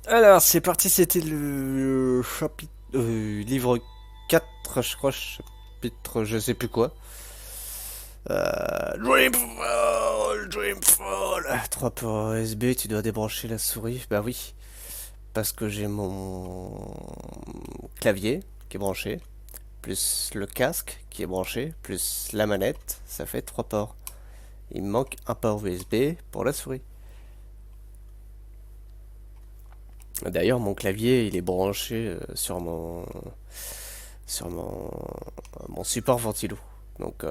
Alors, c'est parti, c'était le chapitre... livre 4, je crois, chapitre je sais plus quoi. Dreamfall, Dreamfall. 3 pour USB, tu dois débrancher la souris. Bah oui, parce que j'ai mon clavier qui est branché, plus le casque qui est branché, plus la manette, ça fait 3 ports. Il me manque un port USB pour la souris. D'ailleurs, mon clavier, il est branché sur mon support ventilo. Donc,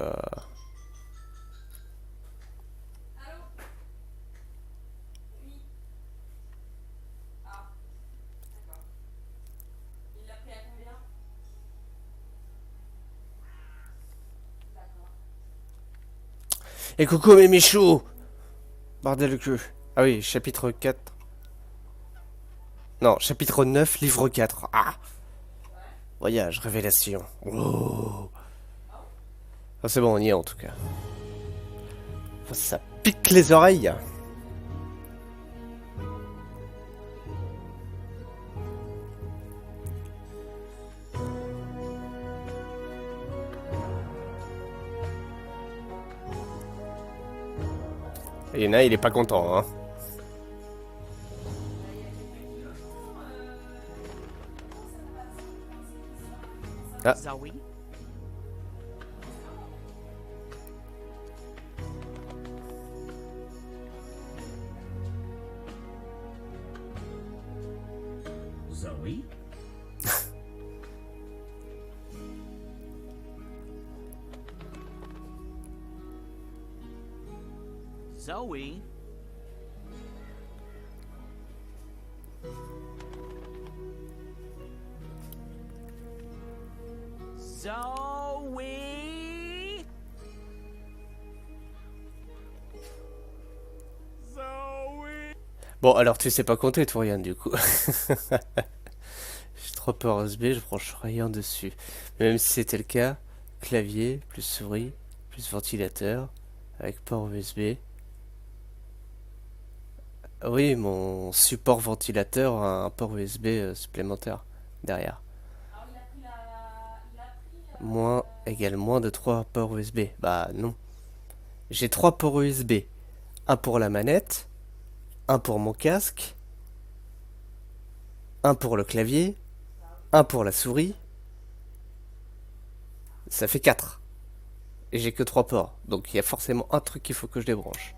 et coucou mes michous. Bordel le cul. Ah oui, chapitre 4. Non, chapitre 9, livre 4. Ah. Voyage, révélation. Oh. Ah, c'est bon, on y est en tout cas. Ça pique les oreilles. Il y en a, il est pas content, hein. Ah, Zoe? Zoe? Zoe? Zoe? Zoe? bon, alors tu sais pas compter, toi, Yann, du coup. J'ai 3 ports USB, je branche rien dessus. Même si c'était le cas, clavier, plus souris, plus ventilateur, avec port USB. Ah oui, mon support ventilateur a un port USB supplémentaire derrière. Moins égale moins de 3 ports USB. Bah non. J'ai 3 ports USB. Un pour la manette, un pour mon casque, un pour le clavier, un pour la souris. Ça fait 4. Et j'ai que 3 ports. Donc il y a forcément un truc qu'il faut que je débranche.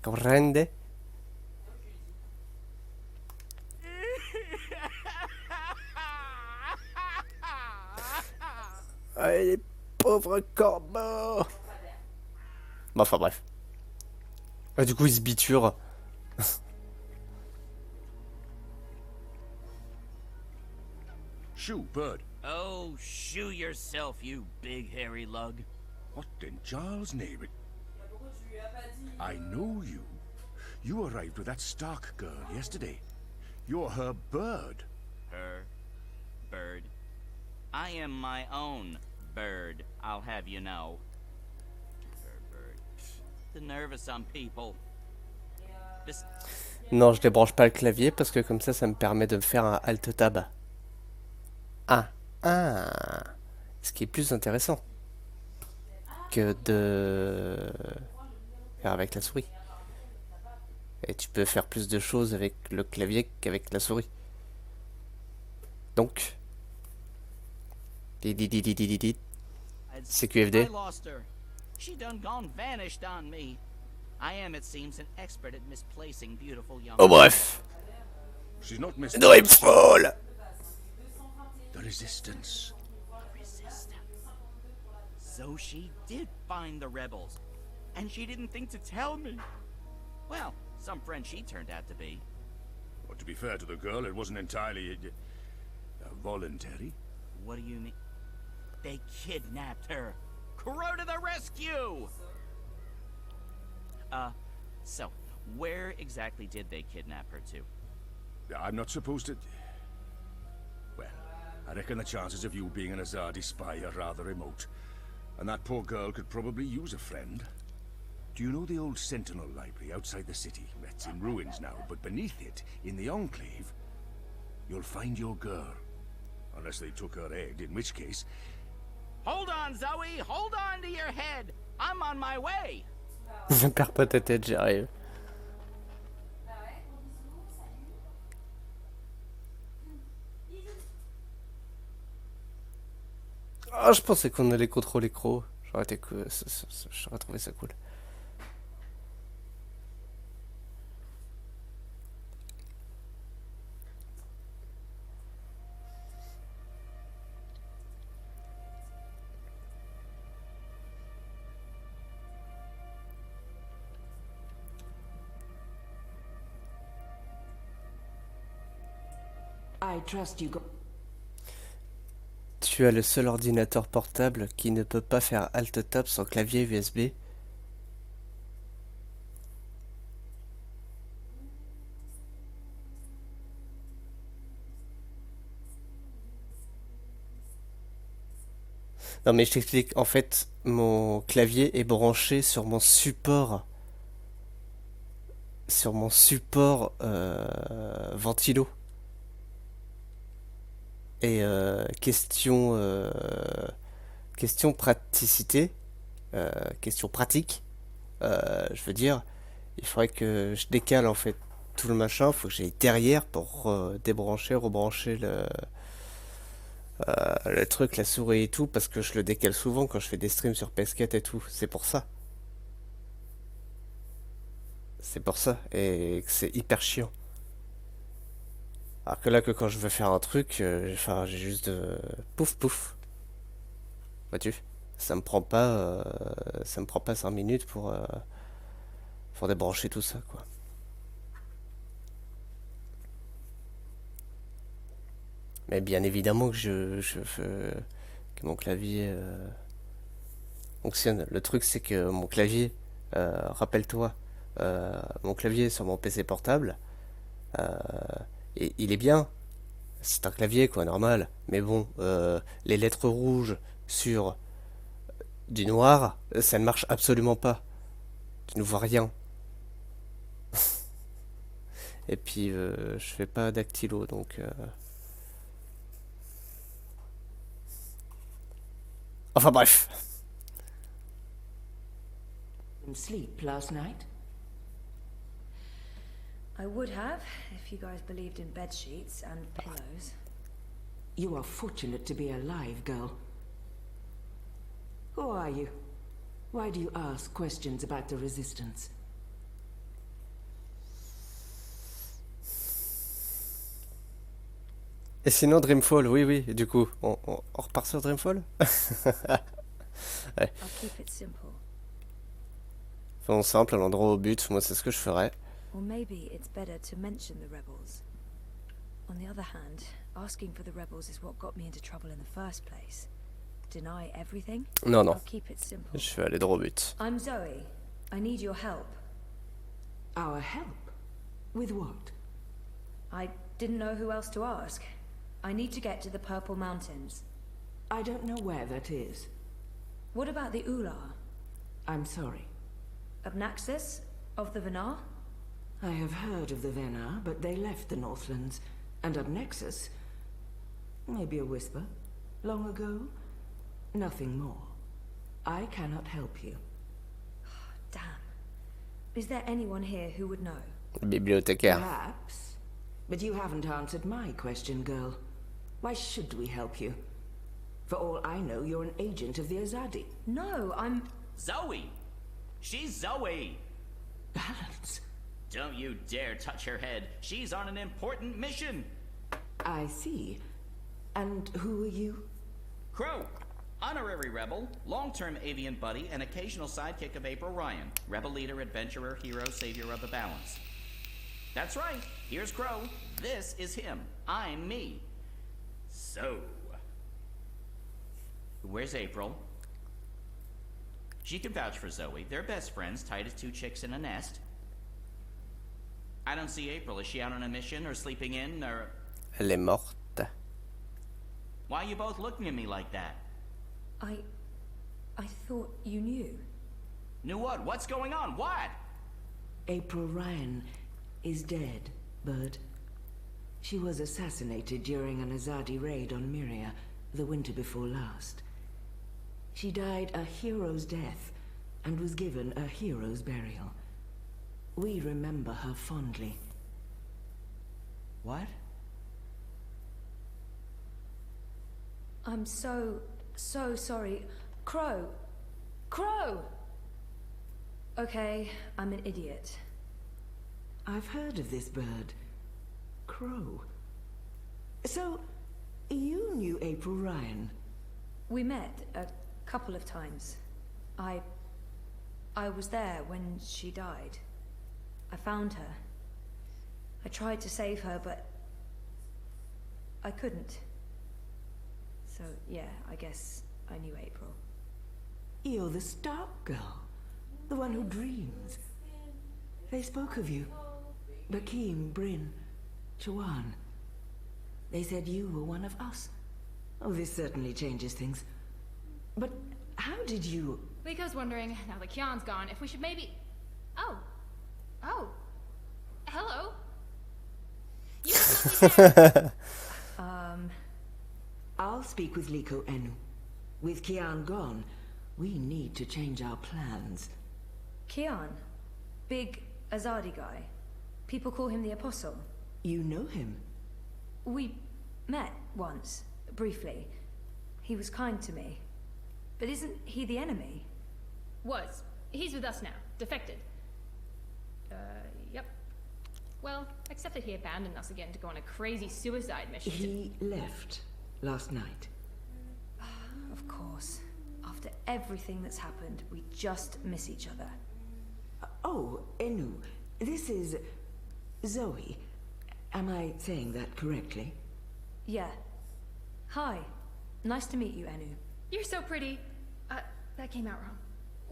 Comprende? Ah, les pauvres corbeaux! Bon, enfin bref. Ah, du coup, ils se biturent. Shoo, bird. Oh, shoo yourself, you big hairy lug. What in Charles' name? I know you. You arrived with that Stark girl yesterday. You're her bird. Her bird. I am my own bird, I'll have you know. Her bird. The nerve of some people. This... Non, je débranche pas le clavier parce que comme ça me permet de me faire un Alt Tab. Ah, ah. Ce qui est plus intéressant que de faire avec la souris. Et tu peux faire plus de choses avec le clavier qu'avec la souris. Donc, CQFD. I lost her. She done gone vanished on me. I am, it seems, an expert at misplacing beautiful young Oh women. bref, She's not missing Dreamfall. the resistance. Resistance. So she did find the rebels, and she didn't think to tell me. Well, some friend she turned out to be. Well, to be fair to the girl, it wasn't entirely voluntary. What do you mean? They kidnapped her. Crow to the rescue! So, where exactly did they kidnap her to? I'm not supposed to... Well, I reckon the chances of you being an Azadi spy are rather remote. And that poor girl could probably use a friend. Do you know the old Sentinel Library outside the city? It's in ruins now, but beneath it, in the Enclave, you'll find your girl. Unless they took her head, in which case... Hold on, Zoe! Hold on to your head! I'm on my way! Perds pas ta tête, j'arrive. Ah, je pensais qu'on allait contrôler Crow. J'aurais trouvé ça cool. I trust you go. Tu as le seul ordinateur portable qui ne peut pas faire Alt-Tab sans clavier USB. Non mais je t'explique, en fait, mon clavier est branché sur mon support. Sur mon support ventilo. Et question praticité, question pratique, je veux dire, il faudrait que je décale en fait tout le machin, il faut que j'aille derrière pour débrancher, rebrancher le truc, la souris et tout, parce que je le décale souvent quand je fais des streams sur PS4 et tout, c'est pour ça. C'est pour ça, et que c'est hyper chiant. Alors que là, que quand je veux faire un truc, enfin, j'ai juste de... Pouf, pouf. Vois-tu? Ça me prend pas 5 minutes pour débrancher tout ça, quoi. Mais bien évidemment que que mon clavier fonctionne. Le truc, c'est que mon clavier, rappelle-toi, mon clavier sur mon PC portable, et il est bien. C'est un clavier, quoi, normal. Mais bon, les lettres rouges sur du noir, ça ne marche absolument pas. Tu ne vois rien. Et puis, je fais pas dactylo, donc... Enfin bref. Sleep last night? I would have, if you guys believed in bed sheets and pillows. You are fortunate to be alive, girl. Who are you? Why do you ask questions about the Resistance? Et sinon, Dreamfall, oui, oui, du coup, on repart sur Dreamfall. Ouais. I'll keep it simple. Faisons simple, à l'endroit au but, moi c'est ce que je ferais. Or maybe it's better to mention the rebels. On the other hand, asking for the rebels is what got me into trouble in the first place. Deny everything? Non, non, I'll keep it simple. je vais aller droit au but. I'm Zoe. I need your help. Our help? With what? I didn't know who else to ask. I need to get to the Purple Mountains. I don't know where that is. What about the Ular? I'm sorry. Of Naxos? Of the Venar? I have heard of the Venar, but they left the Northlands. And of Nexus? Maybe a whisper. Long ago? Nothing more. I cannot help you. Damn. Is there anyone here who would know? Bibliothécaire. Perhaps. But you haven't answered my question, girl. Why should we help you? For all I know, you're an agent of the Azadi. No, I'm... Zoe! She's Zoe! Balance. Don't you dare touch her head. She's on an important mission. I see. And who are you? Crow, honorary rebel, long-term avian buddy, and occasional sidekick of April Ryan. Rebel leader, adventurer, hero, savior of the balance. That's right. Here's Crow. This is him. I'm me. So... where's April? She can vouch for Zoe. They're best friends, tight as two chicks in a nest. I don't see April. Is she out on a mission or sleeping in or... Elle est morte. Why are you both looking at me like that? I thought you knew. New what? What's going on? What? April Ryan is dead, Bird. She was assassinated during an Azadi raid on Myria the winter before last. She died a hero's death and was given a hero's burial. We remember her fondly. What? I'm so sorry. Crow! Crow! Okay, I'm an idiot. I've heard of this bird. Crow. So, you knew April Ryan? We met a couple of times. I was there when she died. I found her. I tried to save her, but I couldn't. So, yeah, I guess I knew April. You're the Stark girl. The one who dreams. They spoke of you. Bakim, Bryn, Chawan. They said you were one of us. Oh, this certainly changes things. But how did you... Liko's wondering, now that Kian's gone, if we should maybe... Oh. Oh. Hello. You must be there. I'll speak with Liko Enu. With Kian gone, we need to change our plans. Kian. Big Azadi guy. People call him the Apostle. You know him? We met once, briefly. He was kind to me. But isn't he the enemy? Was. He's with us now. Defected. Yep. Well, except that he abandoned us again to go on a crazy suicide mission. He left last night. Of course. After everything that's happened, we just miss each other. Oh, Enu, this is Zoe. Am I saying that correctly? Yeah. Hi. Nice to meet you, Enu. You're so pretty. That came out wrong.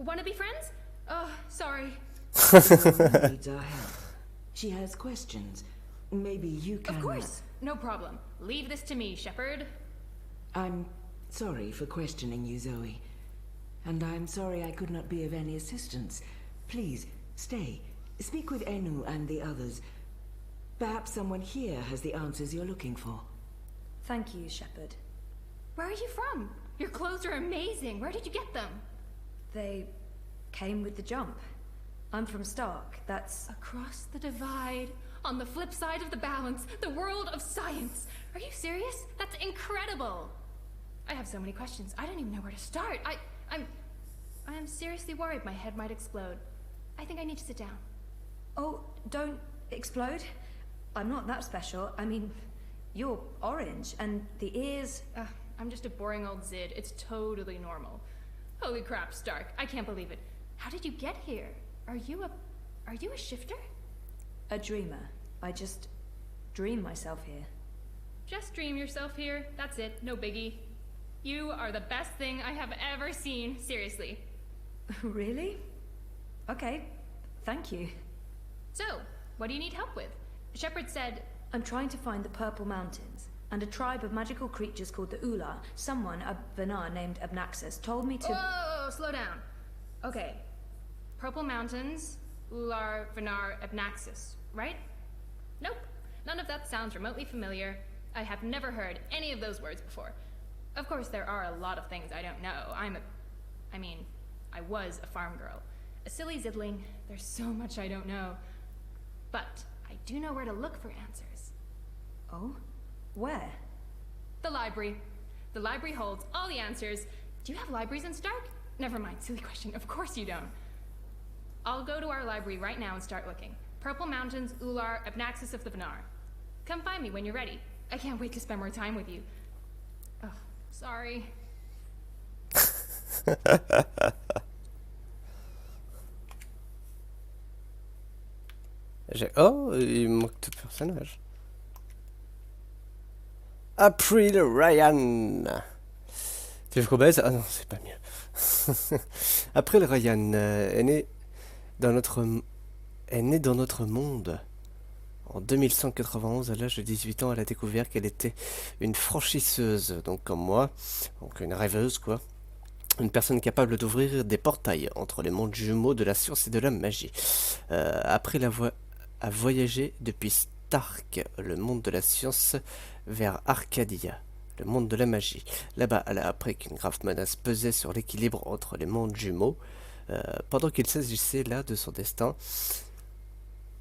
Wanna be friends? Oh, sorry. Zoe needs our help. She has questions. Maybe you can... Of course. No problem. Leave this to me, Shepard. I'm sorry for questioning you, Zoe. And I'm sorry I could not be of any assistance. Please, stay. Speak with Enu and the others. Perhaps someone here has the answers you're looking for. Thank you, Shepard. Where are you from? Your clothes are amazing. Where did you get them? They came with the jump. I'm from Stark. That's... Across the divide, on the flip side of the balance, the world of science. Are you serious? That's incredible. I have so many questions. I don't even know where to start. I'm seriously worried my head might explode. I think I need to sit down. Oh, don't explode. I'm not that special. I mean, you're orange, and the ears... I'm just a boring old Zid. It's totally normal. Holy crap, Stark. I can't believe it. How did you get here? Are you a shifter? A dreamer. I just dream myself here. Just dream yourself here. That's it. No biggie. You are the best thing I have ever seen. Seriously. Really? Okay. Thank you. So, what do you need help with? Shepard said... I'm trying to find the Purple Mountains, and a tribe of magical creatures called the Ula. Someone, a Venar named Abnaxus, told me to... Whoa, slow down. Okay. Purple Mountains, Ular, Venar, Abnaxus, right? Nope. None of that sounds remotely familiar. I have never heard any of those words before. Of course, there are a lot of things I don't know. I was a farm girl. A silly zidling. There's so much I don't know. But I do know where to look for answers. Oh? Where? The library. The library holds all the answers. Do you have libraries in Stark? Never mind, silly question. Of course you don't. I'll go to our library right now and start looking. Purple Mountains, Ular, Abnaxus of the Venar. Come find me when you're ready. I can't wait to spend more time with you. Oh, sorry. Oh, il me manque tout personnage. April Ryan. Tu veux qu'on Ah non, c'est pas mieux. April Ryan est née dans notre monde. En 2191, à l'âge de 18 ans, elle a découvert qu'elle était une franchisseuse, donc comme moi, donc une rêveuse quoi. Une personne capable d'ouvrir des portails entre les mondes jumeaux de la science et de la magie. Après à voyager depuis Stark, le monde de la science, vers Arcadia, le monde de la magie. Là-bas, elle a appris qu'une grave menace pesait sur l'équilibre entre les mondes jumeaux. Pendant qu'il s'agissait là de son destin,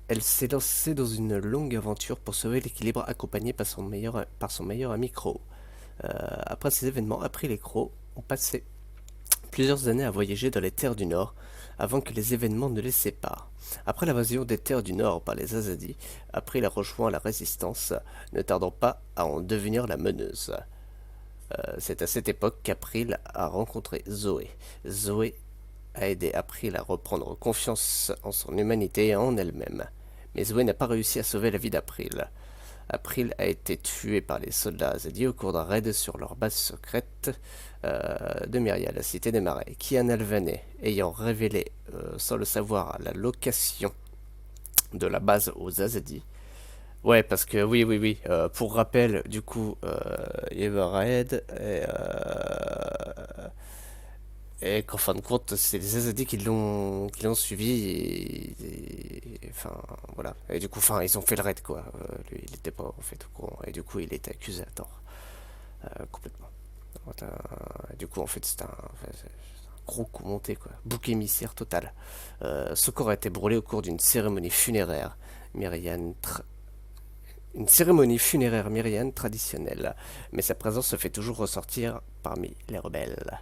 elle s'est lancée dans une longue aventure pour sauver l'équilibre accompagnée par son meilleur ami Crow. Après ces événements, après les Crows ont passé plusieurs années à voyager dans les terres du Nord avant que les événements ne les séparent. Après l'invasion des terres du Nord par les Azadi, April a rejoint la résistance, ne tardant pas à en devenir la meneuse. C'est à cette époque qu'April a rencontré Zoé. Zoé a aidé April à reprendre confiance en son humanité et en elle-même. Mais Zoé n'a pas réussi à sauver la vie d'April. April a été tué par les soldats Azadi au cours d'un raid sur leur base secrète de Myria, la cité des marais. Kian Alvanet, ayant révélé, sans le savoir, la location de la base aux Azadi. Ouais, parce que oui, pour rappel, du coup, il y avait un raid et qu'en fin de compte, c'est les Azadi qui l'ont suivi enfin, voilà. Et du coup, enfin, ils ont fait le raid, quoi. Lui, il était pas, en fait, au courant. Et du coup, il était accusé à tort. Complètement. Du coup, en fait, c'est un gros coup monté, quoi. Bouc émissaire total. Ce corps a été brûlé au cours d'une cérémonie funéraire une cérémonie funéraire myriane traditionnelle. Mais sa présence se fait toujours ressortir parmi les rebelles.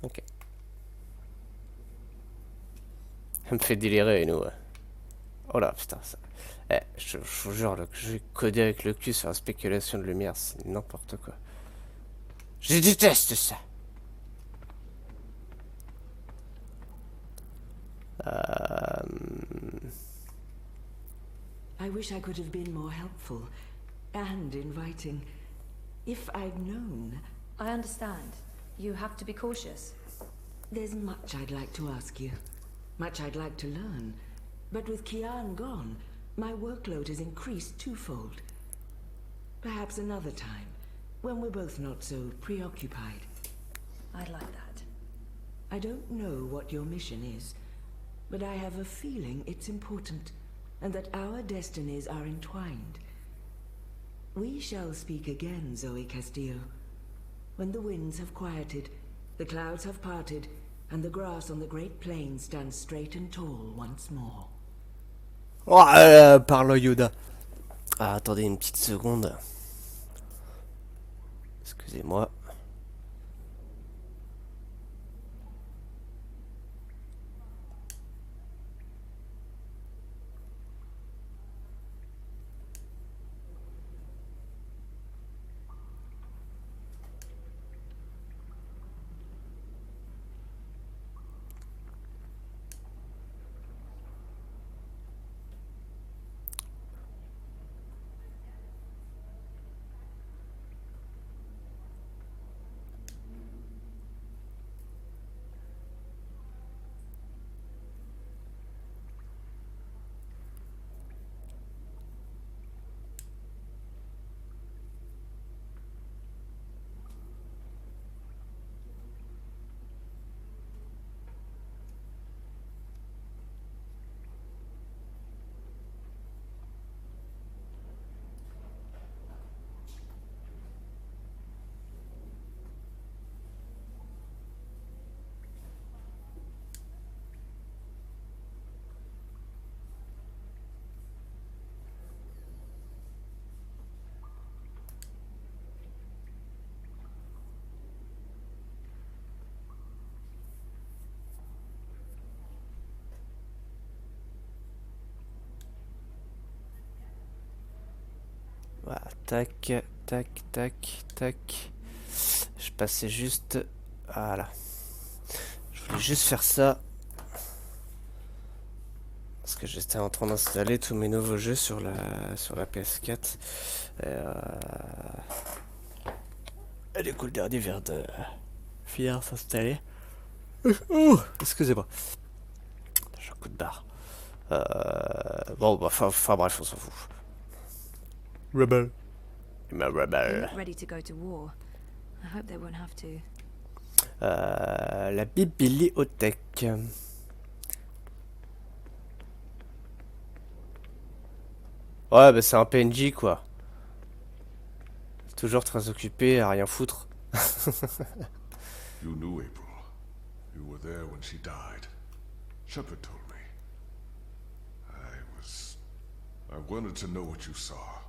Ok. Ça me fait délirer, nous. Oh là, putain, ça. Je vous jure, là, que je vais coder avec le cul sur la spéculation de lumière, c'est n'importe quoi. Je déteste ça. I wish I could have been more helpful and inviting. If I'd known. I understand. You have to be cautious. There's much I'd like to ask you. Much I'd like to learn. But with Kian gone, my workload has increased twofold. Perhaps another time, when we're both not so preoccupied. I'd like that. I don't know what your mission is, but I have a feeling it's important, and that our destinies are entwined. We shall speak again, Zoe Castillo. When the winds have quieted, the clouds have parted, and the grass on the Great Plain stands straight and tall once more. Oh, parle Yoda. Ah, attendez une petite seconde. Excusez-moi. Voilà, tac, tac, tac, tac. Je passais juste... Voilà. Je voulais juste faire ça. Parce que j'étais en train d'installer tous mes nouveaux jeux sur la PS4. Et du coup, le dernier vient de finir s'installer. Excusez-moi. J'ai un coup de barre. Bon, bah, enfin bref, on s'en fout. Rebel. I'm a They rebel. look ready to go to war. I hope they won't have to. La bibliothèque. Ouais, bah c'est un PNJ quoi. Toujours très occupé à rien foutre. You knew April. You were there when she died. Shepard told me. I wanted to know what you saw.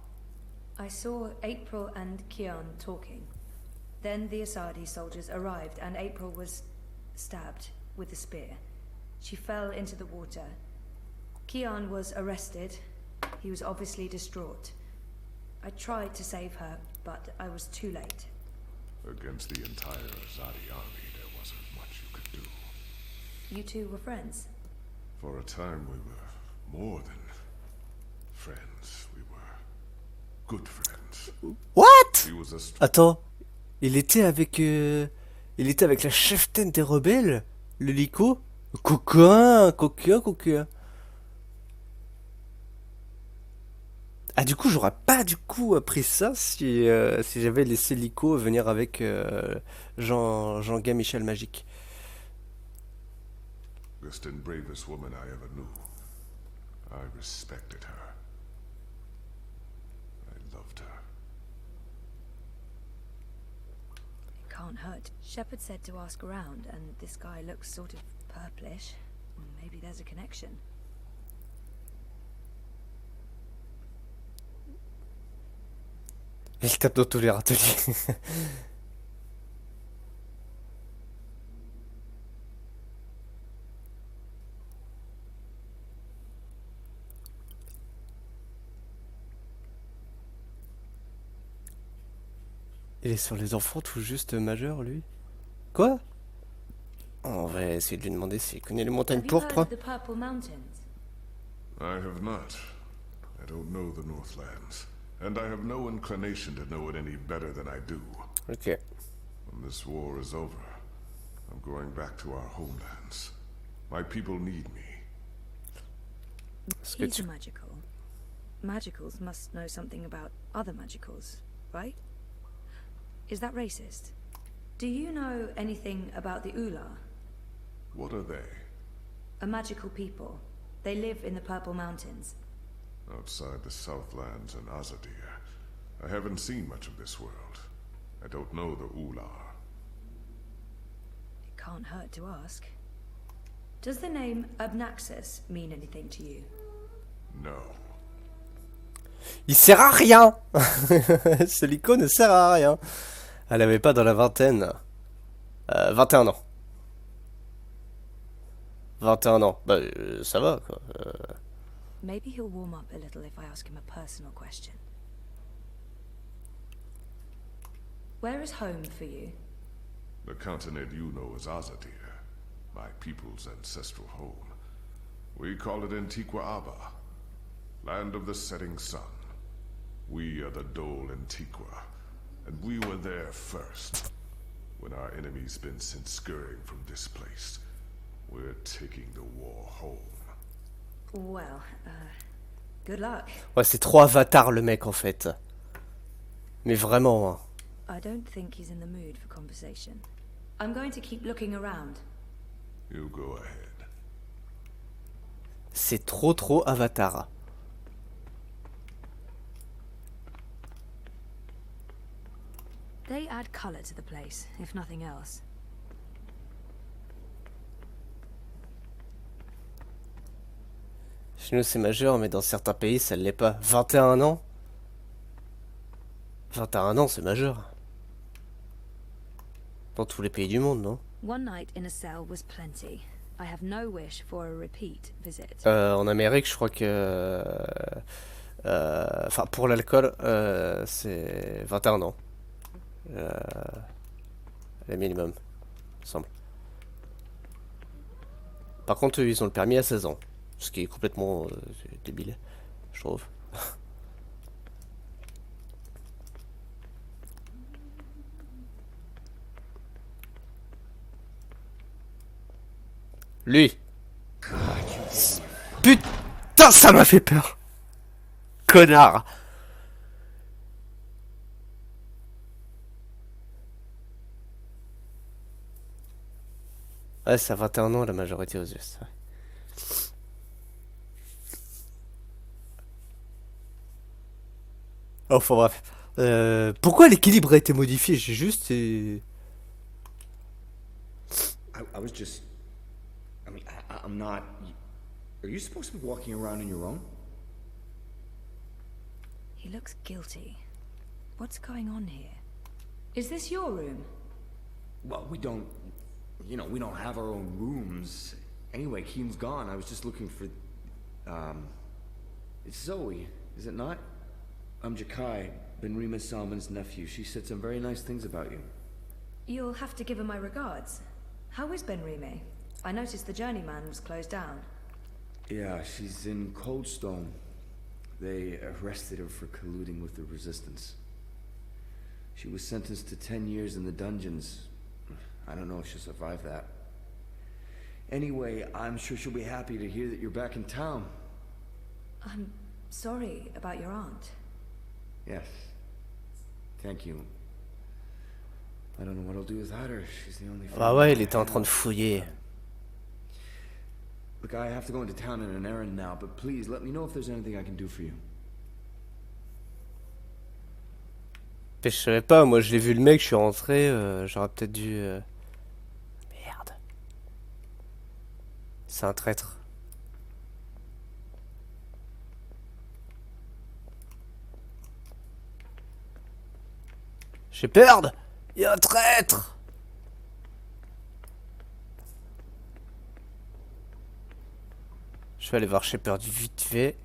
I saw April and Kian talking. Then the Asadi soldiers arrived and April was stabbed with a spear. She fell into the water. Kian was arrested. He was obviously distraught. I tried to save her, but I was too late. Against the entire Azadi army, there wasn't much you could do. You two were friends. For a time, we were more than friends. We were good friends. What? He was a Attends, il était avec la cheftaine des rebelles, le Lico. Coquin. Ah du coup j'aurais pas du coup appris ça si j'avais laissé Lico venir avec Jean-Guy Michel Magique. best and bravest woman I ever knew. I respected her. I loved her. It can't hurt. Shepard said to ask around, and this guy looks sort of purplish. Maybe there's a connection. Il tape dans tous les râteliers. Il est sur les enfants tout juste majeurs, lui. Quoi? On va essayer de lui demander s'il connaît les montagnes Have you heard pourpres. of the Purple Mountains? I have not. I don't know the Northlands. And I have no inclination to know it any better than I do. Ok. When this war is over, I'm going back to our homelands. My people need me. Est-ce que He's tu... a magical. Magicals must know something about other magicals, right? Is that racist? Do you know anything about the Ula? What are they? A magical people. They live in the Purple Mountains. Outside the Southlands and Azadir. I haven't seen much of this world. I don't know the Ular. It can't hurt to ask. Does the name Abnaxus mean anything to you? No. Il sert à rien. Ce Lico ne sert à rien. Elle avait pas dans la vingtaine. 21 ans. 21 ans. Bah, ça va, quoi. Maybe he'll warm up a little if I ask him a personal question. Where is home for you? The continent you know as Azadir. My people's ancestral home. We call it Antiqua Aba. Land of the setting sun. We are the Dole Antiqua. And we were there first. When our enemy's been sent scurrying from this place. We're taking the war home. Well, good luck. Ouais, c'est trop avatar le mec en fait. Mais vraiment. Hein. I don't think he's in the mood for conversation. I'm going to keep looking around. You go ahead. C'est trop avatar. They add color to the place, if nothing else. Chez nous c'est majeur, mais dans certains pays ça ne l'est pas. 21 ans 21 ans c'est majeur. Dans tous les pays du monde, non? One night in a cell was plenty. I have no wish for a repeat visit. En Amérique, je crois que... Enfin, pour l'alcool, c'est 21 ans. Le minimum, il me semble. Par contre, eux, ils ont le permis à 16 ans. Ce qui est complètement débile, je trouve. Lui. Putain, ça m'a fait peur. Connard. Ouais, c'est à 21 ans la majorité aux US. Ouais. Enfin bref. Pourquoi l'équilibre a été modifié? J'ai juste... I was just. I mean, I'm not. Are you supposed to be walking around on your own? He looks guilty. What's going on here? Is this your room? Well, we don't. You know, we don't have our own rooms. Anyway, Keen's gone. I was just looking for. It's Zoe, is it not? I'm Jakai, Ben Salman's nephew. She said some very nice things about you. You'll have to give her my regards. How is Benrime? I noticed the journeyman was closed down. Yeah, she's in Coldstone. They arrested her for colluding with the Resistance. She was sentenced to 10 years in the dungeons. I don't know if she'll survive that. Anyway, I'm sure she'll be happy to hear that you're back in town. I'm sorry about your aunt. Yes. Thank you. I don't know what I'll do without her. She's the only Ah ouais, il était en train de fouiller. Look, I have to go into town on an errand now, but please let me know if there's anything I can do for you. Je savais pas, moi je l'ai vu le mec, je suis rentré, j'aurais peut-être dû... Merde. C'est un traître. J'ai peur. Il y a un traître. Je vais aller voir Shepard vite fait.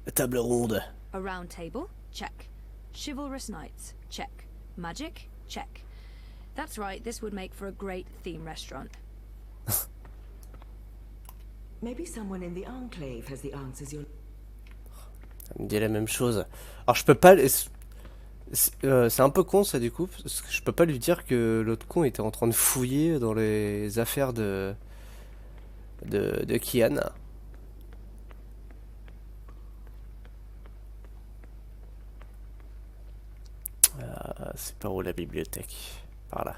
La table ronde. A round table? Check. Chivalrous knights? Check. Magic? Check. That's right, this would make for a great theme restaurant. Maybe someone in the Enclave has the answers you're... Ça me dit la même chose. Alors je peux pas... C'est un peu con ça du coup, parce que je peux pas lui dire que l'autre con était en train de fouiller dans les affaires de Kian. C'est par où la bibliothèque? Par là.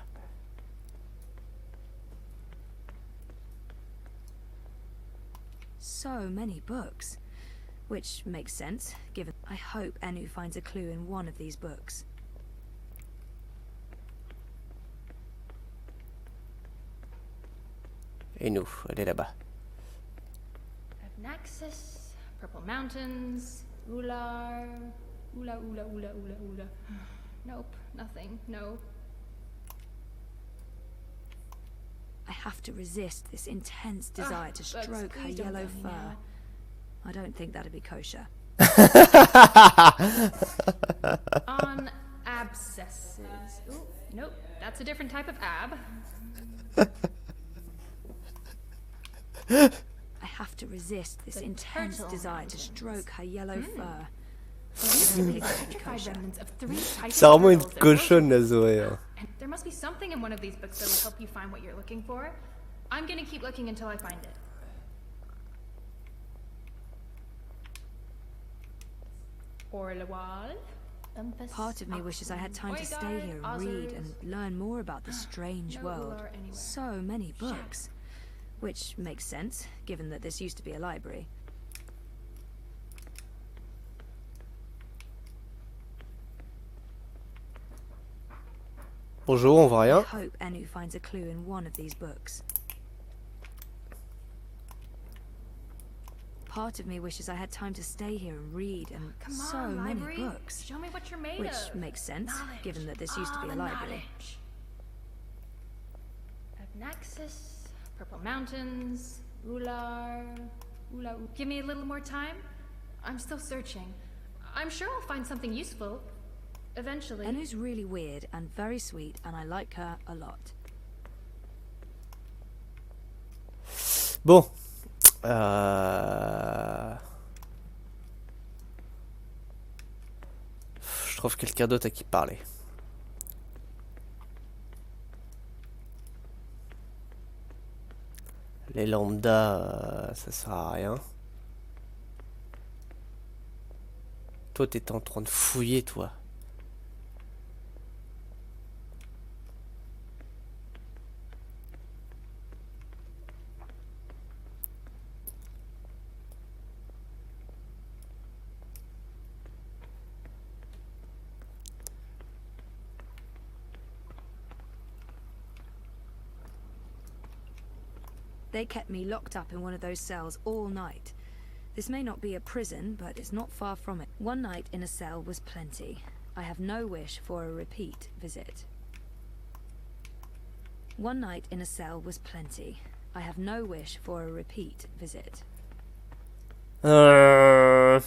So many books. Which makes sense, given... I hope Enu finds a clue in one of these books. Et nous, elle est là-bas. Naxos, Purple Mountains, Ular, Ula. Nope, nothing, no. I have to resist this intense desire to stroke her please don't yellow tell me fur. now. I don't think that'd be kosher. On abscesses. Ooh, nope, that's a different type of ab. I have to resist this The intense turtle desire to mountains. stroke her yellow fur. There used to be petrified remnants of 3 types C'est of vraiment une turtles in cochonne la Ocean. Zoé. Hein. And there must be something in one of these books that will help you find what you're looking for. I'm gonna keep looking until I find it. Orlewal. Part of me wishes I had time to stay here and read and learn more about this strange No world. Ular anywhere. So many books. Which makes sense, given that this used to be a library. Bonjour, on voit I rien. hope Enu finds a clue in one of these books. Part of me wishes I had time to stay here and read and Come so on, many library. books. Show me what you're made Which of. makes sense, Knowledge. given that this used to be a All the library. knowledge. Naxos, Purple Mountains, Ula. Give me a little more time. I'm still searching. I'm sure I'll find something useful. Eventually. Enu's really weird and very sweet, and I like her a lot. Bon. Je trouve quelqu'un d'autre à qui parler. Les lambda, ça sert à rien. Toi, t'es en train de fouiller, toi. They kept me locked up in one of those cells all night. This may not be a prison, but it's not far from it. One night in a cell was plenty. I have no wish for a repeat visit. One night in a cell was plenty. I have no wish for a repeat visit. Alors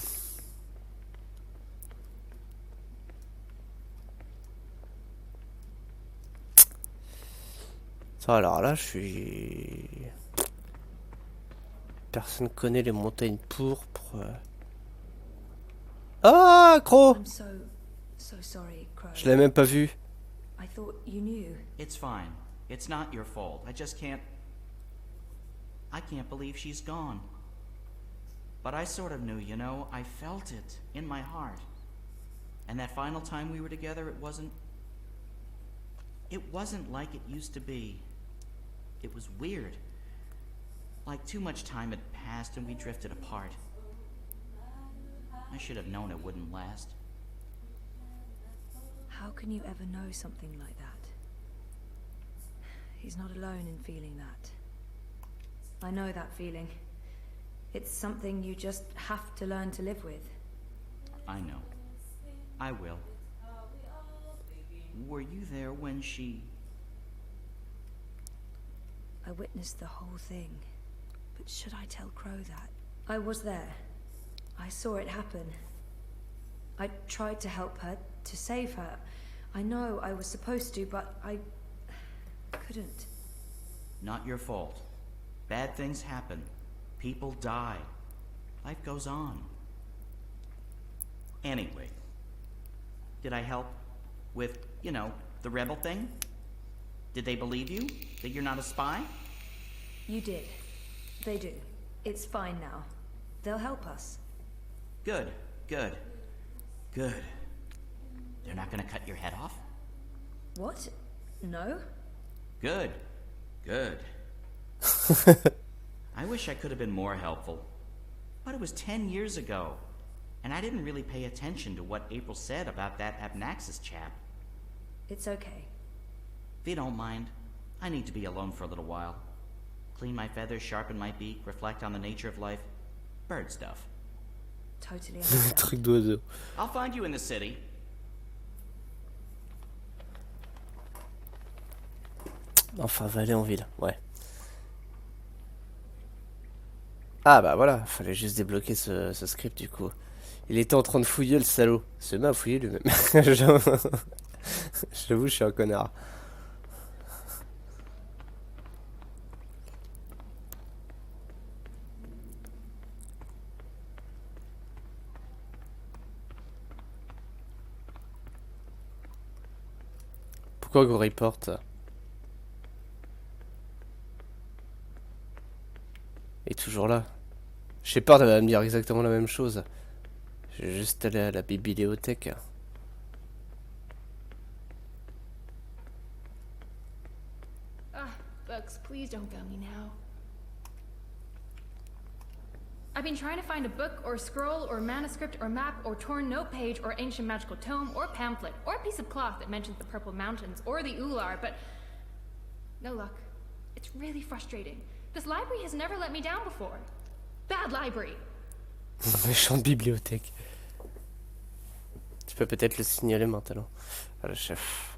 là, je suis... Personne connaît les montagnes pourpres. Ah, Crow! I'm so sorry, Crow. Je l'ai même pas vu. I thought you knew. It's fine. It's not your fault. I just can't... I can't believe she's gone. But I sort of knew, you know? I felt it in my heart. And that final time we were together, it wasn't like it used to be. It was weird. Like too much time had passed and we drifted apart. I should have known it wouldn't last. How can you ever know something like that? He's not alone in feeling that. I know that feeling. It's something you just have to learn to live with. I know. I will. Were you there when she... I witnessed the whole thing. But should I tell Crow that? I was there. I saw it happen. I tried to help her, to save her. I know I was supposed to, but I couldn't. Not your fault. Bad things happen. People die. Life goes on. Anyway, did I help with, you know, the rebel thing? Did they believe you? That you're not a spy? You did. They do. It's fine now. They'll help us. Good, good, good. They're not gonna cut your head off? What? No? Good, good. I wish I could have been more helpful. But it was 10 years ago. And I didn't really pay attention to what April said about that Abnaxis chap. It's okay. If you don't mind, I need to be alone for a little while. Clean my feathers, sharpen my beak, reflect on the nature of life. Bird stuff. Totally understand. Truc d'oiseau. I'll find you in the city. Enfin, va aller en ville, ouais. Ah bah voilà, fallait juste débloquer ce script du coup. Il était en train de fouiller le salaud. C'est bien fouiller lui-même. J'avoue, je suis un connard. Pourquoi go report? Il est toujours là. Shepard va me dire exactement la même chose. Je vais juste aller à la bibliothèque. Books, please don't fail me now. I've been trying to find a book or scroll or manuscript or map or torn note page or ancient magical tome or pamphlet or a piece of cloth that mentions the Purple Mountains or the Ular, but no luck. It's really frustrating. This library has never let me down before. Bad library. Méchante bibliothèque. Tu peux peut-être le signaler maintenant. Ah, le chef.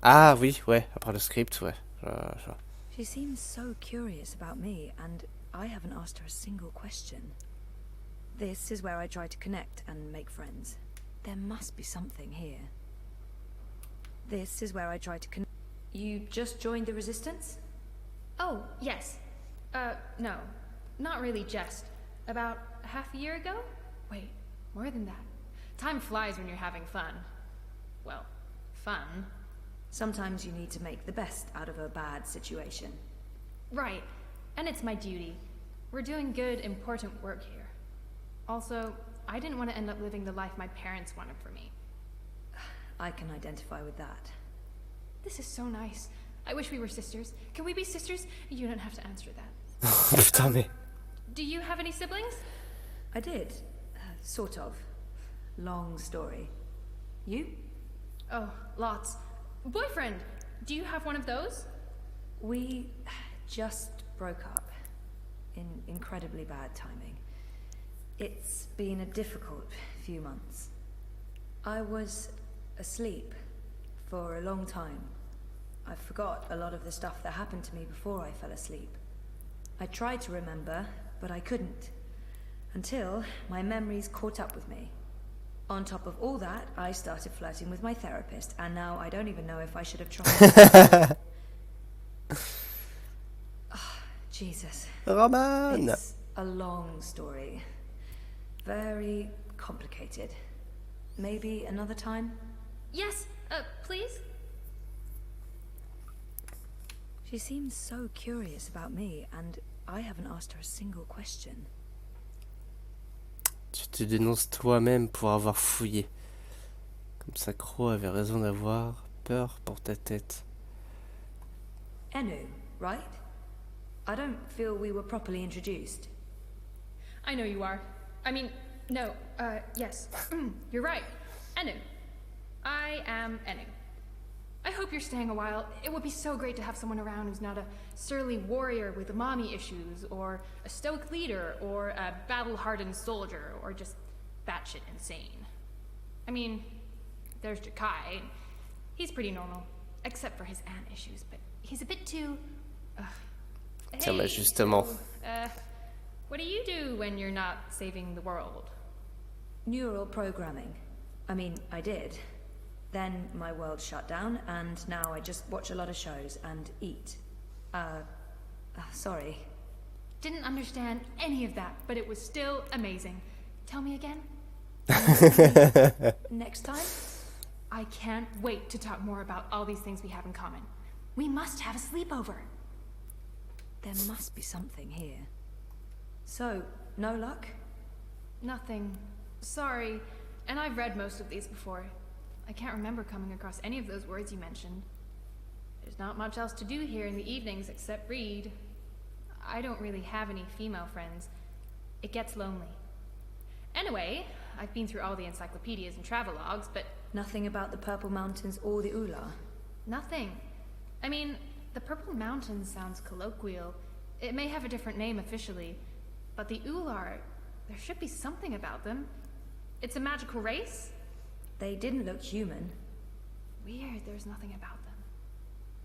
Ah oui, ouais, après le script, ouais. She seems so curious about me, and I haven't asked her a single question. This is where I try to connect and make friends. There must be something here. This is where I try to connect. You just joined the Resistance? Oh, yes. No. Not really just. About half a year ago? Wait, more than that. Time flies when you're having fun. Well, fun. Sometimes you need to make the best out of a bad situation. Right. And it's my duty. We're doing good, important work here. Also, I didn't want to end up living the life my parents wanted for me. I can identify with that. This is so nice. I wish we were sisters. Can we be sisters? You don't have to answer that. Putain, mais. Do you have any siblings? I did. Sort of. Long story. You? Oh, lots. Boyfriend! Do you have one of those? We just broke up. In incredibly bad timing. It's been a difficult few months. I was asleep for a long time. I forgot a lot of the stuff that happened to me before I fell asleep. I tried to remember, but I couldn't. Until my memories caught up with me. On top of all that, I started flirting with my therapist, and now I don't even know if I should have tried. Oh, Jesus. Roman! It's a long story. Very complicated. Maybe another time? Yes, please? She seems so curious about me, and I haven't asked her a single question. Tu te dénonces toi-même pour avoir fouillé. Comme ça, Crow avait raison d'avoir peur pour ta tête. Enu, right? I don't feel we were properly introduced. I know you are. I mean, no, yes. You're right. Enu. I am Enu. I hope you're staying a while. It would be so great to have someone around who's not a surly warrior with mommy issues, or a stoic leader, or a battle-hardened soldier, or just batshit insane. I mean, there's Jakai. He's pretty normal, except for his aunt issues, but he's a bit too... Tiens, bah justement. What do you do when you're not saving the world? Neural programming. I mean, I did. Then my world shut down, and now I just watch a lot of shows and eat. Sorry. Didn't understand any of that, but it was still amazing. Tell me again? Next time? I can't wait to talk more about all these things we have in common. We must have a sleepover. There must be something here. So, no luck? Nothing. Sorry. And I've read most of these before. I can't remember coming across any of those words you mentioned. There's not much else to do here in the evenings except read. I don't really have any female friends. It gets lonely. Anyway, I've been through all the encyclopedias and travelogues, but... Nothing about the Purple Mountains or the Ula? Nothing. I mean, the Purple Mountains sounds colloquial. It may have a different name officially, but the Ular, there should be something about them. It's a magical race? They didn't look human. Weird, there's nothing about them.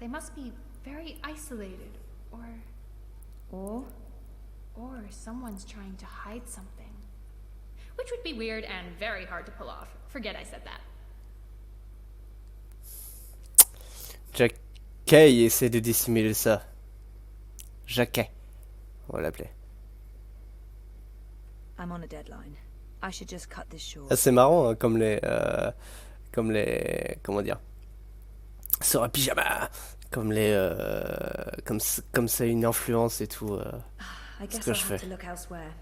They must be very isolated, or someone's trying to hide something. Which would be weird and very hard to pull off. Forget I said that. Jacky essaie de dissimuler ça. Jacky, on va l'appeler. I'm on a deadline. I should just cut this short. Ah, c'est marrant, hein, comme les, comment dire, sur un pyjama, comme les, comme ça a une influence et tout. I guess que I'll je have fais. to look elsewhere.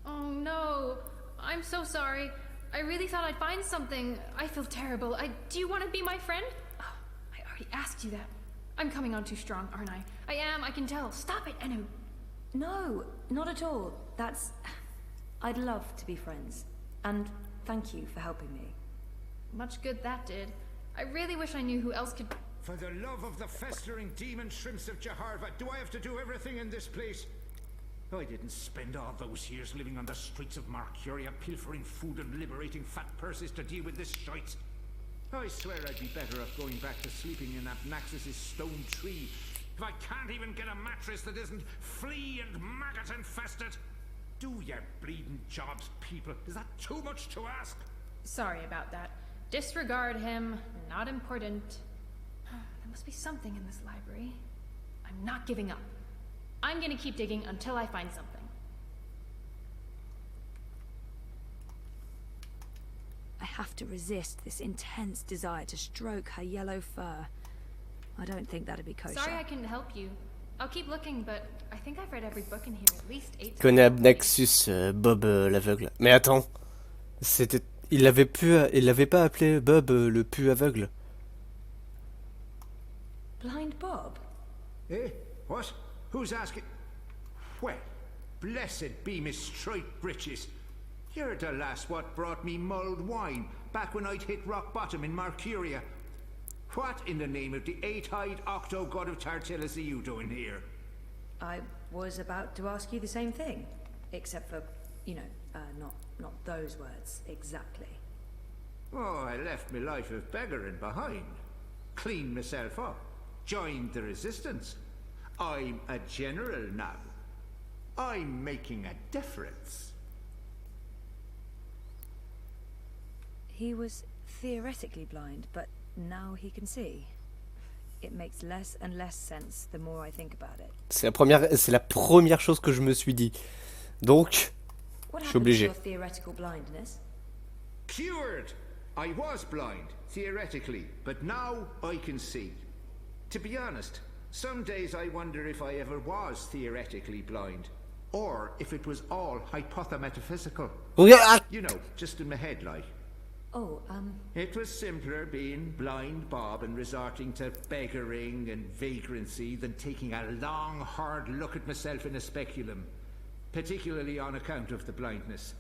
Oh no, I'm so sorry. I really thought I'd find something. I feel terrible. Do you want to be my friend? Oh, I already asked you that. I'm coming on too strong, aren't I? I am, I can tell. Stop it, Enu. No, not at all. I'd love to be friends. And thank you for helping me. Much good that did. I really wish I knew who else could... For the love of the festering demon shrimps of Jaharva, do I have to do everything in this place? I didn't spend all those years living on the streets of Marcuria, pilfering food and liberating fat purses to deal with this shite. I swear I'd be better off going back to sleeping in Naxxus's stone tree if I can't even get a mattress that isn't flea and maggot infested. Do your bleeding jobs, people. Is that too much to ask? Sorry about that. Disregard him. Not important. There must be something in this library. I'm not giving up. I'm gonna keep digging until I find something. I have to resist this intense desire to stroke her yellow fur. I don't think that'd be kosher. Sorry I couldn't help you. I'll keep looking, but I think I've read every book in here at least 8 times. Connaît Abnaxus, Bob l'aveugle. Mais attends, c'était, il l'avait pas appelé Bob le pu aveugle. Blind Bob? Eh? What? Who's asking? Well, blessed be Miss Straight Britches. You're the lass what brought me mulled wine back when I'd hit rock bottom in Marcuria. What in the name of the eight-eyed octo-god of Tartillus are you doing here? I was about to ask you the same thing, except for, you know, not those words exactly. Oh, I left my life of beggaring behind. Cleaned myself up. Joined the resistance. I'm a general now. I'm making a difference. He was theoretically blind, but now he can see. It makes less and less sense the more I think about it. C'est la première chose que je me suis dit. Donc, What je suis happened to obligé. your theoretical blindness? Cured! I was blind, theoretically, but now I can see. To be honest, some days I wonder if I ever was theoretically blind. Or if it was all hypothemetaphysical. Regarde. You know, just in my head, like. Oh, It was simpler being blind Bob and resorting to beggaring and vagrancy than taking a long, hard look at myself in a speculum, particularly on account of the blindness.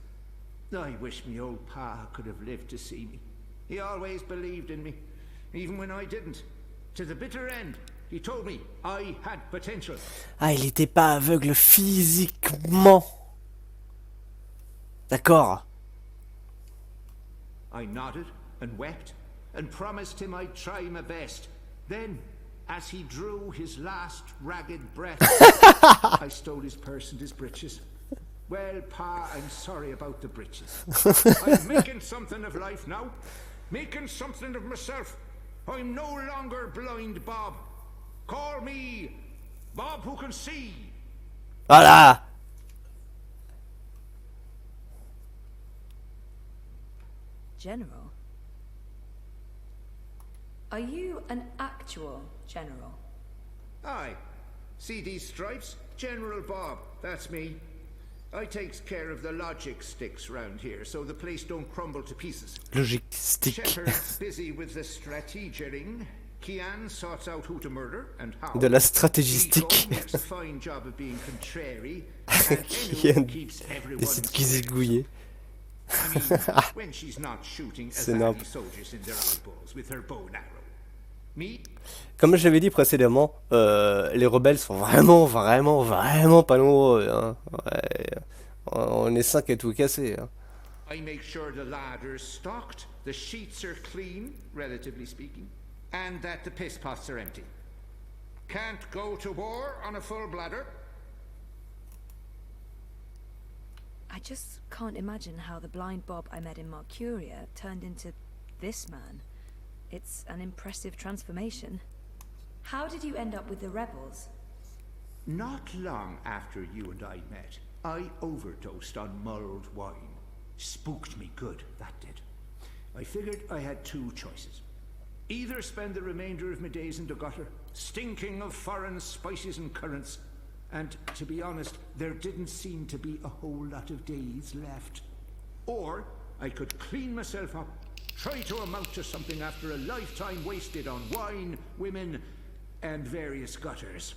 I wish me old pa could have lived to see me. He always believed in me, even when I didn't. To the bitter end, he told me I had potential. Ah, il était pas aveugle physiquement. D'accord. I nodded and wept and promised him I'd try my best. Then, as he drew his last ragged breath, I stole his purse and his breeches. Well, Pa, I'm sorry about the breeches. I'm making something of life now. Making something of myself. I'm no longer blind Bob. Call me Bob who can see. Voilà. General? Are you an actual general? Aye. See these stripes? General Bob, that's me. I takes care of the logic sticks round here, so the place don't crumble to pieces. Logistique. Shepard's busy with the strategeing. Kian sorts out who to murder and how. De la stratégistique. Nico makes a fine job of being contrary. And Kian Enu keeps everyone décide square. gizigouiller. I mean, when she's not shooting C'est Azadi n'importe- soldiers in their eyeballs with her bow and arrow. Me? Comme j'avais dit précédemment, les rebelles sont vraiment pas nombreux. Hein. Ouais, on est 5 à tout casser. Hein. I make sure the ladder's stocked, the sheets are clean, relatively speaking, and that the piss pots are empty. Can't go to war on a full bladder. I just can't imagine how the blind Bob I met in Mercuria turned into this man. It's an impressive transformation. How did you end up with the rebels? Not long after you and I met, I overdosed on mulled wine. Spooked me good, that did. I figured I had two choices. Either spend the remainder of my days in the gutter, stinking of foreign spices and currents, and to be honest, there didn't seem to be a whole lot of days left. Or I could clean myself up, try to amount to something after a lifetime wasted on wine, women, and various gutters.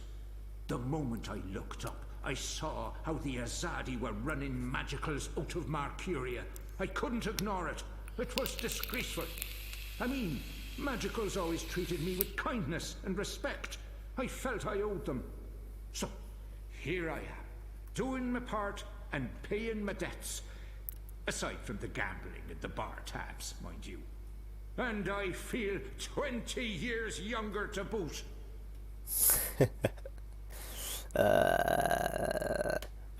The moment I looked up, I saw how the Azadi were running magicals out of Mercuria. I couldn't ignore it. It was disgraceful. I mean, magicals always treated me with kindness and respect. I felt I owed them. So, here I am, doing my part and paying my debts. Aside from the gambling and the bar tabs, mind you. And I feel 20 years younger to boot.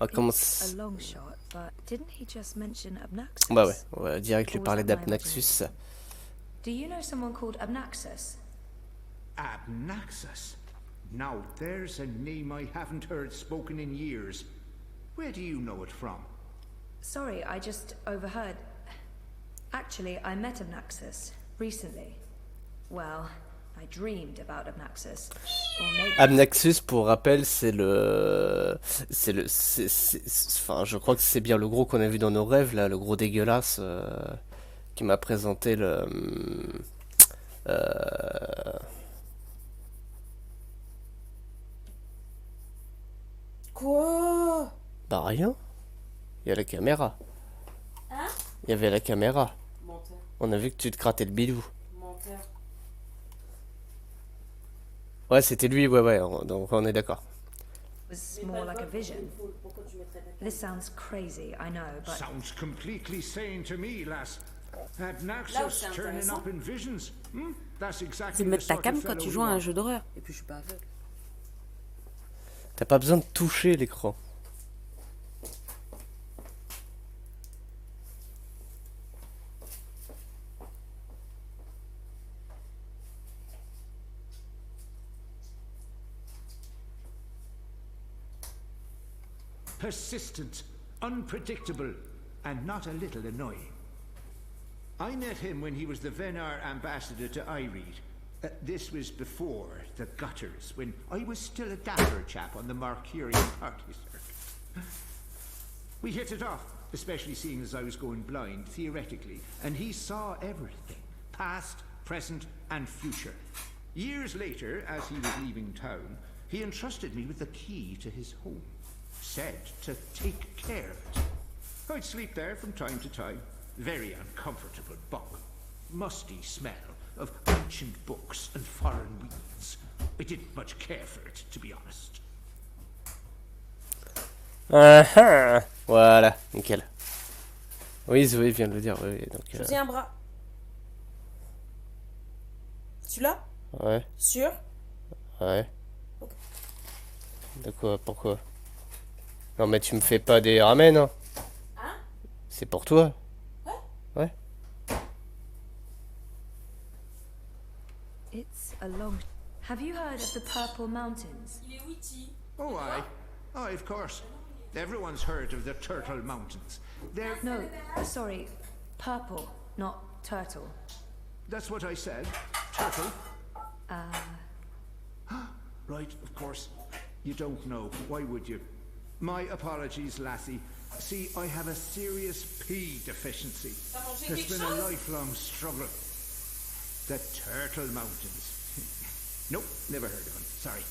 On It's commence. a long shot, but didn't he just mention Abnaxus? Bah ouais, on va direct lui Or was parler that my d'Abnaxus. Do you know someone called Abnaxus? Abnaxus. Now there's a name I haven't heard spoken in years. Where do you know it from? Sorry, I just overheard. Actually, I met Abnaxus recently. Well, I dreamed about Abnaxus. Or maybe... Abnaxus, pour rappel, enfin, je crois que c'est bien le gros qu'on a vu dans nos rêves, là, le gros dégueulasse qui m'a présenté le. Quoi? Bah rien. Il y a la caméra. Hein? Il y avait la caméra. Menteur. On a vu que tu te grattais le bidou. Menteur. Ouais, c'était lui, ouais, donc on est d'accord. was more like a vision. This sounds crazy, I know, but Sounds completely sane to me, lass. Naxos turning up in visions. That's C'est exactly de the mettre ta sort cam of quand fellow tu we joues à un want. jeu d'horreur. Et puis je suis pas aveugle. T'as pas besoin de toucher l'écran. Persistent, unpredictable, and not a little annoying. I met him when he was the Venar ambassador to Ireed. This was before the gutters, when I was still a dapper chap on the Mercurian party circuit. We hit it off, especially seeing as I was going blind, theoretically, and he saw everything, past, present, and future. Years later, as he was leaving town, he entrusted me with the key to his home. Said to take care of it. I'd sleep there from time to time. Very uncomfortable bunk. Musty smell of ancient books and foreign weeds. I didn't much care for it, to be honest. Voilà, nickel. Oui, Zoé vient de le dire. Oui, donc, Choisis un bras. Celui-là? ouais, Sûr? ouais. De quoi? Pourquoi? Non, mais tu me fais pas des ramen, hein? Hein? C'est pour toi? Ouais. Ouais. it's a long... Have you heard of the Purple Mountains? Il est witty. Oh, aye. Aye, of course. Everyone's heard of the Turtle Mountains. They're... No, sorry, purple, not turtle. That's what I said. Turtle. Right, of course. You don't know. Why would you? My apologies, lassie. See, I have a serious P deficiency. It's been a lifelong struggle. The Turtle Mountains. Nope, never heard of them. Sorry.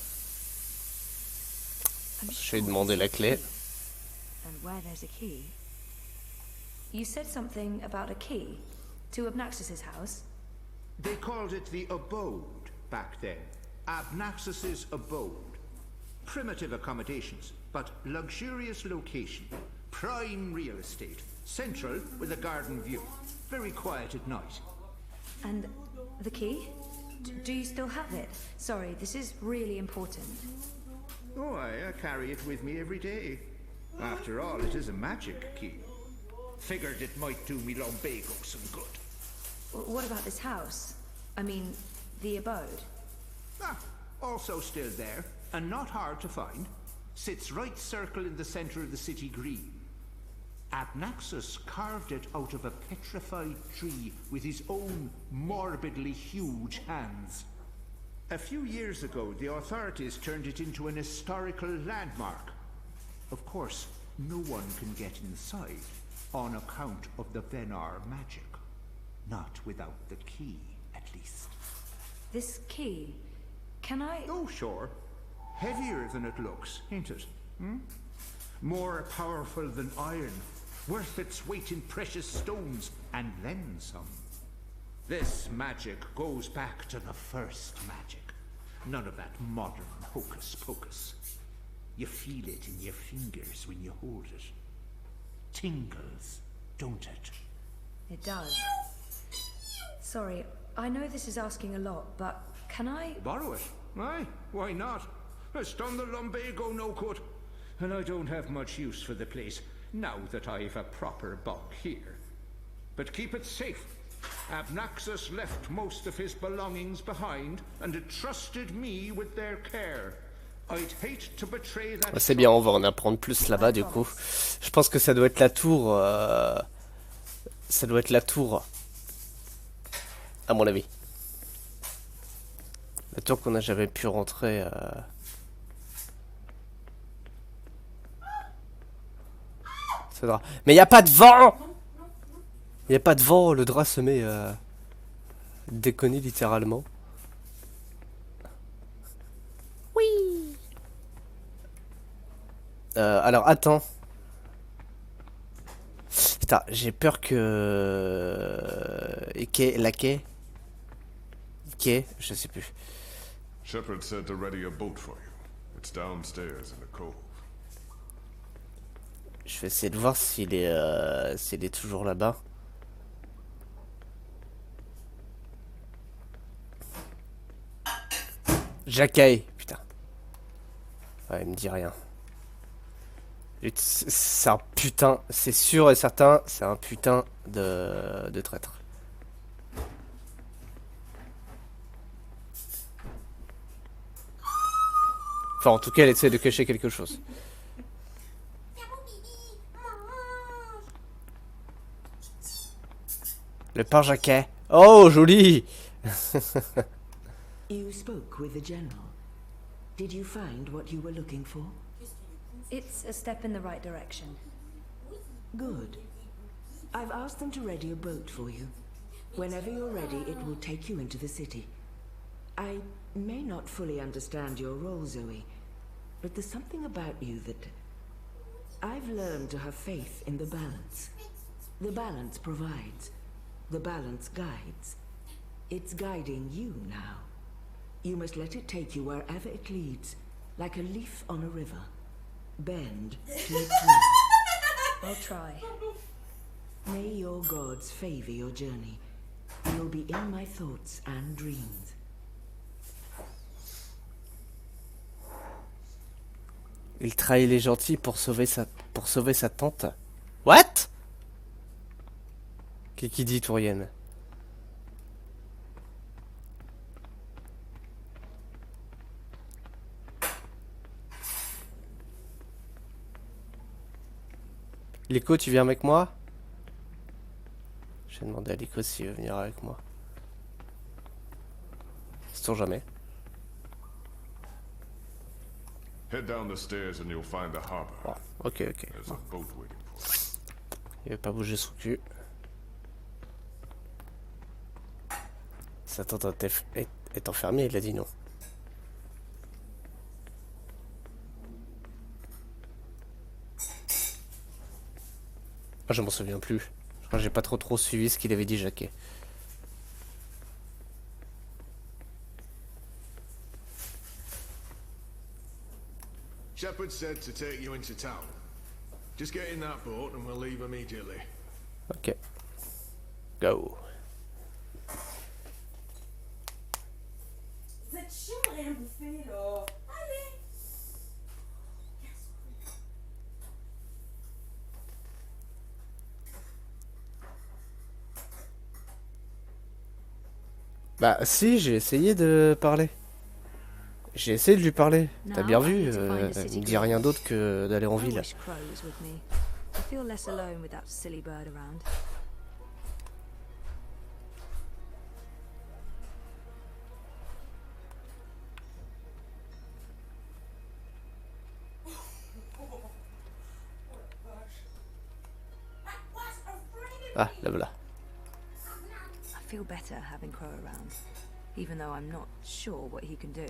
Je vais demander la clé. And where there's a key... You said something about a key to Abnaxus's house? They called it the Abode back then. Abnaxus's Abode. Primitive accommodations, but luxurious location. Prime real estate. Central with a garden view. Very quiet at night. And the key? Do you still have it? Sorry, this is really important. Oh, I carry it with me every day. After all, it is a magic key. Figured it might do me lumbago some good. What about this house? I mean, the abode. Ah, also still there, and not hard to find. Sits right circle in the center of the city green. Abnaxus carved it out of a petrified tree with his own morbidly huge hands. A few years ago, the authorities turned it into an historical landmark. Of course, no one can get inside, on account of the Venar magic. Not without the key, at least. This key, can I... Oh, sure. Heavier than it looks, ain't it? More powerful than iron. Worth its weight in precious stones, and then some. This magic goes back to the first magic. None of that modern hocus pocus. You feel it in your fingers when you hold it. Tingles, don't it? It does. Sorry, I know this is asking a lot, but can I... Borrow it? Aye, why not? It's done the lumbago no good. And I don't have much use for the place, now that I've a proper bunk here. But keep it safe. Abnaxus left most of his belongings behind and entrusted me with their care. I'd hate to betray that. C'est bien, on va en apprendre plus là-bas du coup. Je pense que ça doit être la tour. Ça doit être la tour. À mon avis. La tour qu'on n'a jamais pu rentrer. Ce drap. Mais il n'y a pas de vent! Il n'y a pas de vent, le drap se met déconner littéralement. Oui. Alors attends. Putain, j'ai peur que Ike, je sais plus. Shepard said to ready a boat for you. It's downstairs in the cove. Je vais essayer de voir s'il est toujours là-bas. Jacquet, putain. Ouais, il me dit rien. C'est un putain, c'est sûr et certain, c'est un putain de traître. Enfin, en tout cas, elle essaie de cacher quelque chose. Le pain Jacquet. Oh, joli. You spoke with the general. Did you find what you were looking for? It's a step in the right direction. Good. I've asked them to ready a boat for you. Whenever you're ready, it will take you into the city. I may not fully understand your role, Zoe, but there's something about you that... I've learned to have faith in the balance. The balance provides. The balance guides. It's guiding you now. You must let it take you wherever it leads, like a leaf on a river. Bend to its will. I'll try. May your gods favor your journey. You'll be in my thoughts and dreams. Il trahit les gentils pour sauver sa tante. What? Qu'est-ce qu'il dit, Tourienne? Lico, tu viens avec moi? Je vais demander à Lico s'il veut venir avec moi. Sait-on jamais. Head down the stairs and you'll find the harbor. Bon, ok. There's a boat waiting for you. Il veut pas bouger son cul. Sa tante est enfermée, il a dit non. Ah, je m'en souviens plus. Je crois que j'ai pas trop suivi ce qu'il avait dit, Jacquet. Shepard said to take you into town. Just get in that boat and we'll leave immediately. Ok. Go. Vous êtes chiant de rien bouffer là. Allez. Bah si, j'ai essayé de parler. J'ai essayé de lui parler. T'as bien vu, il me dit rien d'autre que d'aller en ville. Ah, là voilà. I feel better having Crow around, even though I'm not sure what he can do.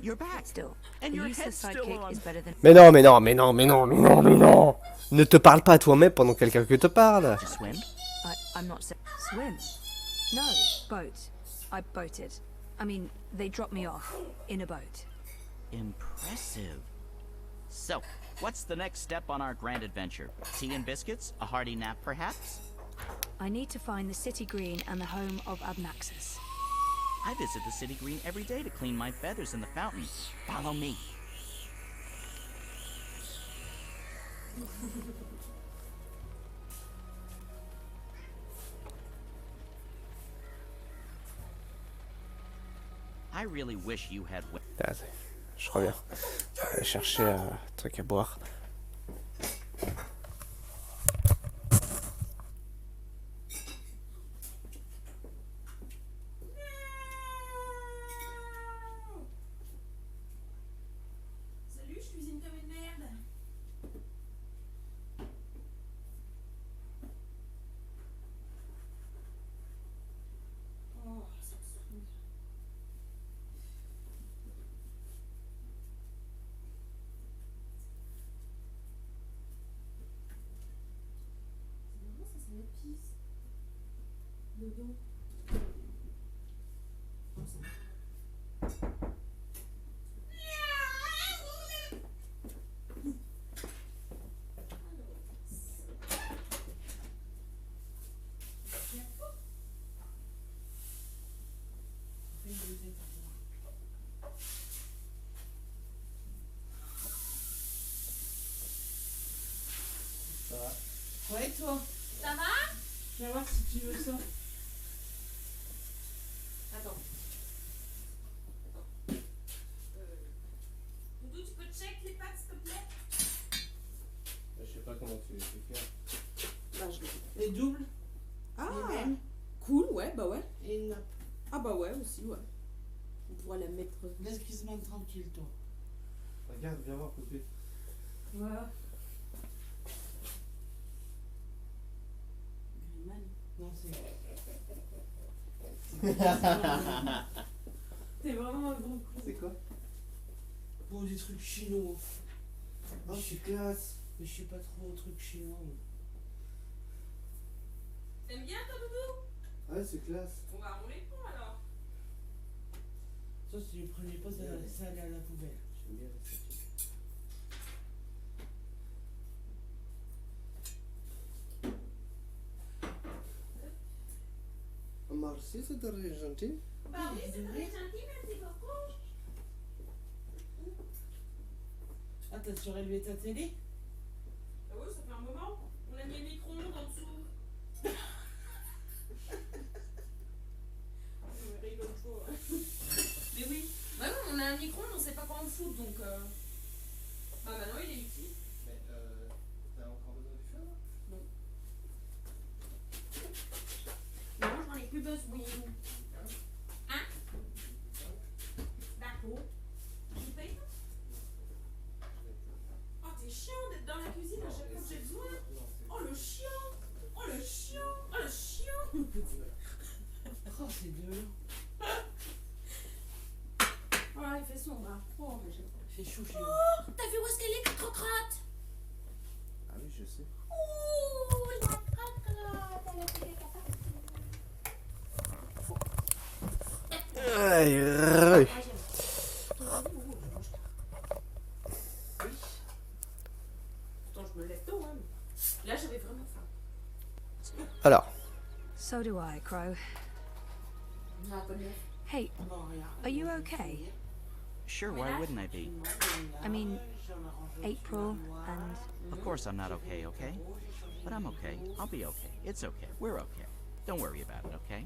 You're back. Still, And a your useless head's still sidekick on. is better than... Mais non. Ne te parle pas à toi-même pendant que quelqu'un que te parle. To swim? I'm not swim. No, boat. I boated. I mean, they dropped me off in a boat. Impressive. So, what's the next step on our grand adventure? Tea and biscuits? A hearty nap, perhaps? I need to find the city green and the home of Abnaxus. I visit the city green every day to clean my feathers in the fountain. Follow me. I really wish you had... Attends, je reviens. Je vais aller chercher un truc à boire. Salut, je cuisine comme une merde. Oh, ça me saoule. C'est marrant, ça sent l'épice. Dedans. Oh, ça me... Ouais, toi. Ça va? Viens voir si tu veux ça. Attends. Doudou, tu peux check les pattes, s'il te plaît? Je sais pas comment tu fais. Bah, les doubles. Ah, Les mêmes. cool, ouais, bah ouais. Et une nappe. Ah bah ouais, aussi, ouais. On pourra la mettre... Laisse qu'ils se mettent tranquille, toi. Regarde, viens voir côté. Voilà. Griman. Non, c'est... T'es vraiment un gros con. C'est quoi? Bon, des trucs chinois. Oh, c'est classe. Mais je suis pas trop au truc chinois. T'aimes bien, toi, Doudou? Ouais, c'est classe. On va rouler le pont, alors. Ça, si tu prenais pas, ça allait à la poubelle. J'aime bien cette statue. Merci, c'est très gentil. Bah oui, c'est très gentil, merci beaucoup. Ah, t'as surélevé ta télé? Ah oui, ça fait un moment. On a mis le micro-ondes en dessous. Je rigole trop. Mais oui. Bah non, on a un micro-ondes, on sait pas quoi en foutre, donc... Bah maintenant, il est utile. Mais t'as encore besoin du feu là? Non, j'en ai plus besoin. Hein? D'accord. Tu payes? Oh, t'es chiant d'être dans la cuisine à chaque fois que j'ai besoin. Oh, le chien! Oh, le chien! Oh, le chien! Oh, c'est violent. Oh, il fait sombre, hein. Oh, mais j'aime pas. Il fait chaud chez nous. Oh, t'as vu où est-ce qu'elle est, la crotte? Ah oui, je sais. Ouh, la crotte, elle a fait des capables. Aïe, aïe. Pourtant, je me lève tôt, hein. Là, j'avais vraiment faim. Alors, So do I, Crow. Non, pas de neuf. Hey, Non, rien. are you okay? Sure, why wouldn't I be? I mean, April and... Of course I'm not okay, okay? But I'm okay. I'll be okay. It's okay. We're okay. Don't worry about it, okay?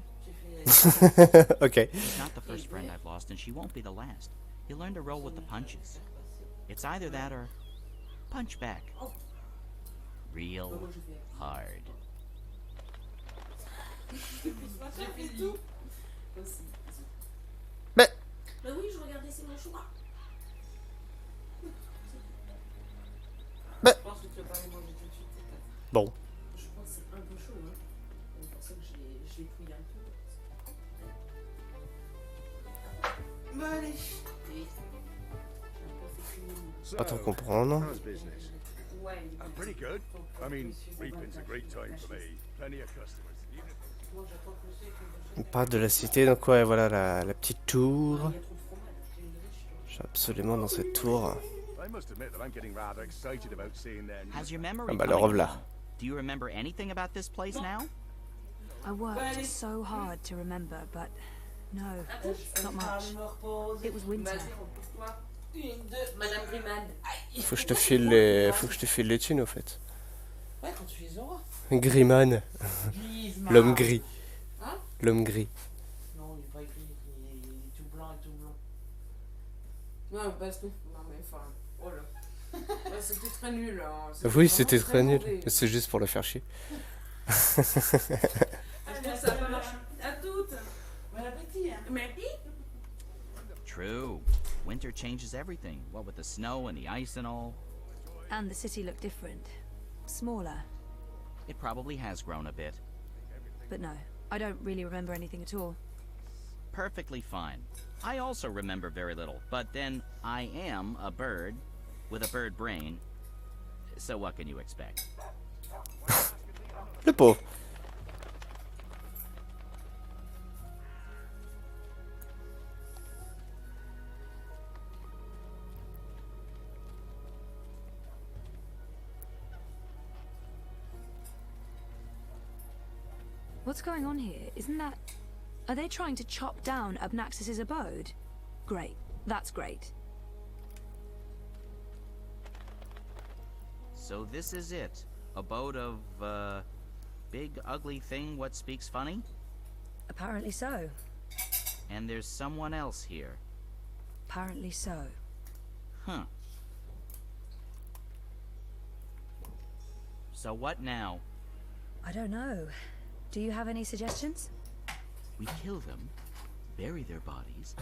ok. She's not the first friend I've lost, and she won't be the last. You learn to roll with the punches. It's either that or punch back. Real hard. Mais, Bah oui, je regardais, c'est mon choix. mais, Je pense que tu vas pas aller manger tout de suite, tes pâtes. bon. Je pense que c'est un peu chaud, hein. C'est pour ça que je l'ai cuit un peu. Bah allez. Oui. Pas trop comprendre. How's business? Ouais. I'm pretty good. I mean, reaping's a great time for me. Plenty of customers. Moi, j'attends que c'est que On parle de la cité, donc ouais, voilà la petite tour. il y a trop de fromage. C'est une riche, toi. Je suis absolument dans cette tour. I must admit that I'm getting rather excited about seeing their new... How's your memory Ah bah le coming revoilà. along? Do you remember anything about this place now? I worked so hard to remember, but no, not much. It was winter. Vas-y, repose-toi. Une, deux, Madame Griman. Aïe. Faut que je te file les thunes au fait. Ouais, quand tu les auras. Griman, Griezmann. l'homme gris. Hein? L'homme gris. Non, il est pas gris, il est tout blanc et tout blond. Non, parce que... Non, mais enfin... Oh là. Ouais, c'était très nul, hein. Oui, c'était très nul. mauvais. C'est juste pour le faire chier. Je pense que ça va marcher. À toutes. Bon appétit, hein. Merci. True. Winter changes everything. What with the snow and the ice and all. And the city looked different. Smaller. It probably has grown a bit. But no, I don't really remember anything at all. Perfectly fine. I also remember very little, but then I am a bird with a bird brain. So what can you expect? Le pauvre. What's going on here? Isn't that... Are they trying to chop down Abnaxis's abode? Great. That's great. So this is it. Abode of, big ugly thing what speaks funny? Apparently so. And there's someone else here. Apparently so. Huh. So what now? I don't know. Do you have any suggestions? We kill them, bury their bodies,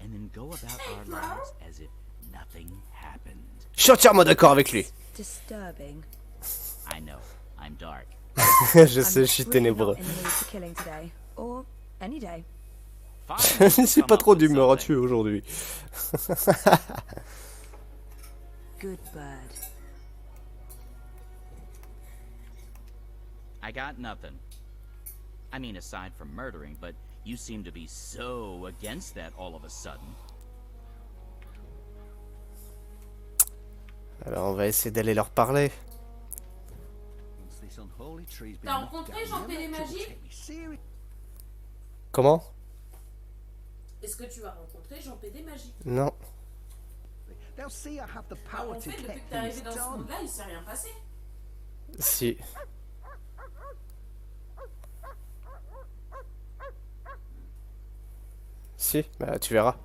and then go about our lives as if nothing happened. Je suis entièrement d'accord avec lui. Disturbing. I know, I'm dark. Je sais, je suis ténébreux. I'm really not in the mood for killing today, or any day. Je suis pas trop d'humeur à tuer aujourd'hui. Good bird. I got nothing. I mean, aside from murdering, but you seem to be so against that all of a sudden. Alors on va essayer d'aller leur parler. T'as rencontré Jean Pélémagie? Comment? Est-ce que tu as rencontré Jean Pélémagie? Non. En fait, depuis que t'es arrivé dans ce monde-là, il s'est rien passé. Si. Si, bah tu verras.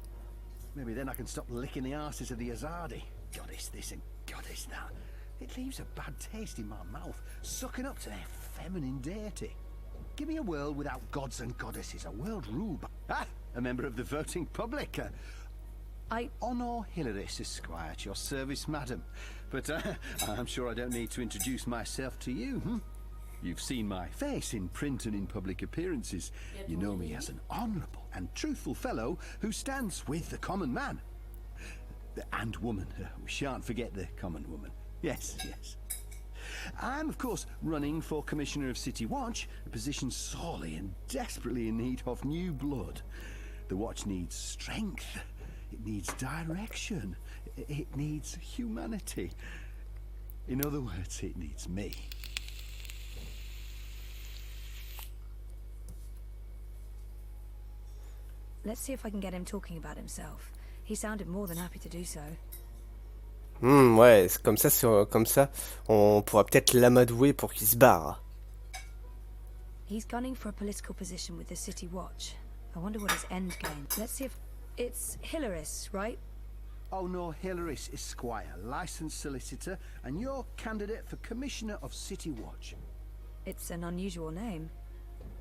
Maybe then I can stop licking the arses of the Azadi. Goddess this and goddess that. It leaves a bad taste in my mouth, sucking up to their feminine deity. Give me a world without gods and goddesses, a world ruled by... a member of the voting public. Honor Hilaris, Esquire, at your service, madam. But I'm sure I don't need to introduce myself to you, You've seen my face in print and in public appearances. You know me as an honourable and truthful fellow who stands with the common man. And woman. We shan't forget the common woman. Yes, yes. I'm, of course, running for Commissioner of City Watch, a position sorely and desperately in need of new blood. The Watch needs strength. It needs direction. It needs humanity. In other words, it needs me. Let's see if I can get him talking about himself. He sounded more than happy to do so. Ouais, c'est comme ça, on pourra peut-être l'amadouer pour qu'il se barre. He's gunning for a political position with the City Watch. I wonder what his end game. Let's see if it's Hilaris, right? Oh no, Hilaris, Esquire, licensed solicitor, and your candidate for Commissioner of City Watch. It's an unusual name.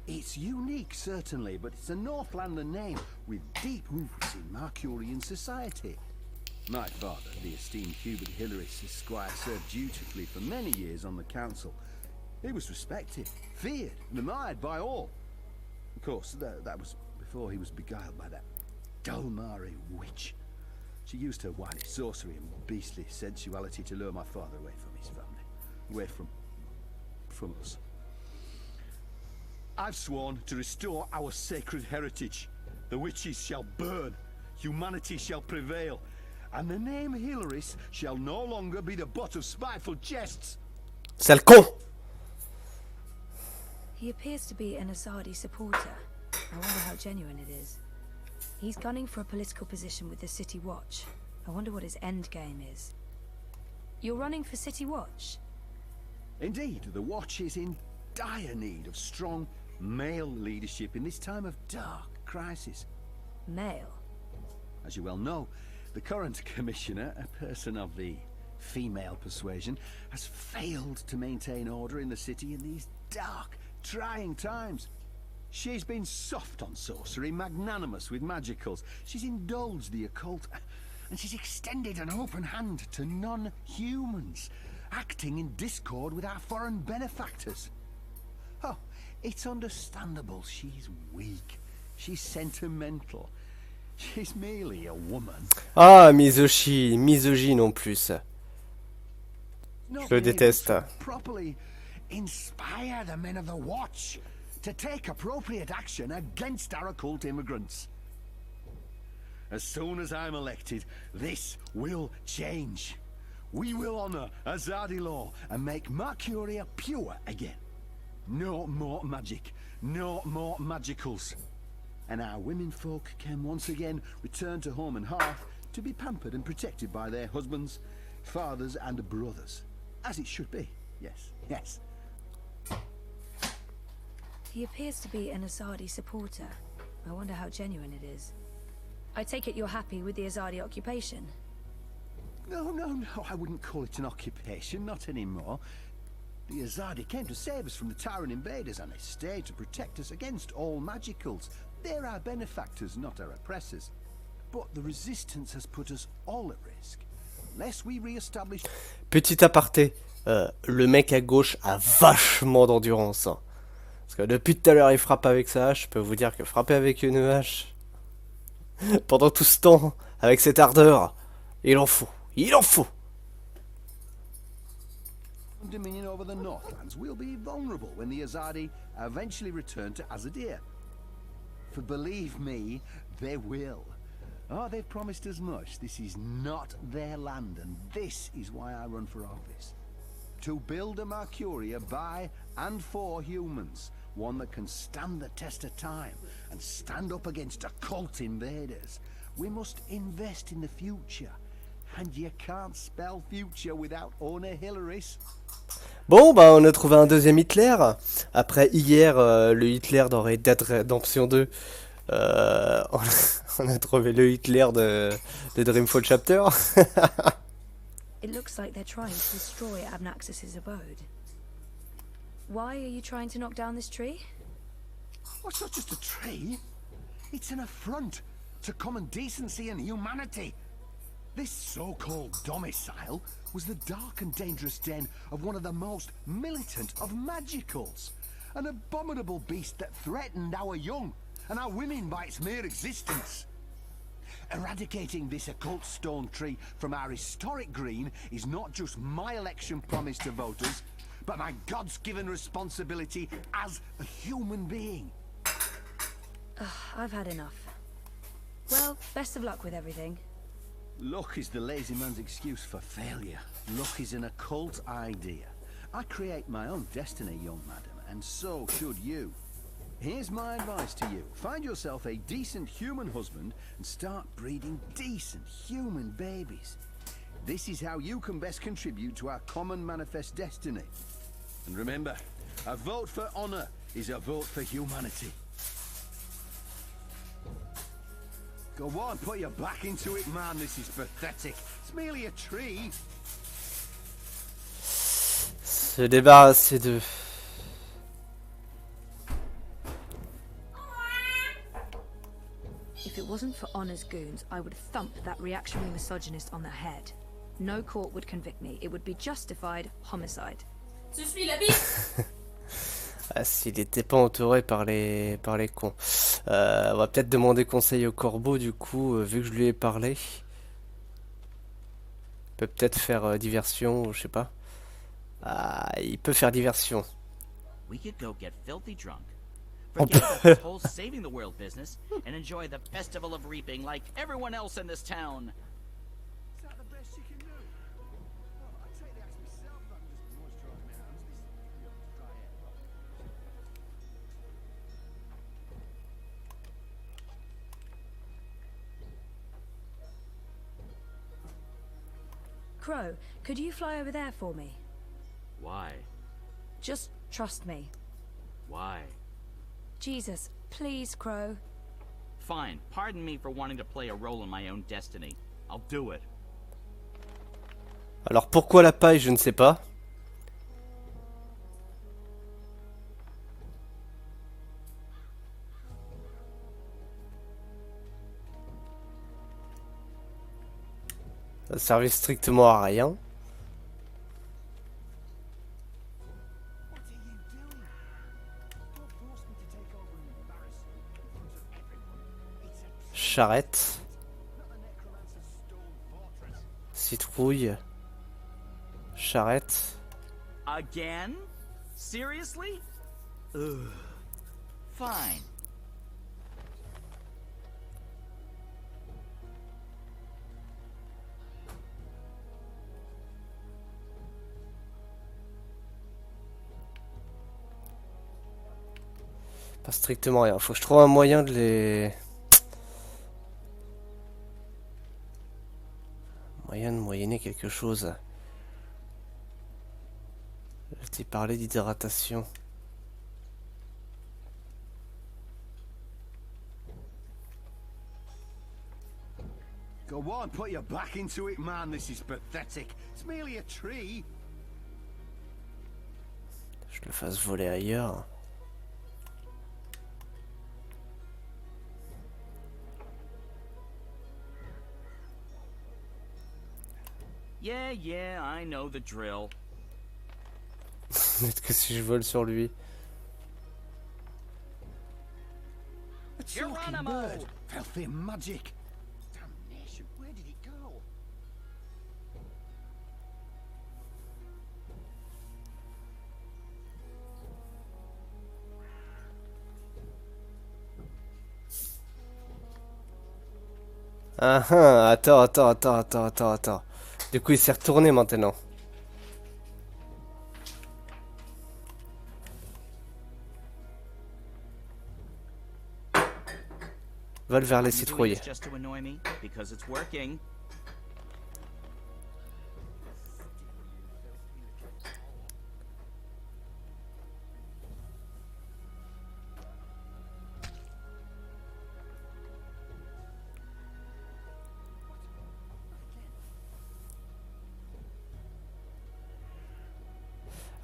It's unique, certainly, but it's a Northlander name with deep roots in Marcurian society. My father, the esteemed Hubert Hilaris, Esquire, served dutifully for many years on the council. He was respected, feared, and admired by all. Of course, that was before he was beguiled by that Dulmari witch. She used her wily sorcery and beastly sensuality to lure my father away from his family, away from us. I've sworn to restore our sacred heritage. The witches shall burn, humanity shall prevail, and the name Hilaris shall no longer be the butt of spiteful jests. Sale con! He appears to be an Azadi supporter. I wonder how genuine it is. He's gunning for a political position with the City Watch. I wonder what his end game is. You're running for City Watch? Indeed, the Watch is in dire need of strong male leadership in this time of dark crisis. Male? As you well know, the current commissioner, a person of the female persuasion, has failed to maintain order in the city in these dark, trying times. She's been soft on sorcery, magnanimous with magicals. She's indulged the occult, and she's extended an open hand to non-humans, acting in discord with our foreign benefactors. Oh, it's understandable she's weak. She's sentimental. She's merely a woman. Ah, misogyne en plus. Je le déteste. Properly inspire the men of the Watch to take appropriate action against our occult immigrants. As soon as I'm elected, this will change. We will honor Azadi law and make Mercuria pure again. No more magic, no more magicals. And our women folk can once again return to home and hearth to be pampered and protected by their husbands, fathers and brothers. As it should be, yes. Yes. He appears to be an Azadi supporter. I wonder how genuine it is. I take it you're happy with the Azadi occupation? No, I wouldn't call it an occupation, not anymore. The Azadi came to save us from the Tyrant invaders, and they stayed to protect us against all magicals. They're our benefactors, not our oppressors. But the Resistance has put us all at risk. Unless we re-establish... Petit aparté, le mec à gauche a vachement d'endurance. Hein. Parce que depuis tout à l'heure il frappe avec sa hache, je peux vous dire que frapper avec une hache, pendant tout ce temps, avec cette ardeur, il en faut. Il en faut. Dominion over the Northlands, we'll be vulnerable when the Azadi eventually return to Azadir. For believe me, they will. Oh, they've promised as much. This is not their land, and this is why I run for office. To build a Mercuria by and for humans, one that can stand the test of time and stand up against occult invaders. We must invest in the future, and you can't spell future without owner Hillary's. Bon, bah on a trouvé un deuxième Hitler. Après hier, le Hitler dans Red Dead Redemption 2, on a trouvé le Hitler de Dreamfall Chapter. It looks like they're trying to destroy Abnaxis's abode. Why are you trying to knock down this tree? Oh, it's not just a tree. It's an affront to common decency and humanity. This so-called domicile was the dark and dangerous den of one of the most militant of magicals. An abominable beast that threatened our young and our women by its mere existence. Eradicating this occult stone tree from our historic green is not just my election promise to voters, but my God's-given responsibility as a human being. I've had enough. Well, best of luck with everything. Luck is the lazy man's excuse for failure. Luck is an occult idea. I create my own destiny, young madam, and so should you. Here's my advice to you. Find yourself a decent human husband and start breeding decent human babies. This is how you can best contribute to our common manifest destiny. And remember, a vote for honor is a vote for humanity. Go on, put your back into it, man. This is pathetic. It's merely a tree. Se débarrasser de... If it wasn't for Honor's goons, I would thump that reactionary misogynist on the head. No court would convict me. It would be justified homicide. Tu suis la bite. Ah, s'il n'était pas entouré par les cons. On va peut-être demander conseil au corbeau, du coup, vu que je lui ai parlé. Il peut peut-être faire diversion, ou je sais pas. Ah, il peut faire diversion. We could go get filthy drunk. Forget about this whole saving the world business and enjoy the festival of reaping like everyone else in this town. Is that the best you can do? Oh, I'd take the axe myself if I can just moisturize my hands. This dry air. Crow, could you fly over there for me? Why? Just trust me. Why? Jesus, please, Crow. Fine. Pardon me for wanting to play a role in my own destiny. I'll do it. Alors pourquoi la paille, je ne sais pas. Ça servait strictement à rien. Charrette. Citrouille. Charrette. Again? Seriously? Ugh. Fine. Pas strictement rien. Faut que je trouve un moyen de les... Moyen de moyenner quelque chose. Il parlait d'hydratation. Go on, put your back into it, man. This is pathetic. It's merely a tree. Je le fasse voler ailleurs. Yeah, I know the drill. Peut-être que si je vole sur lui. A talking bird. Filthy magic. Damnation, where did it go? Ah ah, attends. Du coup, il s'est retourné maintenant. Vole vers les citrouilles. Just to annoy me because it's working.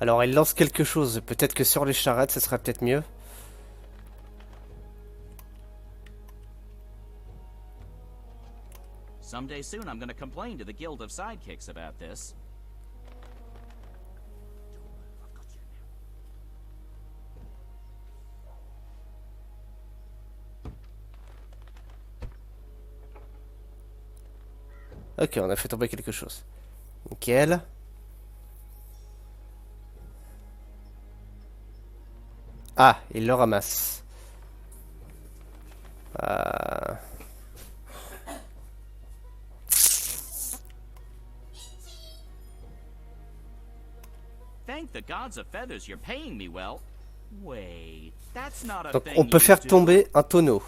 Alors, il lance quelque chose. Peut-être que sur les charrettes, ce serait peut-être mieux. Someday soon I'm gonna complain to the Guild of Sidekicks about this. Ok, on a fait tomber quelque chose. Nickel. Ah, il le ramasse. Thank the gods of feathers you're paying me well. Wait, that's not a Donc, thing on peut you faire do. tomber un tonneau.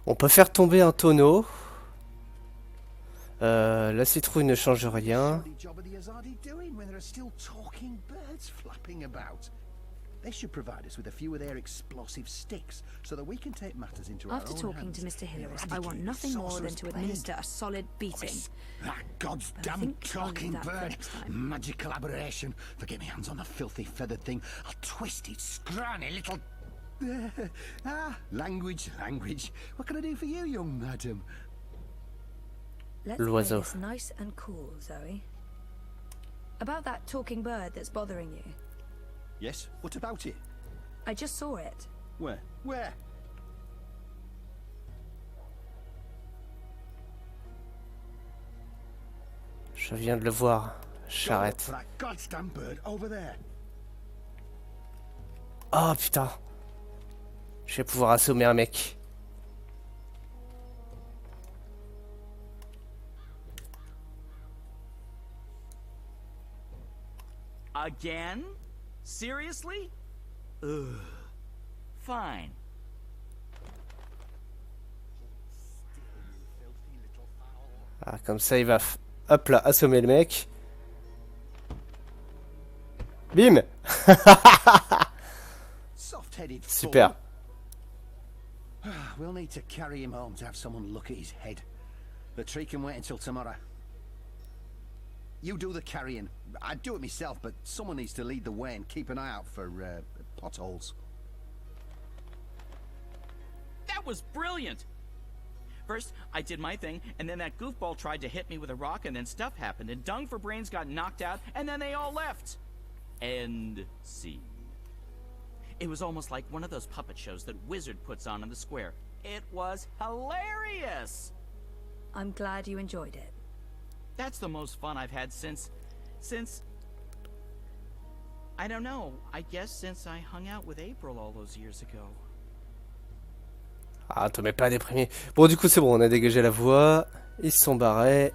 On peut faire tomber un tonneau. La citrouille ne change rien. Job of the Azadi doing when there are still talking birds flapping about? They should provide us with a few of their explosive sticks so that we can take matters into our After own talking hands to Mr. and Hillis, I want eradicate nothing the more than sorcerer's to plague. administer a solid beating. That God's But I damn think I'll leave talking that for bird. next time. Magical aberration. If I get my hands on the filthy feathered thing, I'll twist its scrawny little... language. What can I do for you, young madam? Let's play L'oiseau. this nice and cool, Zoe. About that talking bird that's bothering you. Yes, what about it? I just saw it. Where? Where? Je viens de le voir. Go Charrette. for that goddamn bird over there. Oh putain. Je vais pouvoir assommer un mec. Again? Seriously? Ugh. Fine. Ah, comme ça, il va... Hop là, assommer le mec. Bim. Soft-headed fool. Super. We'll need to carry him home to have someone look at his head. The tree can wait until tomorrow. You do the carrying. I'd do it myself, but someone needs to lead the way and keep an eye out for potholes. That was brilliant! First, I did my thing, and then that goofball tried to hit me with a rock, and then stuff happened, and Dung for Brains got knocked out, and then they all left. End scene. It was almost like one of those puppet shows that Wizard puts on in the square. It was hilarious! I'm glad you enjoyed it. That's the most fun I've had since... I don't know, I guess since I hung out with April all those years ago. Ah, te mets pas déprimé. Bon, du coup, c'est bon, on a dégagé la voie. Ils se sont barrés.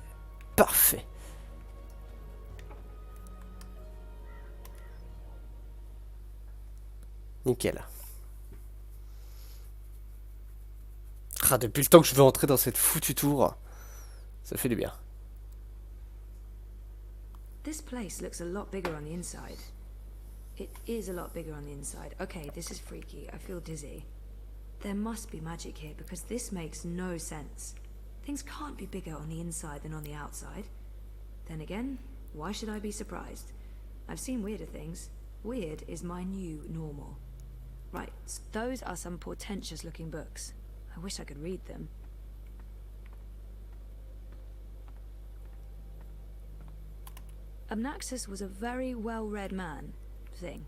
Parfait. Nickel. Ah, depuis le temps que je veux entrer dans cette foutue tour, ça fait du bien. This place looks a lot bigger on the inside. It is a lot bigger on the inside. Okay, this is freaky. I feel dizzy. There must be magic here because this makes no sense. Things can't be bigger on the inside than on the outside. Then again, why should I be surprised? I've seen weirder things. Weird is my new normal. Right, so those are some portentous looking books. I wish I could read them. Abnaxus was a very well-read man, thing.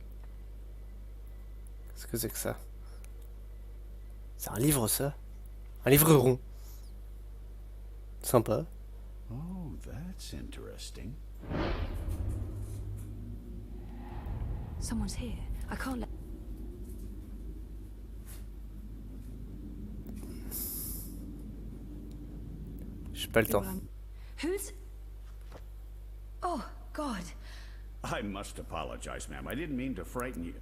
Qu'est-ce que c'est que ça? C'est un livre, ça? Un livre rond. Sympa. Oh, that's interesting. Someone's here. I can't let... J'ai pas le temps. Who's... Oh, God. I must apologize, ma'am. I didn't mean to frighten you.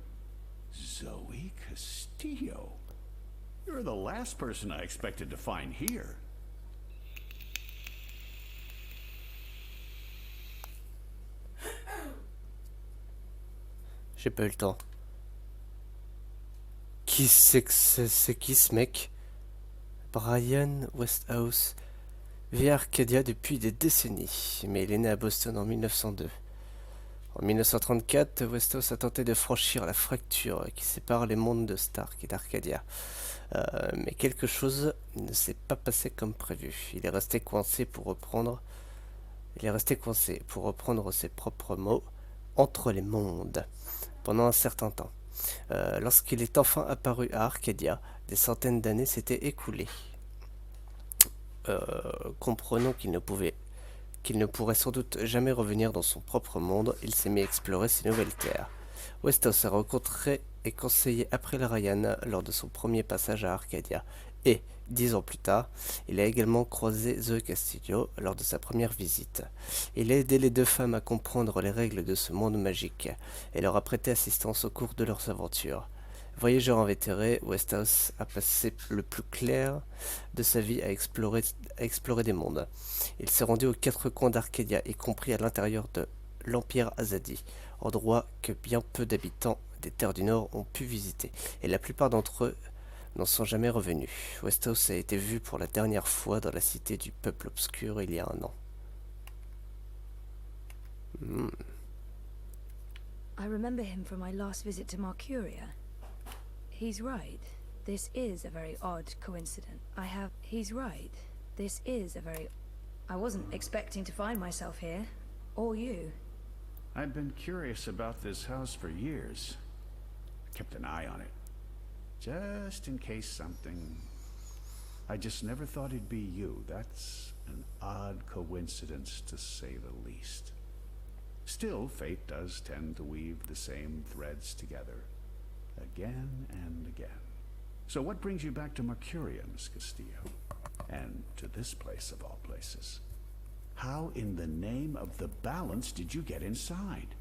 Zoe Castillo. You're the last person I expected to find here. J'ai pas eu le temps. Qui c'est que c'est qui ce mec? Brian Westhouse vit à Arcadia depuis des décennies, mais il est né à Boston en 1902. En 1934, Westhouse a tenté de franchir la fracture qui sépare les mondes de Stark et d'Arcadia. Mais quelque chose ne s'est pas passé comme prévu. Il est resté coincé pour reprendre ses propres mots, entre les mondes, pendant un certain temps. Lorsqu'il est enfin apparu à Arcadia, des centaines d'années s'étaient écoulées. Comprenant qu'il ne pourrait sans doute jamais revenir dans son propre monde, il s'est mis à explorer ces nouvelles terres. Westeros a rencontré et conseillé April Ryan lors de son premier passage à Arcadia, et, 10 ans plus tard, il a également croisé Zoe Castillo lors de sa première visite. Il a aidé les deux femmes à comprendre les règles de ce monde magique, et leur a prêté assistance au cours de leurs aventures. Voyageur invétéré, Westeros a passé le plus clair de sa vie à explorer des mondes. Il s'est rendu aux quatre coins d'Arcadia, y compris à l'intérieur de l'Empire Azadi, endroit que bien peu d'habitants des terres du Nord ont pu visiter, et la plupart d'entre eux n'en sont jamais revenus. Westeros a été vu pour la dernière fois dans la cité du peuple obscur il y a un an. I remember him from my last visit to Marcuria. He's right. This is a very odd coincidence. He's right. This is a very... I wasn't expecting to find myself here. Or you. I've been curious about this house for years. I kept an eye on it. Just in case something... I just never thought it'd be you. That's an odd coincidence, to say the least. Still, fate does tend to weave the same threads together. Again and again. So what brings you back to Mercuria, Miss Castillo? And to this place of all places? How in the name of the balance did you get inside?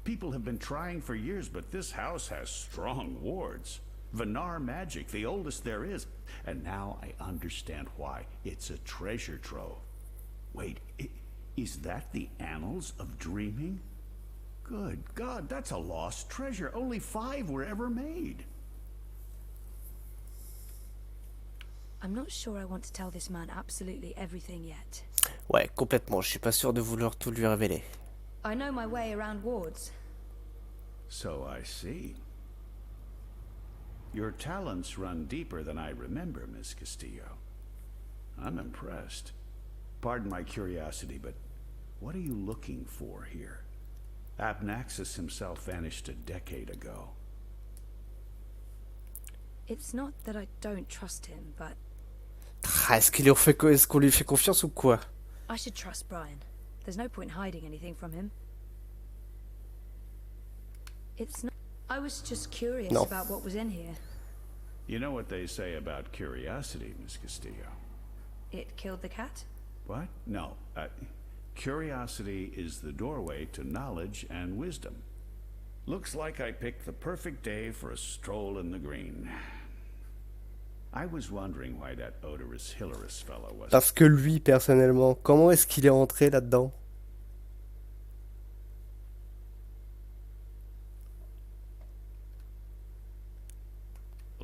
People have been trying for years, but this house has strong wards. Venar magic, the oldest there is. And now I understand why. It's a treasure trove. Wait, is that the Annals of Dreaming? Good God, that's a lost treasure. Only 5 were ever made. I'm not sure I want to tell this man absolutely everything yet. Ouais, complètement. Je suis pas sûr de vouloir tout lui révéler. I know my way around wards. So I see. Your talents run deeper than I remember, Miss Castillo. I'm impressed. Pardon my curiosity, but what are you looking for here? Abnaxus himself vanished a decade ago. It's not that I don't trust him, but... Est-ce qu'on lui fait confiance ou quoi? I should trust Brian. There's no point hiding anything from him. It's not... I was just curious about what was in here. You know what they say about curiosity, Miss Castillo? It killed the cat? What? No. Curiosity is the doorway to knowledge and wisdom. Looks like I picked the perfect day for a stroll in the green. I was wondering why that odorous Hilarious fellow was. Parce que lui, personnellement, comment est-ce qu'il est rentré là-dedans?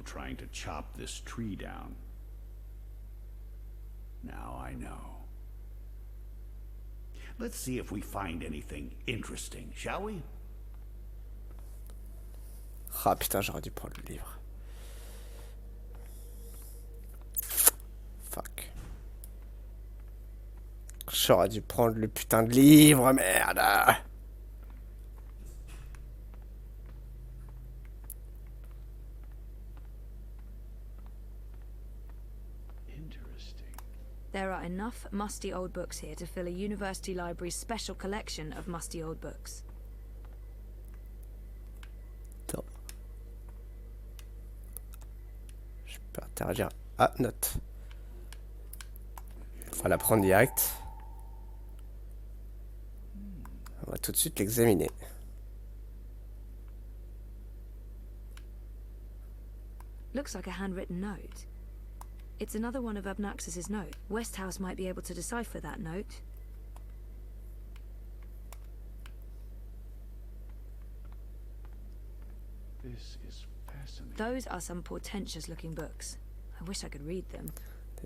Trying to chop this tree down. Now I know. Let's see if we find anything interesting, shall we? Ah putain, j'aurais dû prendre le livre. Fuck. J'aurais dû prendre le putain de livre, merde. There are enough musty old books here to fill a university library's special collection of musty old books. Attends. Je peux interagir. Ah, note. On va la prendre direct. On va tout de suite l'examiner. Looks like a handwritten note. It's another one of Abnaxus's notes. Westhouse might be able to decipher that note. This is fascinating. Those are some portentous-looking books. I wish I could read them.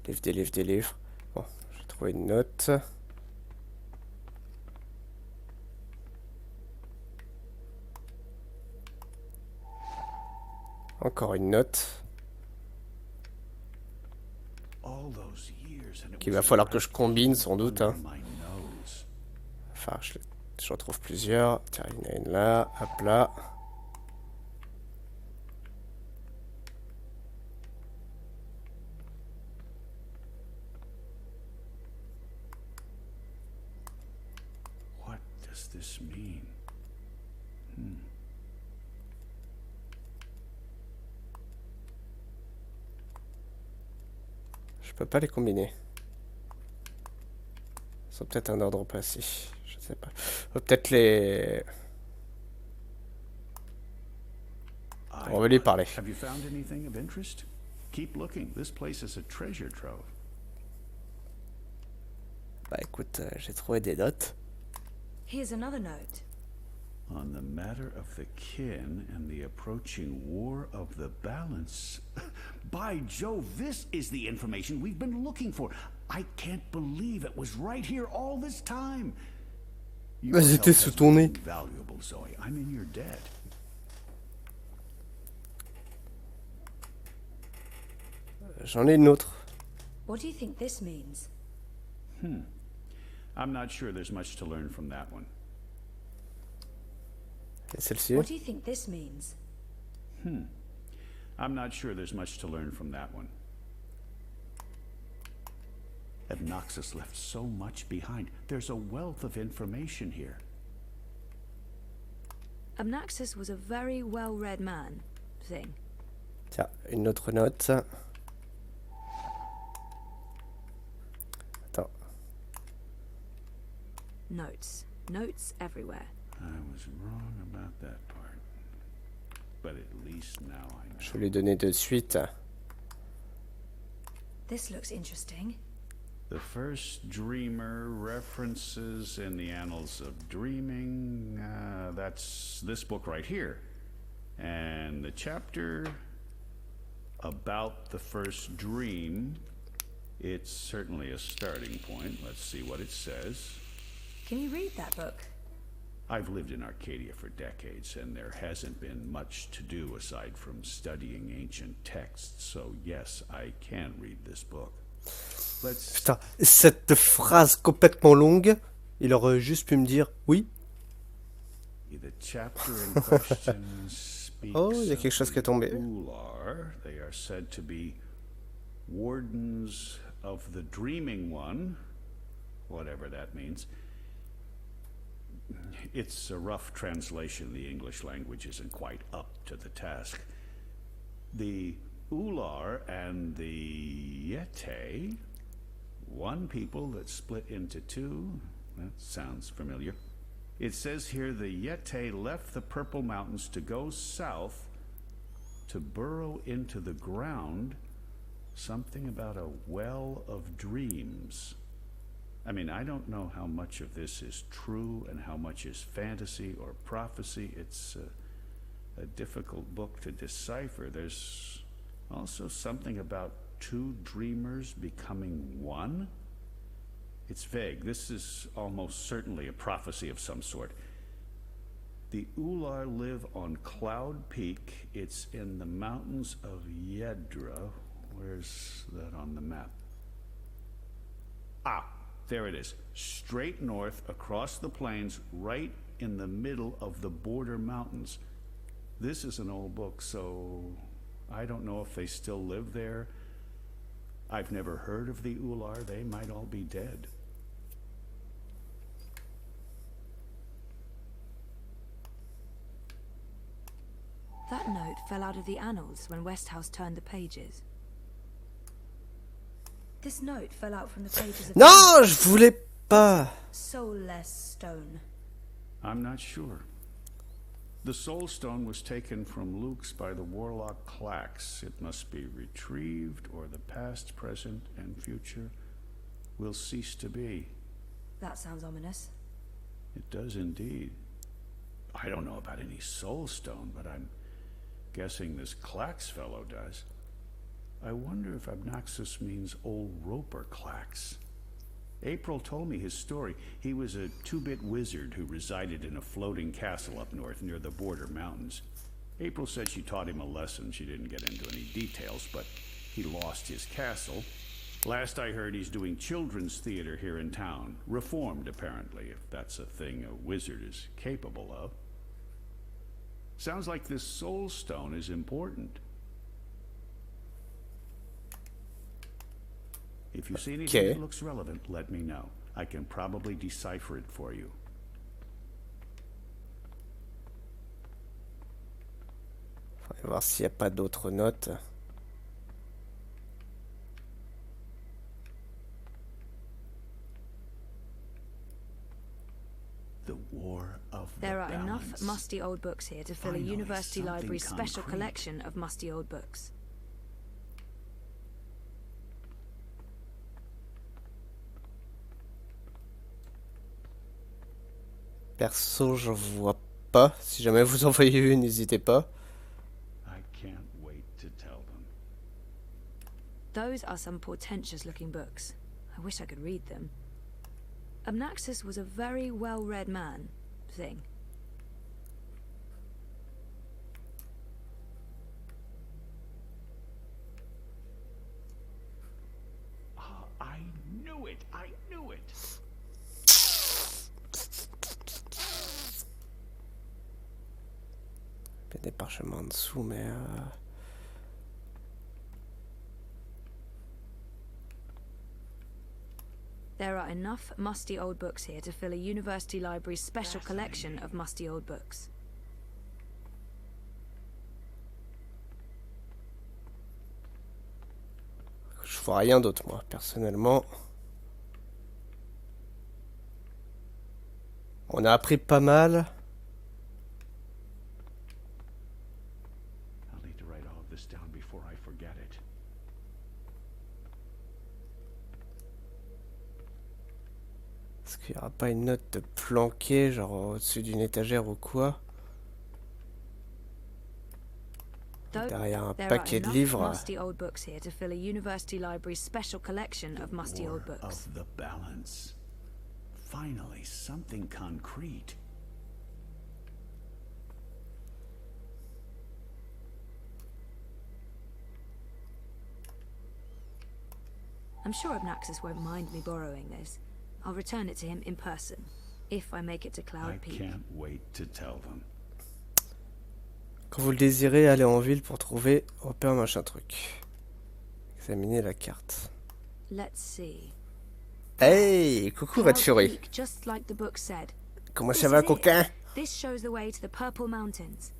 Des livres. Bon, j'ai trouvé une note. Encore une note. Qu'il va falloir que je combine sans doute. Hein. Enfin, je retrouve plusieurs. Tiens, il y en a une là. Hop là. What does this mean? Je peux pas les combiner. Ils sont peut-être un ordre précis. Je sais pas. Peut-être les... On va lui parler. Have you found anything of interest? Keep looking. This place is a treasure trove. Bah écoute, j'ai trouvé des notes. Here's another note. On the matter of the kin and the approaching war of the balance. By Jove, this is the information we've been looking for. I can't believe it was right here all this time. J'étais sous ton nez. Valuable, Zoe. I'm in your debt. J'en ai une autre. What do you think this means? I'm not sure there's much to learn from that one. Et celle-ci. What do you think this means? I'm not sure there's much to learn from that one. Abnaxus left so much behind. There's a wealth of information here. Abnaxus was a very well-read man. Thing. Tiens, une autre note. Attends. Notes. Notes everywhere. I was wrong about that part. But at least now I know. Je vais lui donner de suite. This looks interesting. The first dreamer references in the annals of dreaming. That's this book right here. And the chapter about the first dream, it's certainly a starting point. Let's see what it says. Can you read that book? I've lived in Arcadia for decades, and there hasn't been much to do aside from studying ancient texts, so yes, I can read this book. Putain, cette phrase complètement longue, il aurait juste pu me dire oui. The chapter in question speaks oh, il y a quelque chose qui est tombé. Ular. They are said to be wardens of the dreaming one, whatever that means. It's a rough translation. The English language isn't quite up to the task. The Ular and the Yete, one people that split into two. That sounds familiar. It says here the Yeti left the Purple Mountains to go south to burrow into the ground. Something about a well of dreams. I mean, I don't know how much of this is true and how much is fantasy or prophecy. It's a difficult book to decipher. There's also something about two dreamers becoming one. It's vague. This is almost certainly a prophecy of some sort. The Ular live on Cloud Peak. It's in the mountains of Yedra. Where's that on the map? Ah, there it is. Straight north across the plains, right in the middle of the border mountains. This is an old book, so I don't know if they still live there. I've never heard of the Ular. They might all be dead. That note fell out of the annals when Westhouse turned the pages. This note fell out from the pages of Non, je voulais pas. Soulless Stone. I'm not sure. The Soul Stone was taken from Luke's by the warlock Clax. It must be retrieved, or the past, present, and future will cease to be. That sounds ominous. It does indeed. I don't know about any Soul Stone, but I'm guessing this Clax fellow does. I wonder if Abnaxus means old Roper Clax. April told me his story. He was a two-bit wizard who resided in a floating castle up north near the border mountains. April said she taught him a lesson. She didn't get into any details, but he lost his castle. Last I heard, he's doing children's theater here in town. Reformed, apparently, if that's a thing a wizard is capable of. Sounds like this Soul Stone is important. If you see anything that looks relevant, let me know. I can probably decipher it for you. On va voir s'il n'y a pas d'autres notes. There are enough musty old books here to fill a university library's special collection of musty old books. Perso, j'en vois pas. Si jamais vous en voyez une, n'hésitez pas. I can't wait to tell them. Those are some portentous-looking books. I wish I could read them. Abnaxus was a very well-read man, thing. I knew it! I knew it! Il y a des parchemins en dessous, mais... There are enough musty old books here to fill a university library's special collection of musty old books. Je vois rien d'autre, moi, personnellement. On a appris pas mal. I'll need to write all of this down before I forget it. Est-ce qu'il n'y aura pas une note de planquée, genre au-dessus d'une étagère ou quoi? Derrière un paquet de livres. Musty old books here to fill a university library's special collection of musty old books. Of the balance. Finally, something concrete. I'm sure Abnaxus won't mind me borrowing this. I'll return it to him in person, if I make it to Cloud Peak. I can't wait to tell them. Quand vous le désirez, allez en ville pour trouver repère machin truc. Examinez la carte. Let's see. Hey, coucou Red Fury. Just like the book said. Comment ça va, coquin? This shows the way to the Purple Mountains.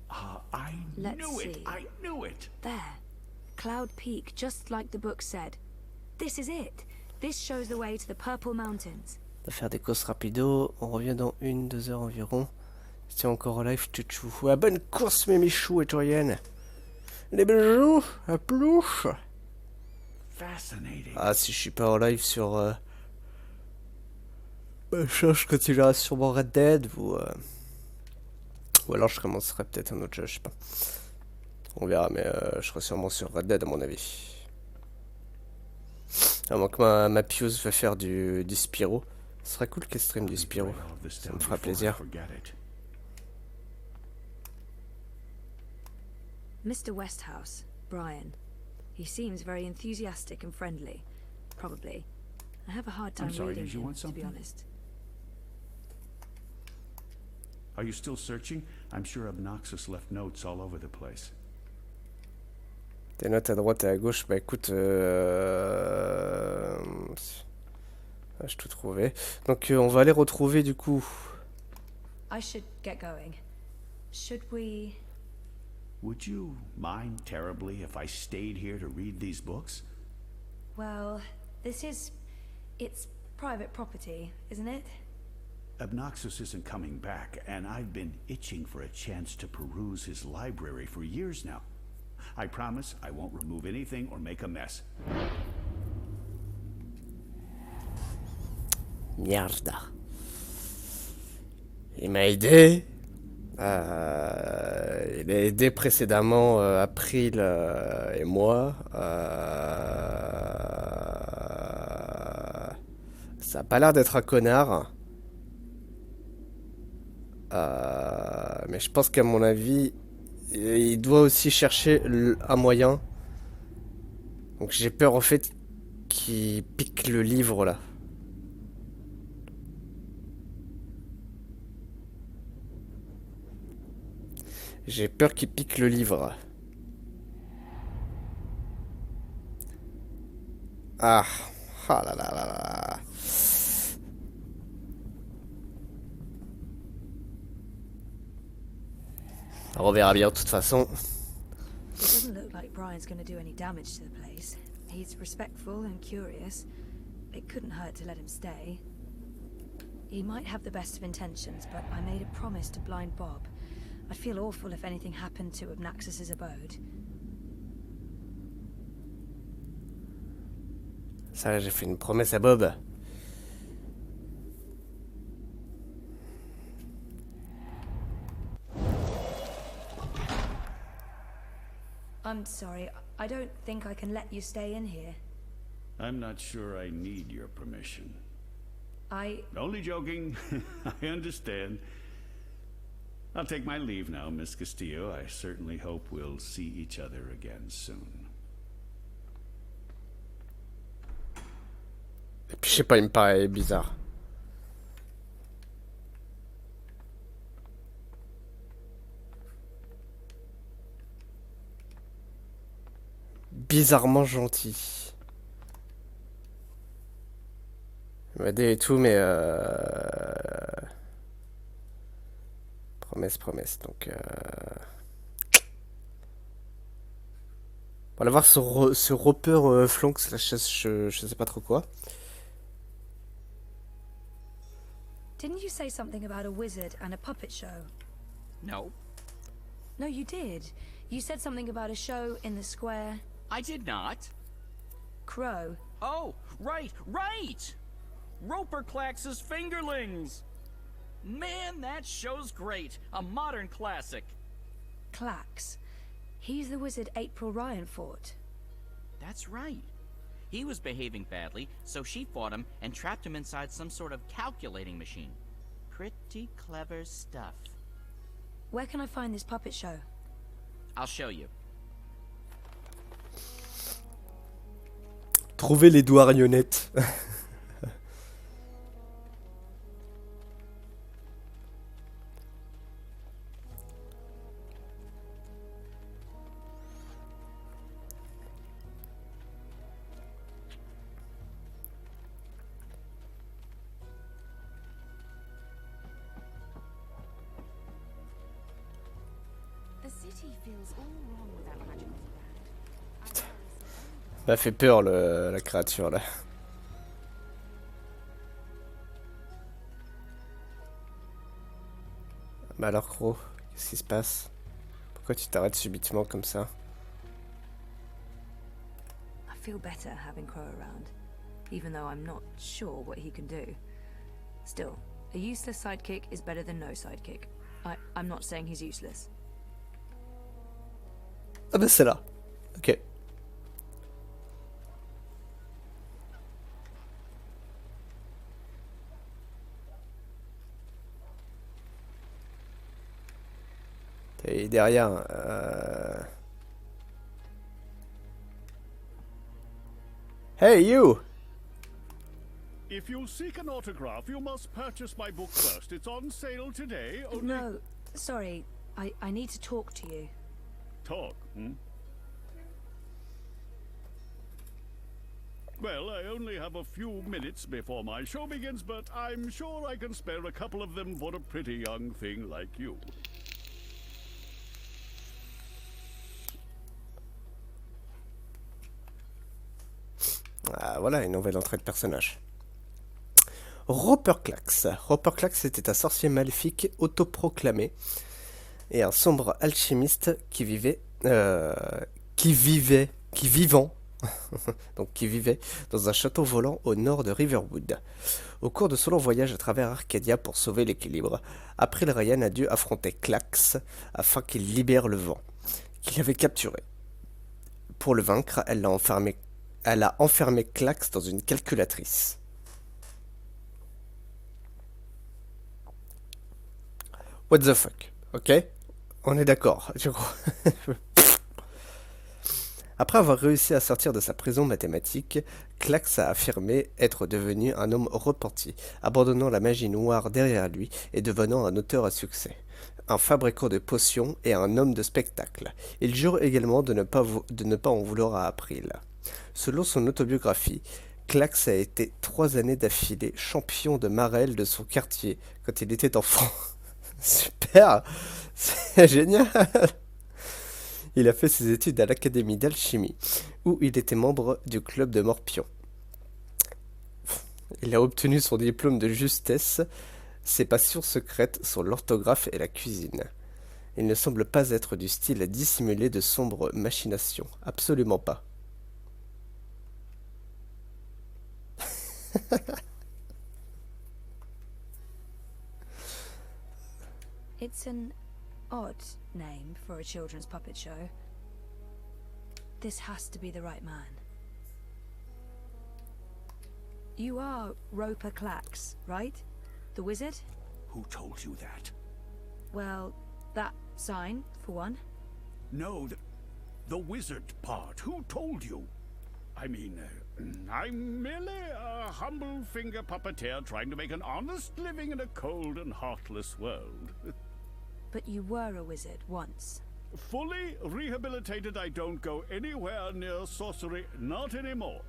I knew it. I knew it. There. Cloud Peak, just like the book said. This is it. This shows the way to the Purple Mountains. On va faire des courses rapido. On revient dans 1-2 heures environ. Tiens, encore en live, chouchou. Ouais, bonne course, mes michous et toriennes. Les bijoux, à plouche. Ah, si je suis pas en live sur... machin, je continuerai sûrement Red Dead ou alors je commencerai peut-être un autre jeu, je sais pas. On verra, mais je serai sûrement sur Red Dead à mon avis. À moins que ma Pius va faire du Spyro. Ce serait cool qu'elle stream du Spyro. Ça me fera plaisir. Mr. Westhouse, Brian. He seems very enthusiastic and friendly. Probably. I have a hard time reading him, to be honest. Are you still searching? I'm sure Obnoxious left notes all over the place. Des notes à droite et à gauche. Bah écoute, j'ai tout trouvé. Donc on va aller retrouver du coup. I should get going. Should we... Would you mind terribly if I stayed here to read these books? Well, it's private property, isn't it? Obnoxious isn't coming back, and I've been itching for a chance to peruse his library for years now. I promise I won't remove anything or make a mess. Merde. Il m'a aidé. Il a aidé précédemment April et moi. Ça a pas l'air d'être un connard. Mais je pense qu'à mon avis, il doit aussi chercher un moyen. Donc j'ai peur en fait qu'il pique le livre là. J'ai peur qu'il pique le livre. Ah. Ah là là là là. On verra bien de toute façon. It doesn't look like Brian's going to do any damage to the place. He's respectful and curious. It couldn't hurt to let him stay. He might have the best of intentions, but I made a promise to blind Bob. I'd feel awful if anything happened to Obnaxus's abode. Ça, j'ai fait une promesse à Bob. I'm sorry, I don't think I can let you stay in here. I'm not sure I need your permission. I... Only joking. I understand. I'll take my leave now, Miss Castillo. I certainly hope we'll see each other again soon. Et puis je sais pas, il me paraît bizarre. Bizarrement gentil. Il m'a aidé et tout, mais promesse, donc on va voir ce Roper Flonks, là, je sais pas trop quoi. Didn't you say something about a wizard and a puppet show? No. No, you did. You said something about a show in the square. I did not. Crow. Oh, right! Roper Clax's Fingerlings! Man, that show's great. A modern classic. Clax. He's the wizard April Ryan fought. That's right. He was behaving badly, so she fought him and trapped him inside some sort of calculating machine. Pretty clever stuff. Where can I find this puppet show? I'll show you. Trouver les doigts marionnettes. Ça fait peur la créature là. Bah alors gros, qu'est-ce qui se passe? Pourquoi tu t'arrêtes subitement comme ça? I feel better having Crow around, even though I'm not sure what he can do. Still, a useless sidekick is better than no sidekick. I'm not saying he's useless. Ah bah c'est là. Ok. Et derrière... Hey you! If you seek an autograph, you must purchase my book first. It's on sale today. Only... No, sorry. I need to talk to you. Talk, hmm? Well, I only have a few minutes before my show begins, but I'm sure I can spare a couple of them for a pretty young thing like you. Ah, voilà une nouvelle entrée de personnage. Roper Clax. Roper Clax était un sorcier maléfique autoproclamé et un sombre alchimiste qui vivait dans un château volant au nord de Riverwood. Au cours de son long voyage à travers Arcadia pour sauver l'équilibre, April Ryan a dû affronter Clax afin qu'il libère le vent, qu'il avait capturé. Pour le vaincre, elle a enfermé Clax dans une calculatrice. What the fuck, ok? On est d'accord, je crois. Après avoir réussi à sortir de sa prison mathématique, Clax a affirmé être devenu un homme repenti, abandonnant la magie noire derrière lui et devenant un auteur à succès, un fabricant de potions et un homme de spectacle. Il jure également de ne pas en vouloir à April. Selon son autobiographie, Clax a été 3 années d'affilée champion de marelle de son quartier quand il était enfant. Super, c'est génial. Il a fait ses études à l'Académie d'alchimie, où il était membre du club de Morpion. Il a obtenu son diplôme de justesse. Ses passions secrètes sont l'orthographe et la cuisine. Il ne semble pas être du style à dissimuler de sombres machinations. Absolument pas. It's an odd name for a children's puppet show. This has to be the right man. You are Roper Clax, right? The wizard? Who told you that? Well, that sign, for one. No, the wizard part. Who told you? I mean, I'm merely a humble finger puppeteer trying to make an honest living in a cold and heartless world. But you were a wizard once. Fully rehabilitated, I don't go anywhere near sorcery, not anymore.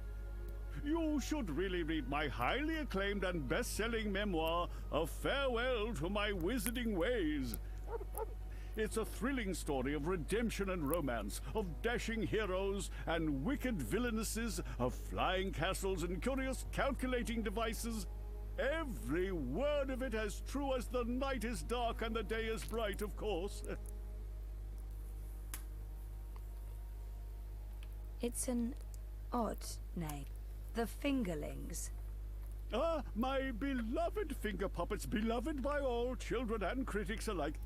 You should really read my highly acclaimed and best-selling memoir, A Farewell to My Wizarding Ways. It's a thrilling story of redemption and romance, of dashing heroes and wicked villainesses, of flying castles and curious calculating devices. Every word of it as true as the night is dark and the day is bright, of course. It's an odd name. The Fingerlings. Ah, my beloved finger puppets, beloved by all children and critics alike.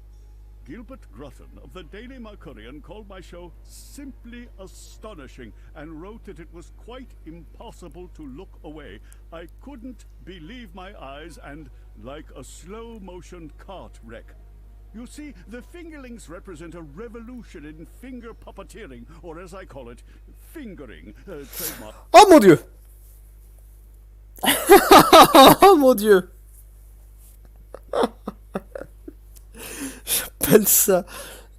Gilbert Grutton of the Daily Mercurian called my show simply astonishing and wrote that it was quite impossible to look away. I couldn't believe my eyes and like a slow-motion cart wreck. You see, the Fingerlings represent a revolution in finger puppeteering, or as I call it, fingering. Trademark. Oh mon dieu! Oh mon dieu! J'appelle ça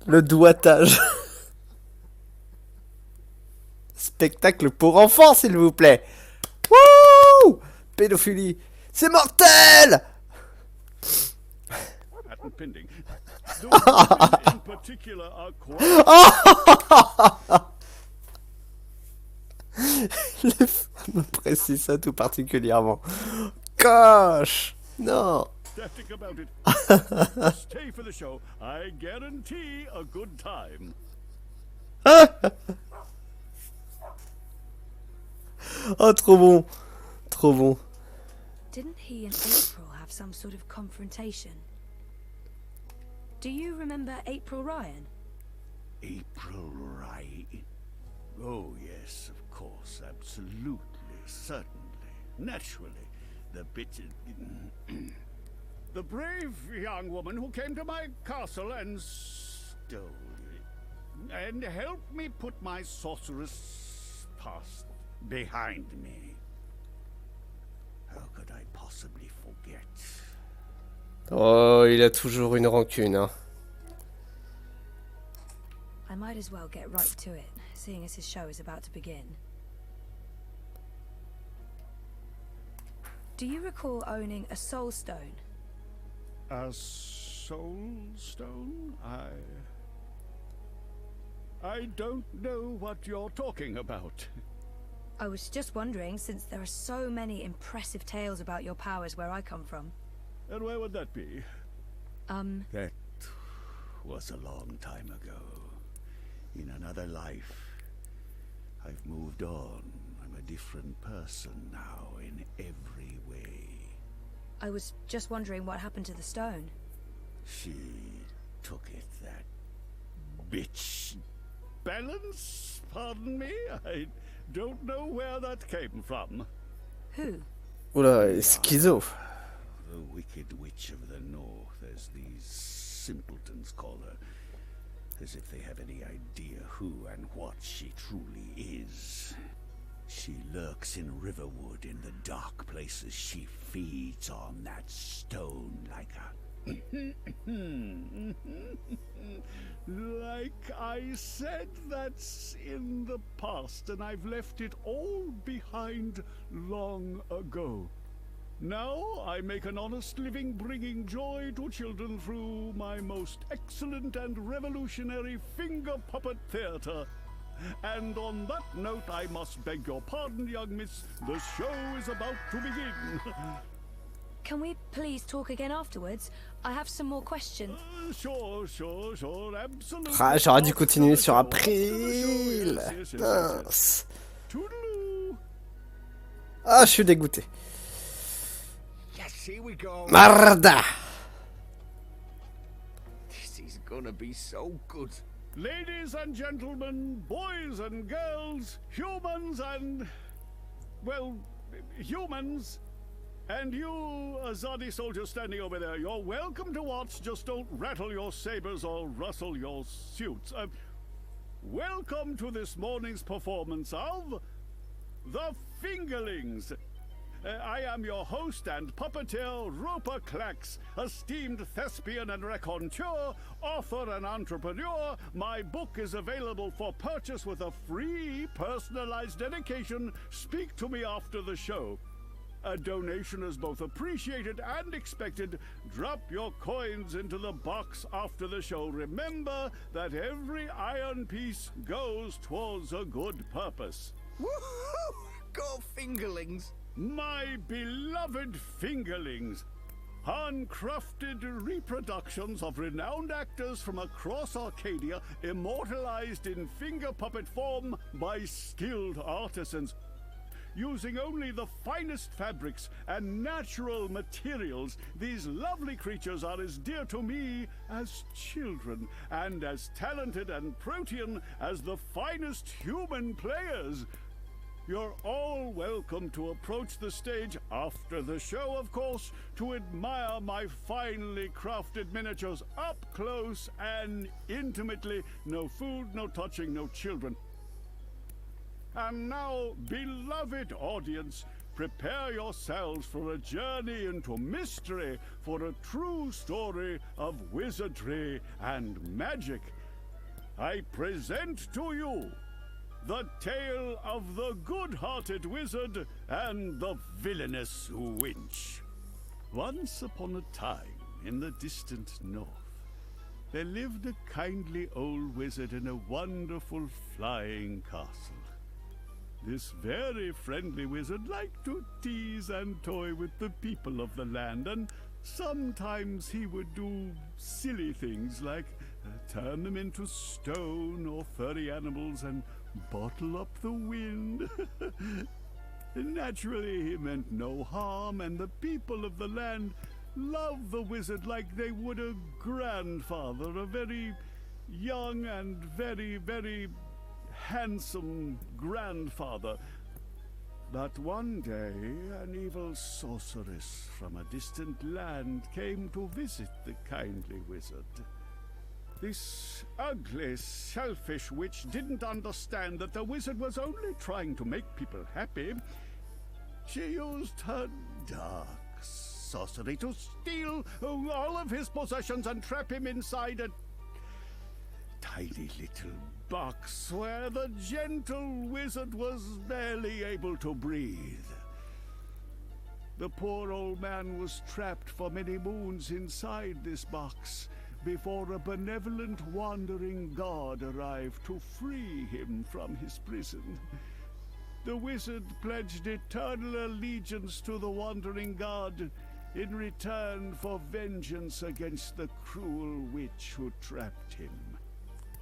le doigtage. Spectacle pour enfants, s'il vous plaît. Wouh! Pédophilie. C'est mortel! Pending. Those in particular are quite... Les femmes apprécient ça tout particulièrement. Gosh! Non! Static about it. Stay for the show. I guarantee a good time. Oh, trop bon. Trop bon. Didn't he and April have some sort of confrontation? Do you remember April Ryan? April Ryan? Oh, yes, of course, absolutely, certainly, naturally. The bitch... the brave young woman who came to my castle and stole it. And helped me put my sorceress past behind me. How could I possibly forget? Oh, il a toujours une rancune, hein. I might as well get right to it, seeing as his show is about to begin. Do you recall owning a soul stone? A soul stone? I don't know what you're talking about. I was just wondering, since there are so many impressive tales about your powers where I come from. And where would that be? That was a long time ago. In another life. I've moved on. I'm a different person now in every way. I was just wondering what happened to the stone. She took it, that bitch. Balance? Pardon me? I don't know where that came from. Who? Oula, schizo. The Wicked Witch of the North, as these simpletons call her. As if they have any idea who and what she truly is. She lurks in Riverwood in the dark places. She feeds on that stone like a... Like I said, that's in the past, and I've left it all behind long ago. Now I make an honest living bringing joy to children through my most excellent and revolutionary finger puppet theater. And on that note, I must beg your pardon, young miss. The show is about to begin. Can we please talk again afterwards? I have some more questions. Sure, absolutely. Ah, j'aurais dû continuer sur April. Mince. Ah, je suis dégoûté. Yes, here we go. Marda. This is gonna be so good. Ladies and gentlemen, boys and girls, humans and... well, humans... and you, Azadi soldier standing over there, you're welcome to watch, just don't rattle your sabers or rustle your suits. Welcome to this morning's performance of... The Fingerlings. I am your host and puppeteer, Roper Clax, esteemed thespian and raconteur, author and entrepreneur. My book is available for purchase with a free personalized dedication. Speak to me after the show. A donation is both appreciated and expected. Drop your coins into the box after the show. Remember that every iron piece goes towards a good purpose. Woohoo! Go Fingerlings! My beloved Fingerlings! Handcrafted reproductions of renowned actors from across Arcadia, immortalized in finger puppet form by skilled artisans. Using only the finest fabrics and natural materials, these lovely creatures are as dear to me as children, and as talented and protean as the finest human players. You're all welcome to approach the stage after the show, of course, to admire my finely crafted miniatures up close and intimately. No food, no touching, no children. And now, beloved audience, prepare yourselves for a journey into mystery, for a true story of wizardry and magic. I present to you the tale of the good-hearted wizard and the villainous winch. Once upon a time, in the distant north, there lived a kindly old wizard in a wonderful flying castle. This very friendly wizard liked to tease and toy with the people of the land, and Sometimes he would do silly things like turn them into stone or furry animals and bottle up the wind. Naturally, he meant no harm, and the people of the land loved the wizard like they would a grandfather, a very young and very, very handsome grandfather. But one day, an evil sorceress from a distant land came to visit the kindly wizard. This ugly, selfish witch didn't understand that the wizard was only trying to make people happy. She used her dark sorcery to steal all of his possessions and trap him inside a tiny little box where the gentle wizard was barely able to breathe. The poor old man was trapped for many moons inside this box before a benevolent wandering god arrived to free him from his prison. The wizard pledged eternal allegiance to the wandering god in return for vengeance against the cruel witch who trapped him.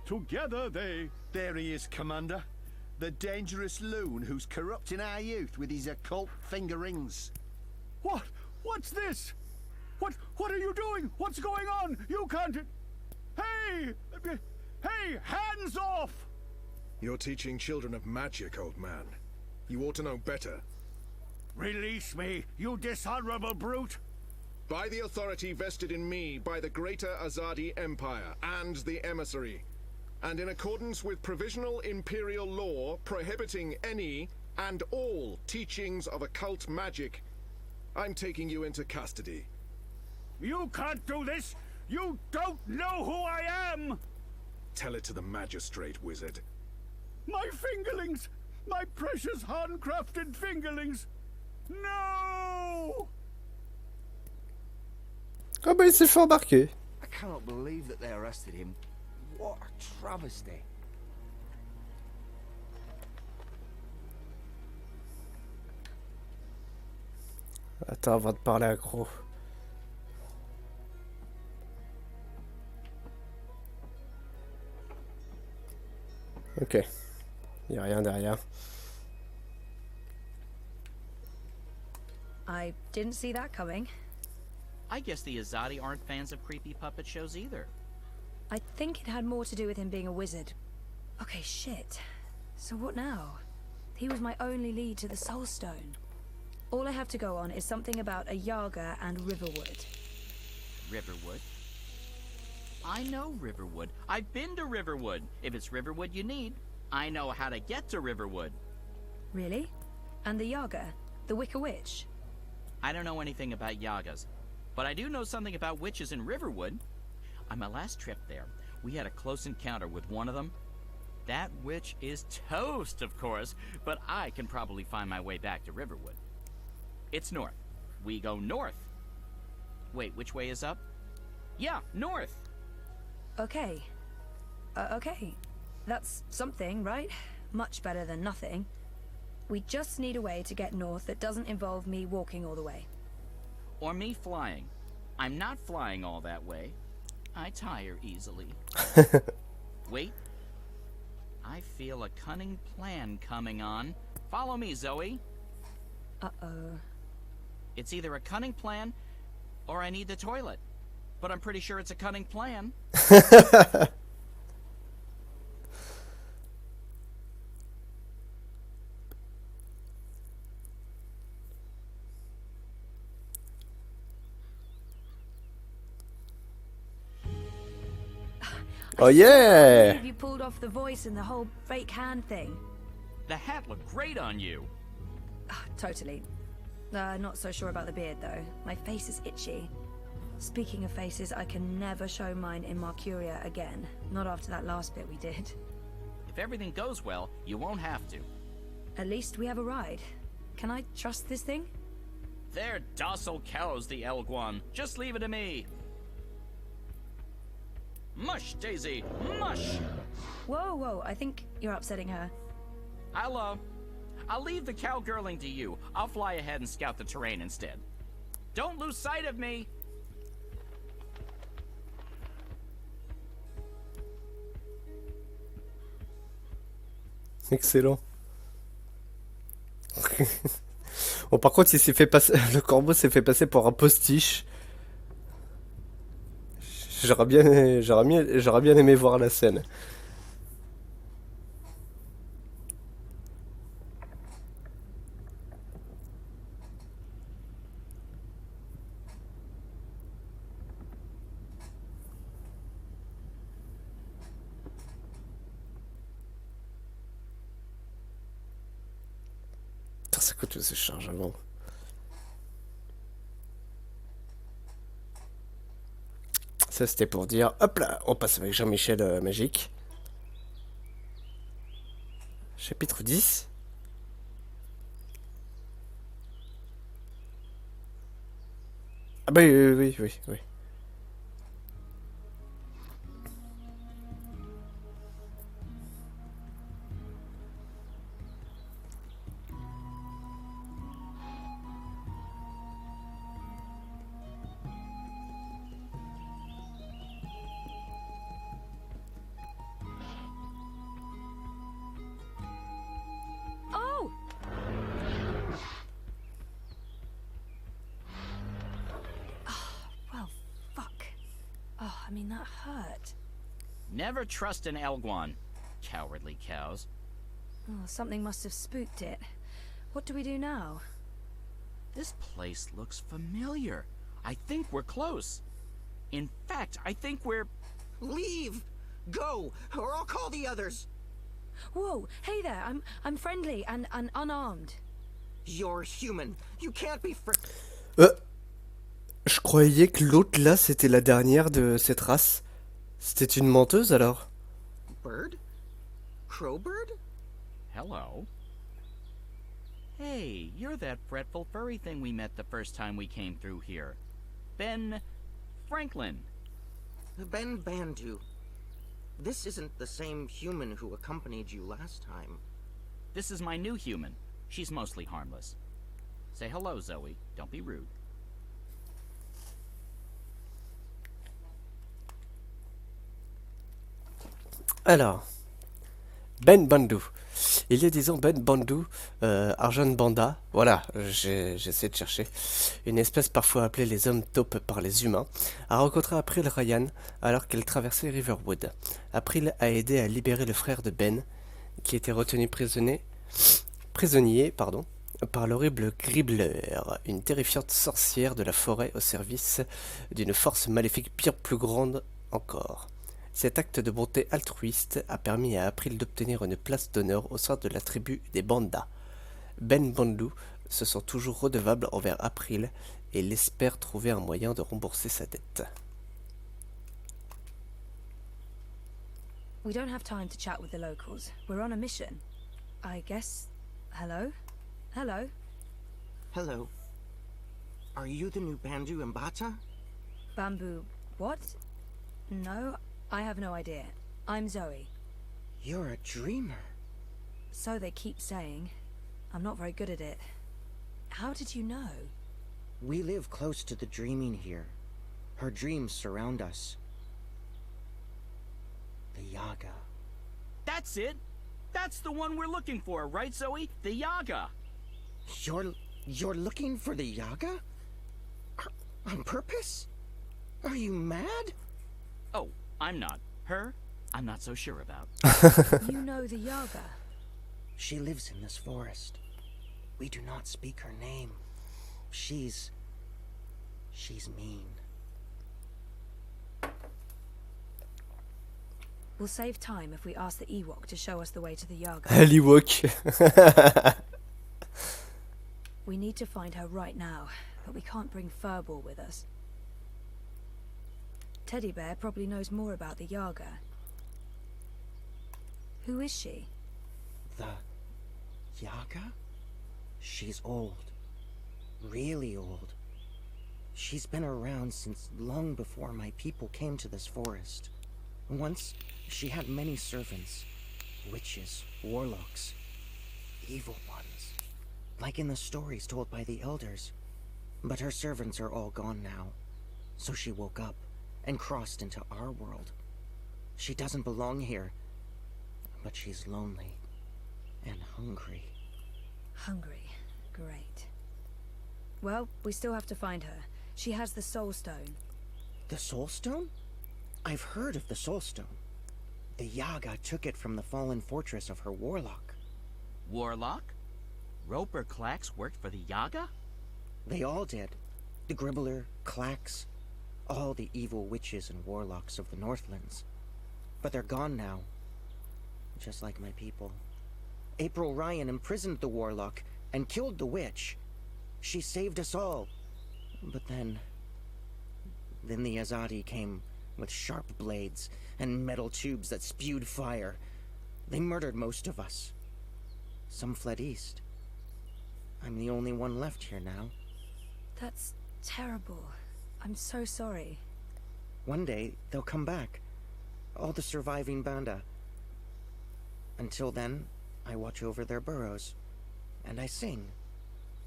Together they... There he is, Commander. The dangerous loon who's corrupting our youth with his occult finger rings. What? What's this? What are you doing? What's going on? You can't... Hey! Hey! Hands off! You're teaching children of magic, old man. You ought to know better. Release me, you dishonorable brute! By the authority vested in me by the Greater Azadi Empire and the Emissary, and in accordance with provisional imperial law prohibiting any and all teachings of occult magic, I'm taking you into custody. You can't do this! You don't know who I am! Tell it to the magistrate, wizard. My fingerlings! My precious handcrafted fingerlings! No! Ah bah il s'est fait embarquer. I cannot believe that they arrested him. What a travesty. Attends, avant de parler à Gros. Ok. Y a rien derrière. I didn't see that coming. I guess the Azadi aren't fans of creepy puppet shows either. I think it had more to do with him being a wizard. Okay, shit. So what now? He was my only lead to the Soul Stone. All I have to go on is something about a Yaga and Riverwood. Riverwood? I know Riverwood. I've been to Riverwood. If it's Riverwood you need, I know how to get to Riverwood. Really? And the Yaga? The Wicker Witch? I don't know anything about Yagas, but I do know something about witches in Riverwood. On my last trip there, we had a close encounter with one of them. That witch is toast, of course, but I can probably find my way back to Riverwood. It's north. We go north. Wait, which way is up? Yeah, north. Okay. Okay. That's something, right? Much better than nothing. We just need a way to get north that doesn't involve me walking all the way. Or me flying. I'm not flying all that way. I tire easily. Wait. I feel a cunning plan coming on. Follow me, Zoe. Uh-oh. It's either a cunning plan, or I need the toilet. But I'm pretty sure it's a cunning plan. Oh yeah! You pulled off the voice and the whole fake hand thing. The hat looked great on you. Totally. Not so sure about the beard, though. My face is itchy. Speaking of faces, I can never show mine in Mercuria again. Not after that last bit we did. If everything goes well, you won't have to. At least we have a ride. Can I trust this thing? They're docile cows, the Elguan. Just leave it to me. Mush, Daisy! Mush! Whoa, whoa, I think you're upsetting her. I'll leave the cowgirling to you. I'll fly ahead and scout the terrain instead. Don't lose sight of me! Excellent. Bon, par contre, il s'est fait passer. Le corbeau s'est fait passer pour un postiche. J'aurais bien aimé voir la scène. Putain, ça coûte ce chargement. Ça, c'était pour dire, hop là, on passe avec Jean-Michel Magique. Chapitre 10. Ah bah oui. Oh! Well, fuck. Oh, I mean, that hurt. Never trust an Elguan. Cowardly cows. Oh, something must have spooked it. What do we do now? This place looks familiar. I think we're close. In fact, I think we're... Leave! Go, or I'll call the others! Whoa, hey there, I'm friendly and unarmed. You're human. You can't be Je croyais que l'autre là, c'était la dernière de cette race. C'était une menteuse alors? Bird? Crowbird? Hello. Hey, you're that fretful furry thing we met the first time we came through here. Ben... Franklin. Ben Bandu. This isn't the same human who accompanied you last time. This is my new human. She's mostly harmless. Say hello, Zoe. Don't be rude. Alors, Ben Bandu. Il y a 10 ans, Ben Bandu, Arjun Banda, voilà, j'essaie de chercher, une espèce parfois appelée les hommes taupes par les humains, a rencontré April Ryan alors qu'elle traversait Riverwood. April a aidé à libérer le frère de Ben, qui était retenu prisonnier par l'horrible Gribbler, une terrifiante sorcière de la forêt au service d'une force maléfique bien plus grande encore. Cet acte de bonté altruiste a permis à April d'obtenir une place d'honneur au sein de la tribu des Banda. Ben Bandu se sent toujours redevable envers April et il espère trouver un moyen de rembourser sa dette. We don't have time to chat with the locals. We're on a mission. I guess... Hello? Hello? Hello. Are you the new Bandu Mbata? Bamboo... what? No, I have no idea. I'm Zoe. You're a dreamer. So they keep saying. I'm not very good at it. How did you know? We live close to the dreaming here. Her dreams surround us. The Yaga. That's it! That's the one we're looking for, right, Zoe? The Yaga! You're looking for the Yaga? On purpose? Are you mad? Oh, I'm not. Her, I'm not so sure about. You know the Yaga? She lives in this forest. We do not speak her name. She's mean. We'll save time if we ask the Ewok to show us the way to the Yaga. L'Ewok. We need to find her right now, but we can't bring Furball with us. Teddy Bear probably knows more about the Yaga. Who is she? The Yaga? She's old. Really old. She's been around since long before my people came to this forest. Once, she had many servants. Witches, warlocks, evil ones. Like in the stories told by the elders. But her servants are all gone now. So she woke up and crossed into our world. She doesn't belong here, but she's lonely. hungry. Hungry. Great. Well, we still have to find her. She has the Soul Stone. The Soul Stone? I've heard of the Soul Stone. The Yaga took it from the fallen fortress of her warlock. Warlock? Roper Clax worked for the Yaga? They all did. The Gribbler, Clax, all the evil witches and warlocks of the Northlands. But they're gone now. Just like my people. April Ryan imprisoned the warlock and killed the witch. She saved us all. But then the Azadi came with sharp blades and metal tubes that spewed fire. They murdered most of us. Some fled east. I'm the only one left here now. That's terrible. I'm so sorry. One day, they'll come back. All the surviving Banda. Until then, I watch over their burrows. And I sing.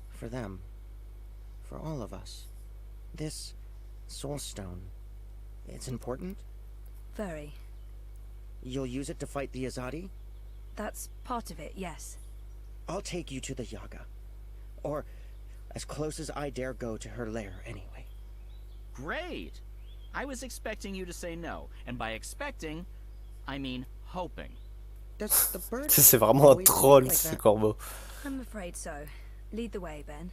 For them. For all of us. This Soul Stone. It's important? Very. You'll use it to fight the Azadi? That's part of it, yes. I'll take you to the Yaga. Or as close as I dare go to her lair, anyway. Great! I was expecting you to say no. And by expecting, I mean hoping. Does the bird C'est vraiment un troll, ce corbeau. I'm afraid so. Lead the way, Ben.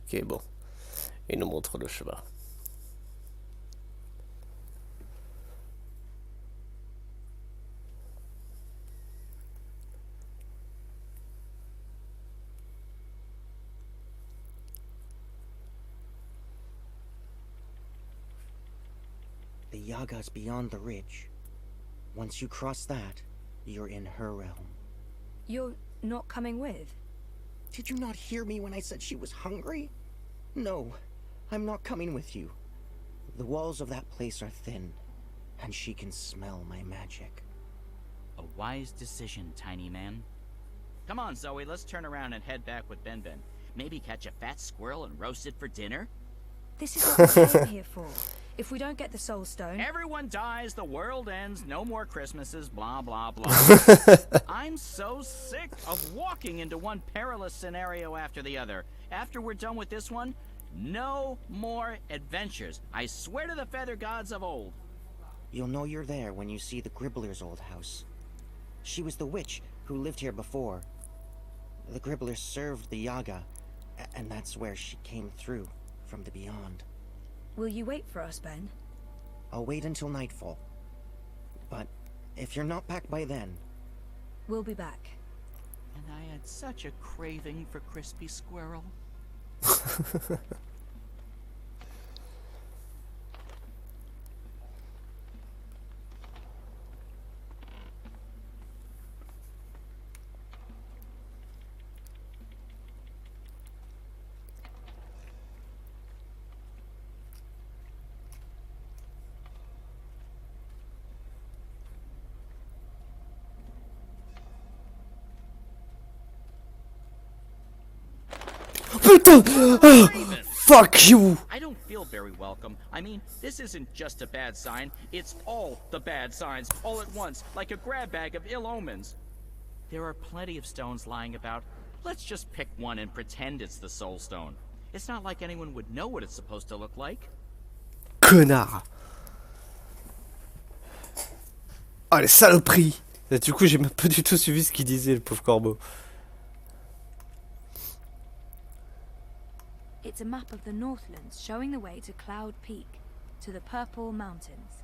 Ok, bon. Il nous montre le chemin. The Yaga's beyond the ridge. Once you cross that, you're in her realm. You're not coming with? Did you not hear me when I said she was hungry? No, I'm not coming with you. The walls of that place are thin, and she can smell my magic. A wise decision, tiny man. Come on, Zoe, let's turn around and head back with Ben Ben. Maybe catch a fat squirrel and roast it for dinner? This is what we came here for. If we don't get the Soul Stone... Everyone dies, the world ends, no more Christmases, blah, blah, blah. I'm so sick of walking into one perilous scenario after the other. After we're done with this one, no more adventures. I swear to the feather gods of old. You'll know you're there when you see the Gribbler's old house. She was the witch who lived here before. The Gribbler served the Yaga, and that's where she came through from the beyond. Will you wait for us, Ben? I'll wait until nightfall. But if you're not back by then... We'll be back. And I had such a craving for crispy squirrel. Putain! Oh, fuck you! I don't feel very welcome. I mean, this isn't just a bad sign. It's all the bad signs, all at once, like a grab bag of ill omens. There are plenty of stones lying about. Let's just pick one and pretend it's the Soul Stone. It's not like anyone would know what it's supposed to look like. Connard! Oh, les saloperies! Et du coup, j'ai même pas du tout suivi ce qu'il disait, le pauvre corbeau. It's a map of the Northlands showing the way to Cloud Peak, to the Purple Mountains.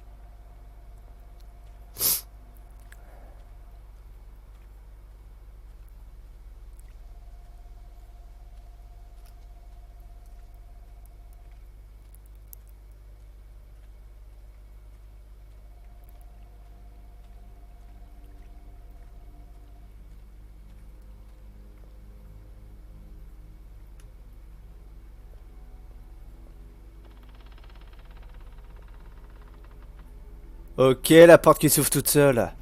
Ok, la porte qui s'ouvre toute seule.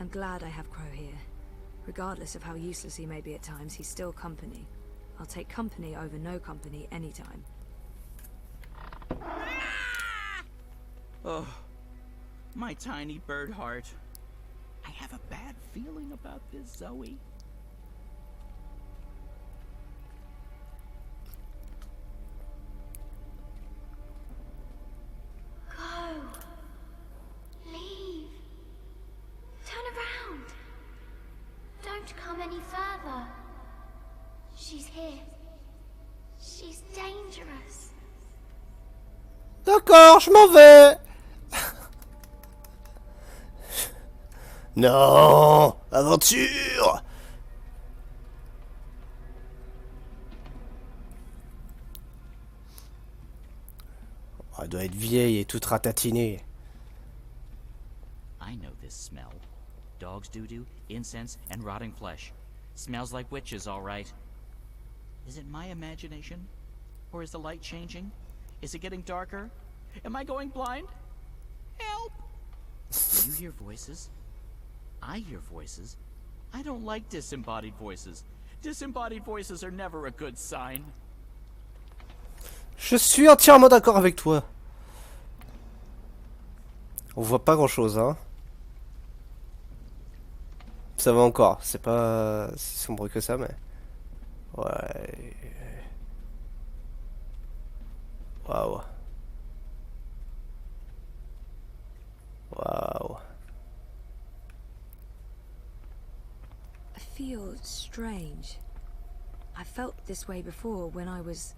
I'm glad I have Crow here. Regardless of how useless he may be at times, he's still company. I'll take company over no company anytime. Oh, my tiny bird heart. I have a bad feeling about this, Zoe. Go. Leave. Turn around. Don't come any further. She's here. She's dangerous. D'accord, je m'en vais. Non, aventure. Elle doit être vieille et toute ratatinée. I know this smell. Dog's doo-doo, incense, and rotting flesh. Smells like witches, all right. Is it my imagination? Or is the light changing? Is it getting darker? Am I going blind? Help! Do you hear voices? I hear voices. I don't like disembodied voices. Disembodied voices are never a good sign. Je suis entièrement d'accord avec toi. On voit pas grand chose, hein. Ça va encore, c'est pas si sombre que ça, mais... Ouais... Waouh. Waouh. I feel strange. I felt this way before when I was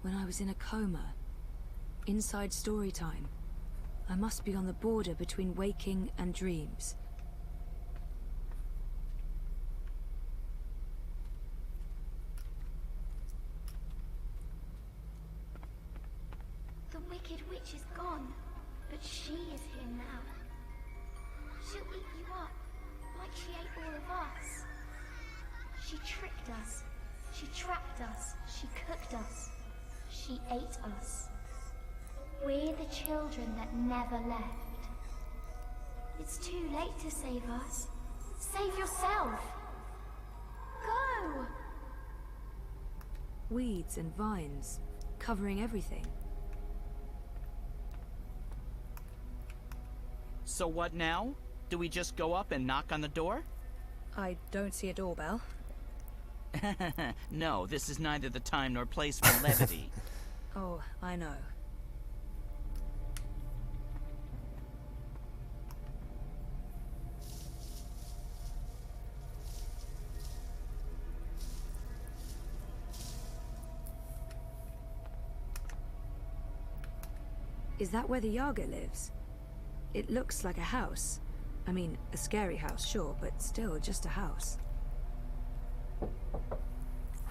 in a coma. Inside story time. I must be on the border between waking and dreams. The wicked witch is gone, but she is here now. She'll eat you up, like she ate all of us. She tricked us. She trapped us. She cooked us. She ate us. We're the children that never left. It's too late to save us. Save yourself. Go! Weeds and vines, covering everything. So what now? Do we just go up and knock on the door? I don't see a doorbell. No, this is neither the time nor place for levity. Oh, I know. Is that where the Yaga lives? It looks like a house. I mean, a scary house, sure, but still just a house.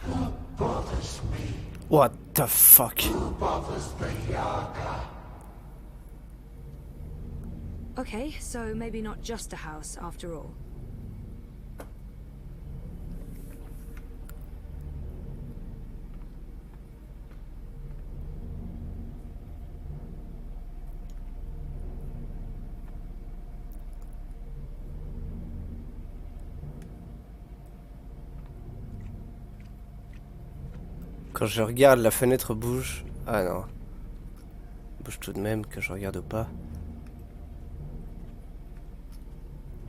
Who bothers me? What the fuck? Who bothers the Yaga? Okay, so maybe not just a house after all. Quand je regarde, la fenêtre bouge. Ah non. Bouge tout de même, que je regarde ou pas.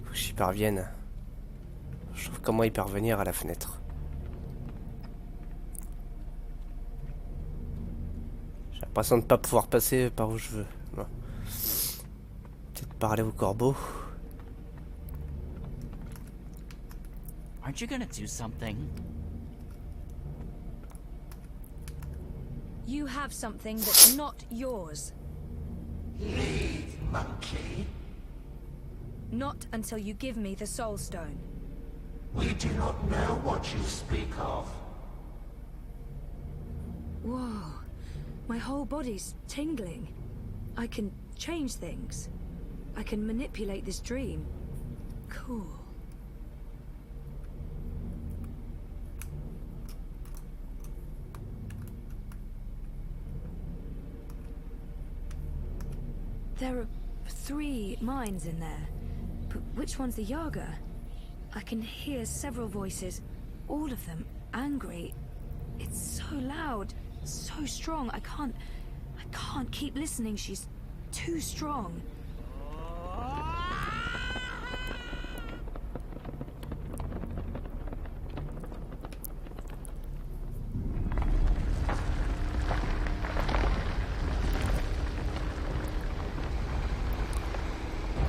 Faut que j'y parvienne. Je trouve comment y parvenir à la fenêtre. J'ai l'impression de ne pas pouvoir passer par où je veux. Non. Peut-être parler au corbeau. Aren't you gonna do something? You have something that's not yours. Leave, monkey. Not until you give me the Soul Stone. We do not know what you speak of. Whoa. My whole body's tingling. I can change things. I can manipulate this dream. Cool. There are 3 minds in there. But which one's the Yaga? I can hear several voices, all of them angry. It's so loud, so strong. I can't keep listening. She's too strong.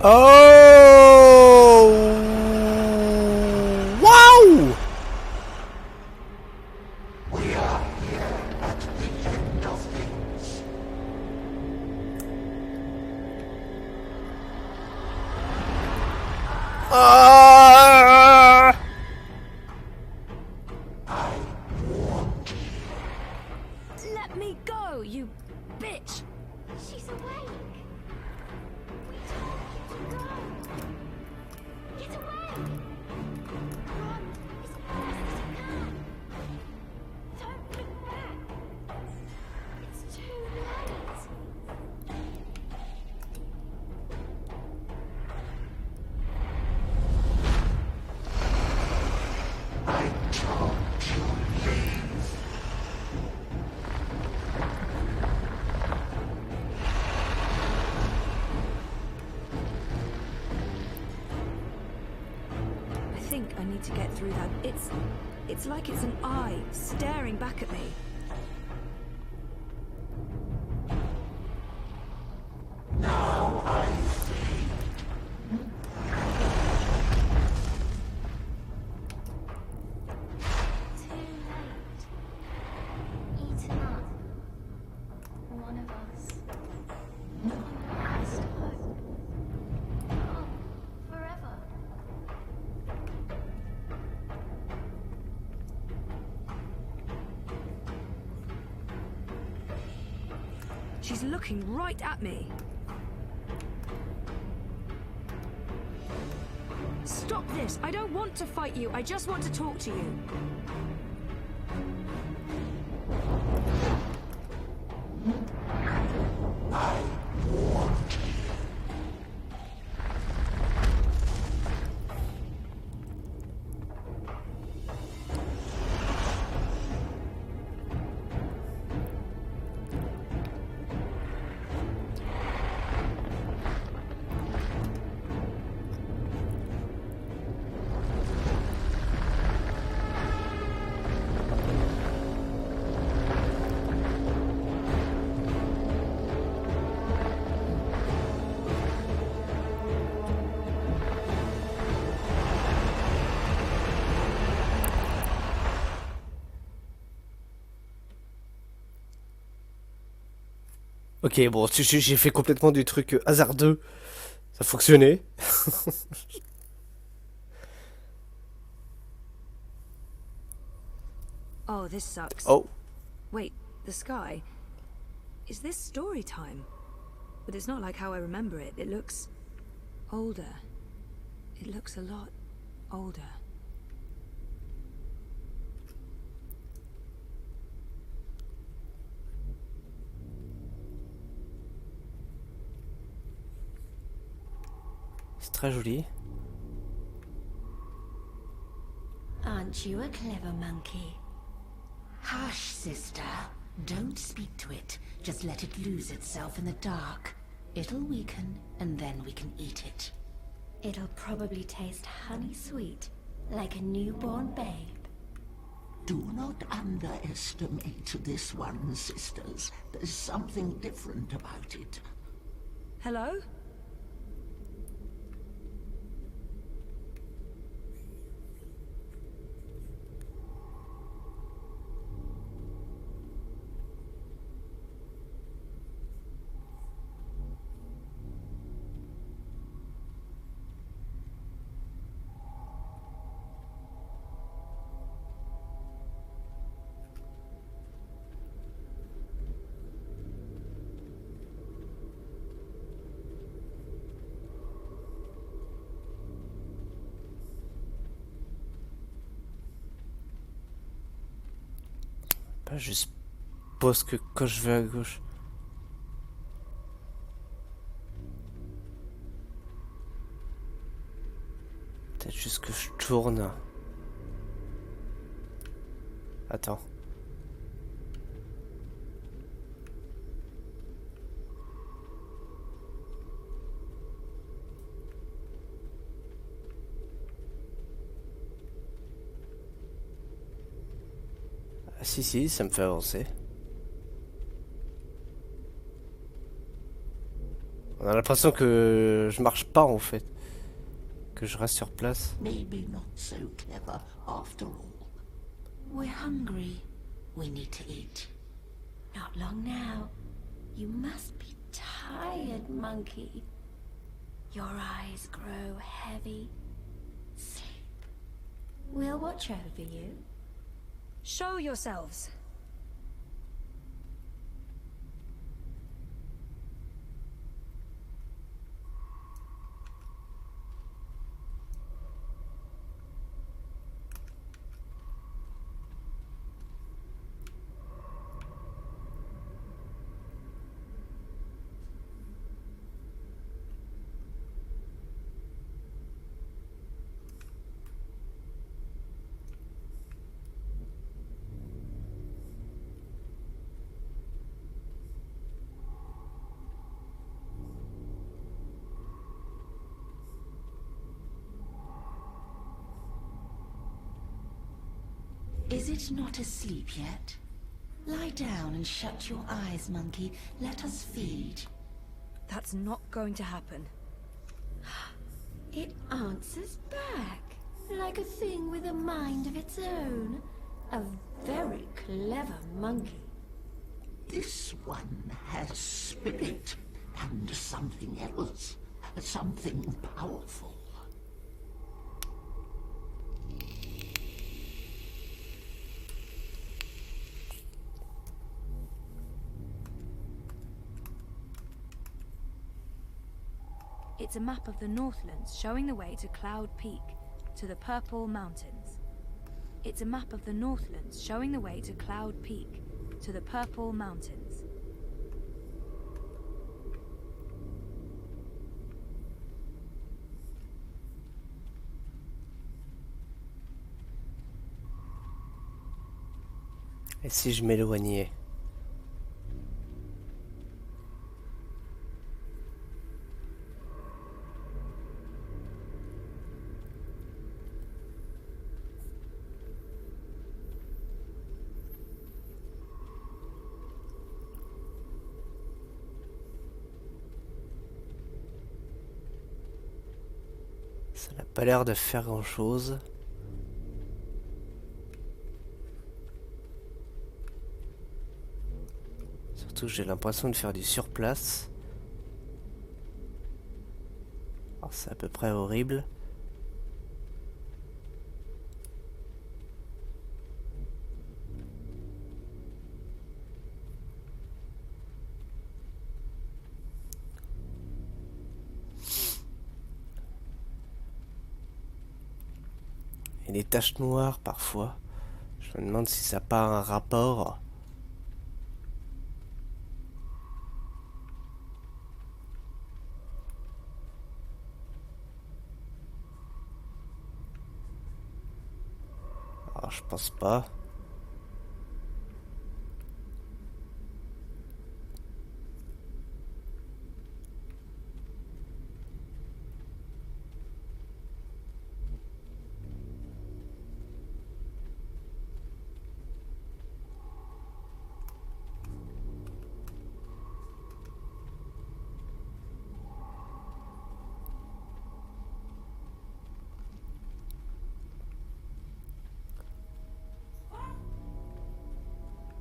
Oh! Wow! We are here at the end of things. Ah! Let me go, you bitch! She's awake. We told you to go. Get away. Run as fast as you can. Don't look back. It's too late. I told you leave. I think I need to get through that. It's like it's an eye staring back at me. Now I Too late. Eaten up. One of us. Lost hope. Gone. Forever. She's looking right at me. Stop this! I don't want to fight you. I just want to talk to you. Ok, bon, j'ai fait complètement du truc hasardeux. Ça fonctionnait. Oh, this sucks. Oh. Wait, the sky? Is this story time? But it's not like how I remember it. It looks older. It looks a lot older. C'est très joli. Aren't you a clever monkey? Hush, sister. Don't speak to it. Just let it lose itself in the dark. It'll weaken, and then we can eat it. It'll probably taste honey sweet, like a newborn babe. Do not underestimate this one, sisters. There's something different about it. Hello? Pas juste pose que quand je vais à gauche. Peut-être juste que je tourne. Attends. Si, ça me fait avancer. On a l'impression que je marche pas en fait. Que je reste sur place. Maybe not so clever after all. We're hungry. We need to eat. Not long now. You must be tired, monkey. Your eyes grow heavy. Sleep. We'll watch over you. Show yourselves. Is it not asleep yet? Lie down and shut your eyes, monkey. Let us feed. That's not going to happen. It answers back, like a thing with a mind of its own. A very clever monkey. This one has spirit and something else, something powerful. It's a map of the Northlands showing the way to Cloud Peak, to the Purple Mountains. It's a map of the Northlands showing the way to Cloud Peak, to the Purple Mountains. Et si je m'éloignais? Ça n'a pas l'air de faire grand-chose. Surtout que j'ai l'impression de faire du surplace. Alors c'est à peu près horrible. Et les taches noires parfois. Je me demande si ça n'a pas un rapport. Alors je pense pas.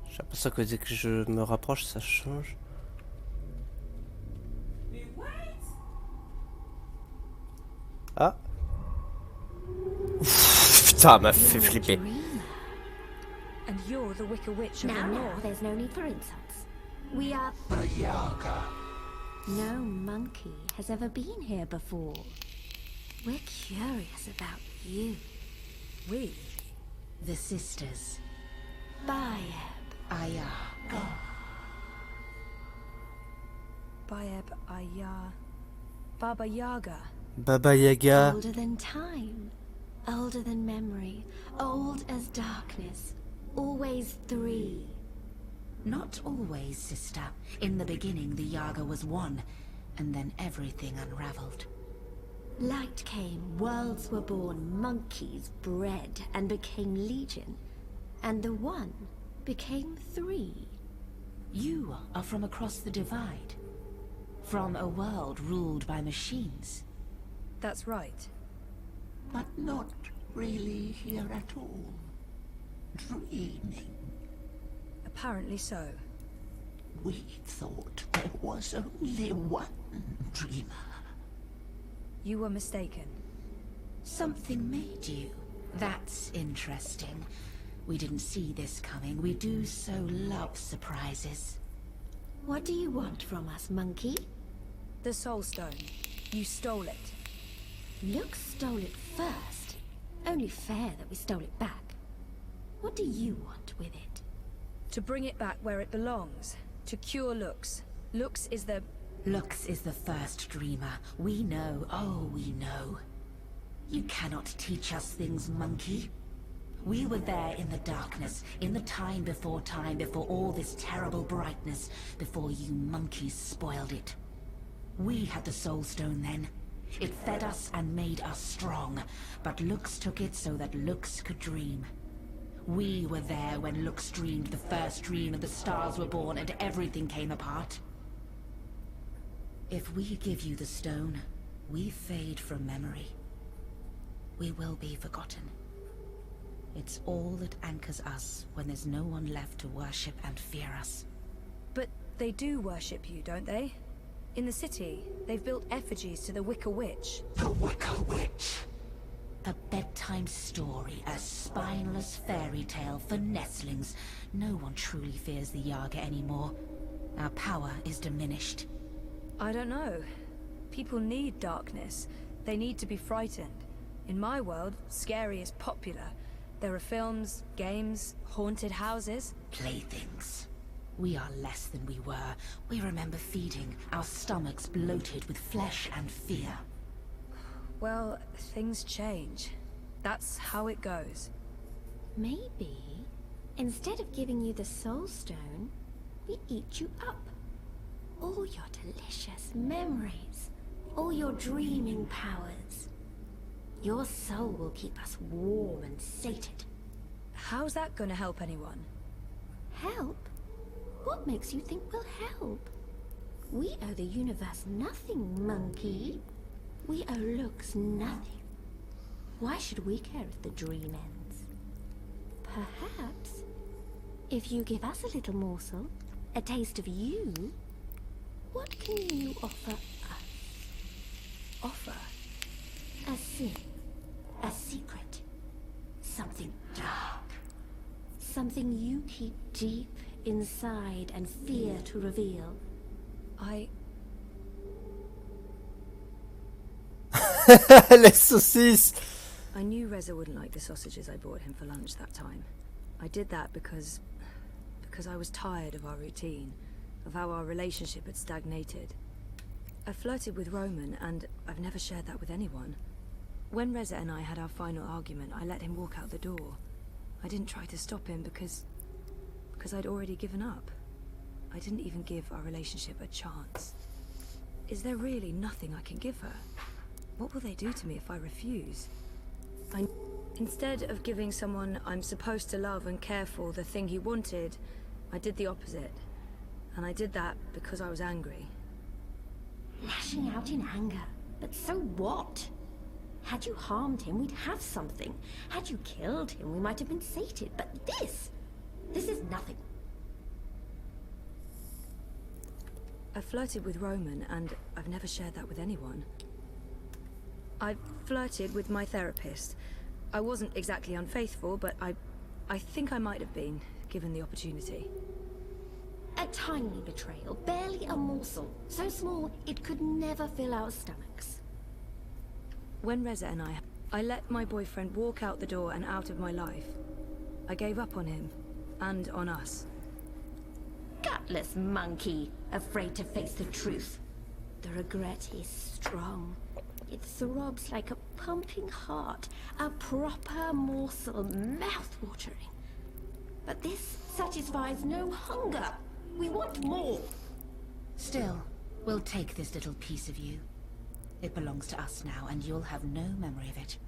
J'ai l'impression que dès que je me rapproche, ça change. Ah. Ouf, putain, elle m'a fait flipper. And you're the Wicker Witch of the Now, North. there's no need for insults. We are... The Yaga. No monkey has ever been here before. We're curious about you. We? The sisters. Bayeb, Ayaga. Bayeb Ayar. Baba Yaga. Baba Yaga. Older than time. Older than memory. Old as darkness. Always three. Not always, sister. In the beginning, the Yaga was one, and then everything unraveled. Light came, worlds were born, monkeys bred, and became legion. And the one became 3. You are from across the divide. From a world ruled by machines. That's right. But not really here at all. Dreaming. Apparently so. We thought there was only one dreamer. You were mistaken. Something made you. That's interesting. We didn't see this coming. We do so love surprises. What do you want from us, monkey? The Soul Stone. You stole it. Lux stole it first. Only fair that we stole it back. What do you want with it? To bring it back where it belongs. To cure Lux. Lux is the first dreamer. We know, oh, we know. You cannot teach us things, monkey. We were there in the darkness, in the time before all this terrible brightness, before you monkeys spoiled it. We had the Soul Stone then. It fed us and made us strong, but Lux took it so that Lux could dream. We were there when Lux dreamed the first dream and the stars were born and everything came apart. If we give you the stone, we fade from memory. We will be forgotten. It's all that anchors us when there's no one left to worship and fear us. But they do worship you, don't they? In the city, they've built effigies to the Wicker Witch. The Wicker Witch? A bedtime story, a spineless fairy tale for nestlings. No one truly fears the Yaga anymore. Our power is diminished. I don't know. People need darkness. They need to be frightened. In my world, scary is popular. There are films, games, haunted houses. Playthings. We are less than we were. We remember feeding, our stomachs bloated with flesh and fear. Well, things change. That's how it goes. Maybe, instead of giving you the Soul Stone, we eat you up. All your delicious memories, all your dreaming powers. Your soul will keep us warm and sated. How's that gonna help anyone? Help? What makes you think we'll help? We owe the universe nothing, monkey. We owe Lux nothing. Why should we care if the dream ends? Perhaps, if you give us a little morsel, a taste of you, what can you offer us? Offer? A sin, a secret, something dark, something you keep deep inside and fear to reveal. Les saucisses. I knew Reza wouldn't like the sausages I brought him for lunch that time. I did that because I was tired of our routine, of how our relationship had stagnated. I flirted with Roman, and I've never shared that with anyone. When Reza and I had our final argument, I let him walk out the door. I didn't try to stop him because I'd already given up. I didn't even give our relationship a chance. Is there really nothing I can give her? What will they do to me if I refuse? Instead of giving someone I'm supposed to love and care for the thing he wanted, I did the opposite. And I did that because I was angry. Lashing out in anger. But so what? Had you harmed him, we'd have something. Had you killed him, we might have been sated. But this is nothing. I flirted with Roman, and I've never shared that with anyone. I flirted with my therapist. I wasn't exactly unfaithful, but I think I might have been, given the opportunity. A tiny betrayal, barely a morsel. So small, it could never fill our stomachs. When Reza and I let my boyfriend walk out the door and out of my life. I gave up on him, and on us. Gutless monkey, afraid to face the truth. The regret is strong. It throbs like a pumping heart, a proper morsel, mouth-watering. But this satisfies no hunger. We want more. Still, we'll take this little piece of you. It belongs to us now, and you'll have no memory of it.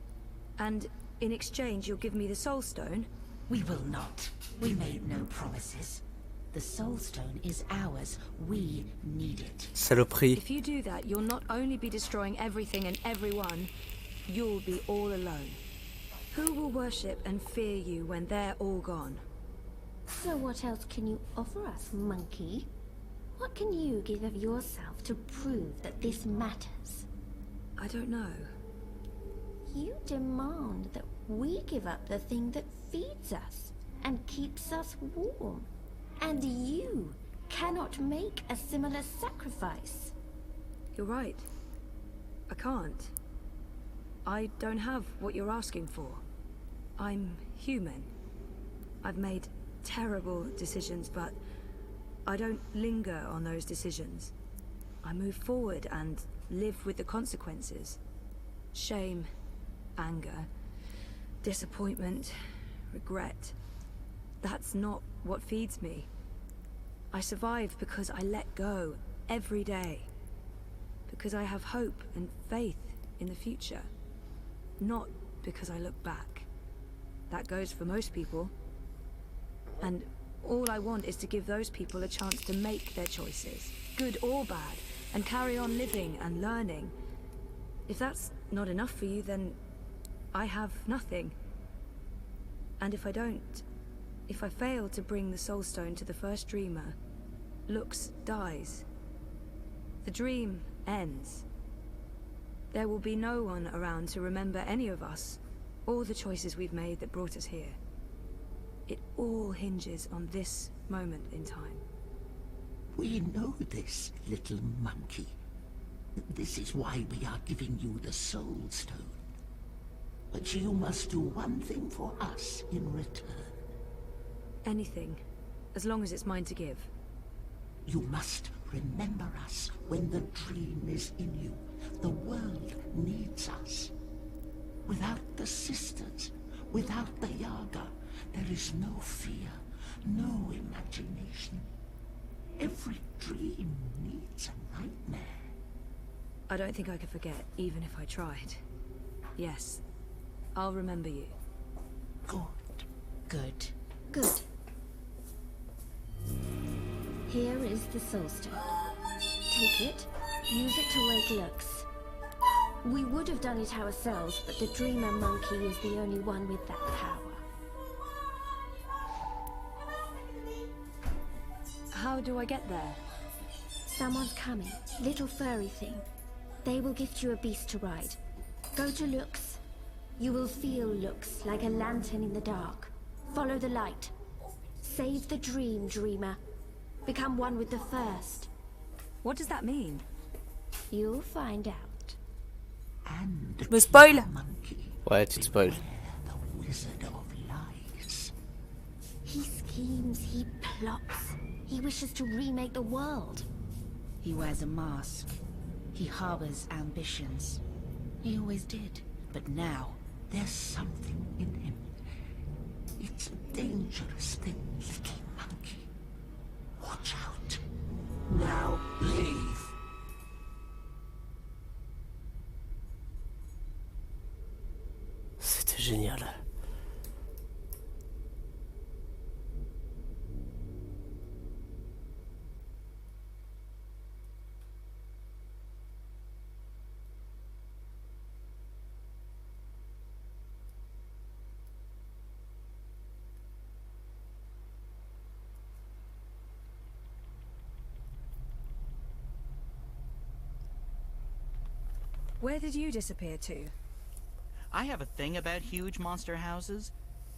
And in exchange, you'll give me the Soul Stone? We will not. We made no promises. The Soul Stone is ours. We need it. Saloperie. If you do that, you'll not only be destroying everything and everyone, you'll be all alone. Who will worship and fear you when they're all gone? So what else can you offer us, monkey? What can you give of yourself to prove that this matters? I don't know. You demand that we give up the thing that feeds us and keeps us warm. And you cannot make a similar sacrifice. You're right. I can't. I don't have what you're asking for. I'm human. I've made terrible decisions, but I don't linger on those decisions. I move forward and live with the consequences. Shame, anger, disappointment, regret. That's not what feeds me. I survive because I let go every day. Because I have hope and faith in the future. Not because I look back. That goes for most people. And all I want is to give those people a chance to make their choices, good or bad, and carry on living and learning. If that's not enough for you, then I have nothing. And if I fail to bring the Soul Stone to the first dreamer, Lux dies. The dream ends. There will be no one around to remember any of us, or the choices we've made that brought us here. It all hinges on this moment in time. We know this, little monkey. This is why we are giving you the Soul Stone. But you must do one thing for us in return. Anything, as long as it's mine to give. You must remember us when the dream is in you. The world needs us. Without the sisters, without the Yaga, there is no fear, no imagination. Every dream needs a nightmare. I don't think I could forget, even if I tried. Yes, I'll remember you. Good. Good. Good. Here is the Soul Stone. Take it, use it to wake Lux. We would have done it ourselves, but the Dreamer Monkey is the only one with that power. How do I get there? Someone's coming. Little furry thing. They will gift you a beast to ride. Go to Lux. You will feel Lux like a lantern in the dark. Follow the light. Save the dream, Dreamer. Become one with the first. What does that mean? You'll find out. And Je me spoil. Ouais, tu te spoil. The Wizard of Lies. He schemes, he plots. He wishes to remake the world. He wears a mask. He harbors ambitions. He always did. But now, There's something in him. It's a dangerous thing, little monkey. Watch out. Now leave. C'était génial. Where did you disappear to? I have a thing about huge monster houses.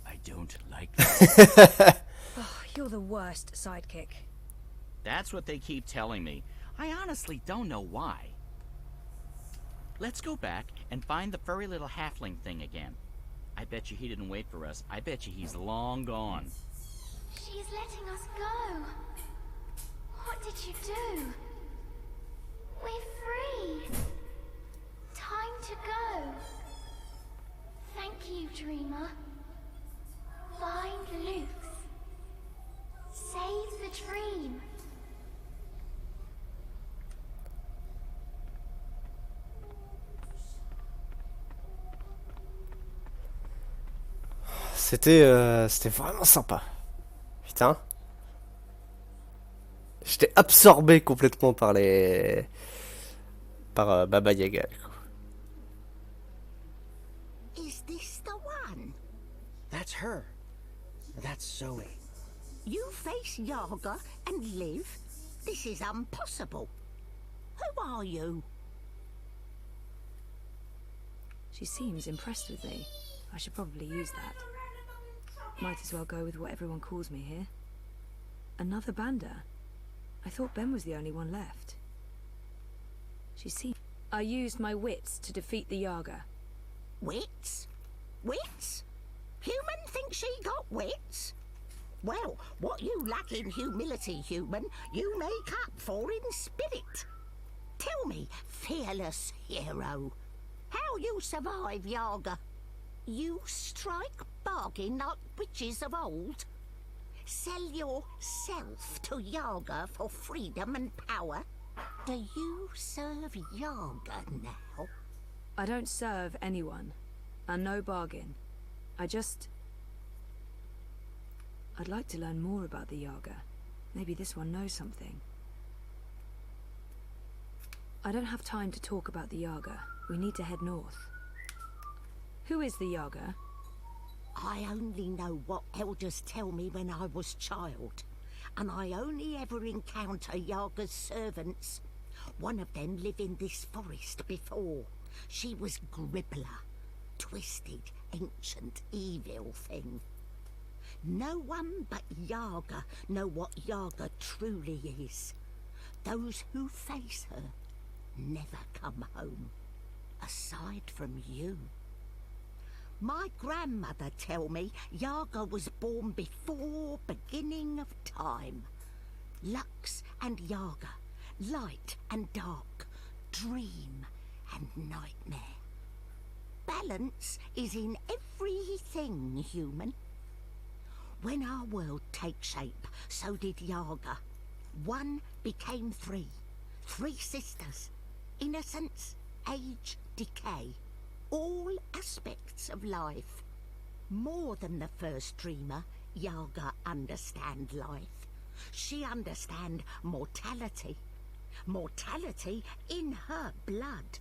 I don't like them. Oh, you're the worst sidekick. That's what they keep telling me. I honestly don't know why. Let's go back and find the furry little halfling thing again. I bet you he didn't wait for us. I bet you he's long gone. She's letting us go. What did you do? We're free. Time to go. Thank you, Dreamer. Find Lux. Save the dream. C'était vraiment sympa. Putain. J'étais absorbé complètement par Baba Yaga. Is this the one? That's her. That's Zoe. You face Yaga and live? This is impossible. Who are you? She seems impressed with me. I should probably use that. Might as well go with what everyone calls me here. Another Banda? I thought Ben was the only one left. She seems... I used my wits to defeat the Yaga. Wits? Wits? Human thinks she got wits? Well, what you lack in humility, human, you make up for in spirit. Tell me, fearless hero, how you survive Yaga? You strike bargain like witches of old? Sell yourself to Yaga for freedom and power? Do you serve Yaga now? I don't serve anyone. And no bargain. I'd like to learn more about the Yaga. Maybe this one knows something. I don't have time to talk about the Yaga. We need to head north. Who is the Yaga? I only know what elders tell me when I was child. And I only ever encounter Yaga's servants. One of them lived in this forest before. She was Gribbler. Twisted, ancient, evil thing. No one but Yaga know what Yaga truly is. Those who face her never come home, aside from you. My grandmother tell me Yaga was born before beginning of time. Lux and Yaga, light and dark, dream and nightmare. Balance is in everything, human. When our world takes shape, so did Yaga. One became three. Three sisters. Innocence, age, decay. All aspects of life. More than the first dreamer, Yaga understand life. She understand mortality. Mortality in her blood.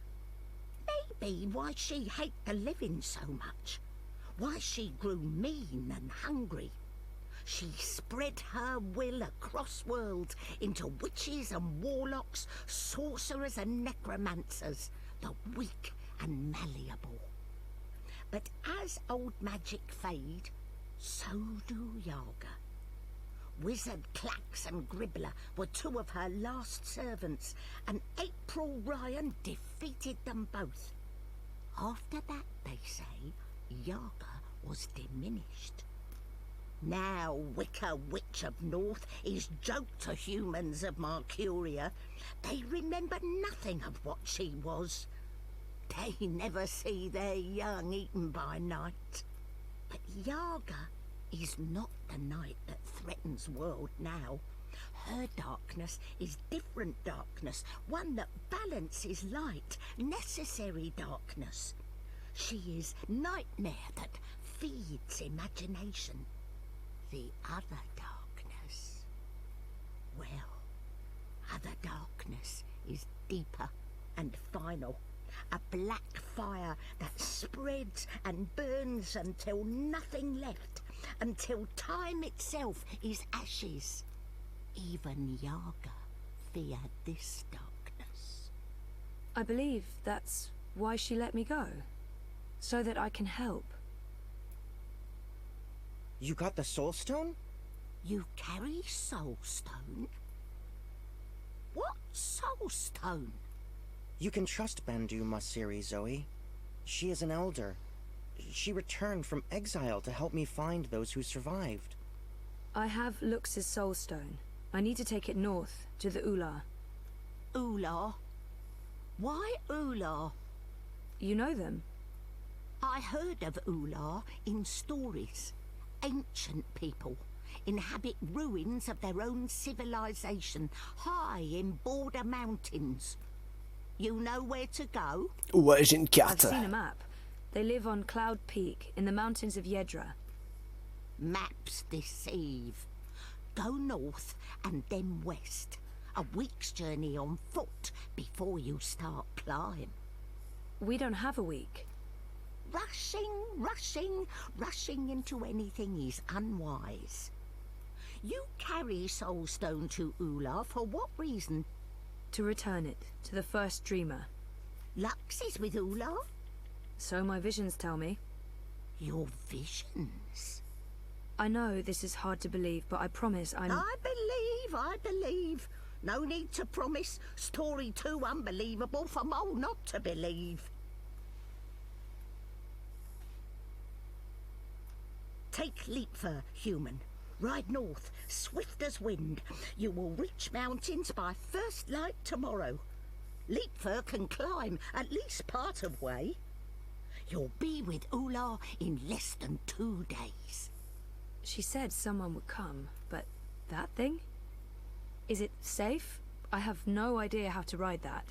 Maybe why she hate the living so much. Why she grew mean and hungry. She spread her will across worlds into witches and warlocks, sorcerers and necromancers, the weak and malleable. But as old magic fade, so do Yaga. Wizard Clax and Gribbler were two of her last servants, and April Ryan defeated them both. After that, they say, Yaga was diminished. Now Wicker Witch of North is joke to humans of Mercuria. They remember nothing of what she was. They never see their young eaten by night. But Yaga is not the night that threatens world now. Her darkness is different darkness, one that balances light, necessary darkness. She is nightmare that feeds imagination. The other darkness, well, other darkness is deeper and final. A black fire that spreads and burns until nothing left, until time itself is ashes. Even Yaga feared this darkness. I believe that's why she let me go. So that I can help. You got the Soul Stone? You carry Soul Stone? What Soul Stone? You can trust Bandu Masiri, Zoe. She is an elder. She returned from exile to help me find those who survived. I have Lux's Soul Stone. I need to take it north, to the Ular. Ular? Why Ular? You know them? I heard of Ular in stories. Ancient people inhabit ruins of their own civilization, high in border mountains. You know where to go? Ouais, j'ai une carte. I've seen a map. They live on Cloud Peak, in the mountains of Yedra. Maps deceive. Go north and then west. A week's journey on foot before you start climb. We don't have a week. Rushing into anything is unwise. You carry Soulstone to Ula for what reason? To return it to the first dreamer. Lux is with Ula? So my visions tell me. Your visions? I know this is hard to believe, but I promise I'm... I believe. No need to promise. Story too unbelievable for Mole not to believe. Take Leapfur, human. Ride north, swift as wind. You will reach mountains by first light tomorrow. Leapfur can climb at least part of way. You'll be with Ula in less than 2 days. She said someone would come, but that thing? Is it safe? I have no idea how to ride that.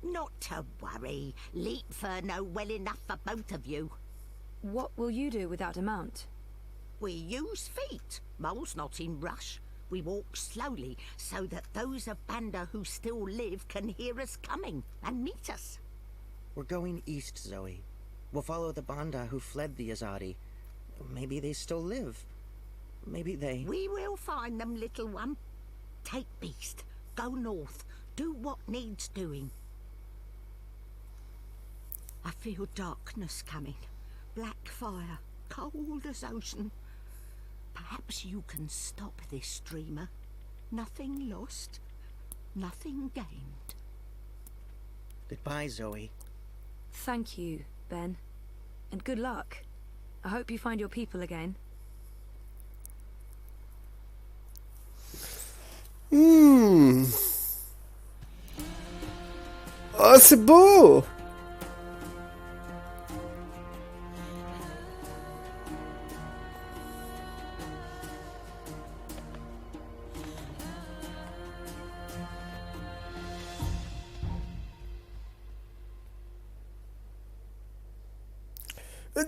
Not to worry. Leapfur know well enough for both of you. What will you do without a mount? We use feet. Mole's not in rush. We walk slowly so that those of Banda who still live can hear us coming and meet us. We're going east, Zoe. We'll follow the Banda who fled the Azadi. Maybe they still live. Maybe they... We will find them, little one. Take Beast. Go north. Do what needs doing. I feel darkness coming. Black fire. Cold as ocean. Perhaps you can stop this dreamer. Nothing lost. Nothing gained. Goodbye, Zoe. Thank you, Ben. And good luck. I hope you find your people again. Oh, c'est beau!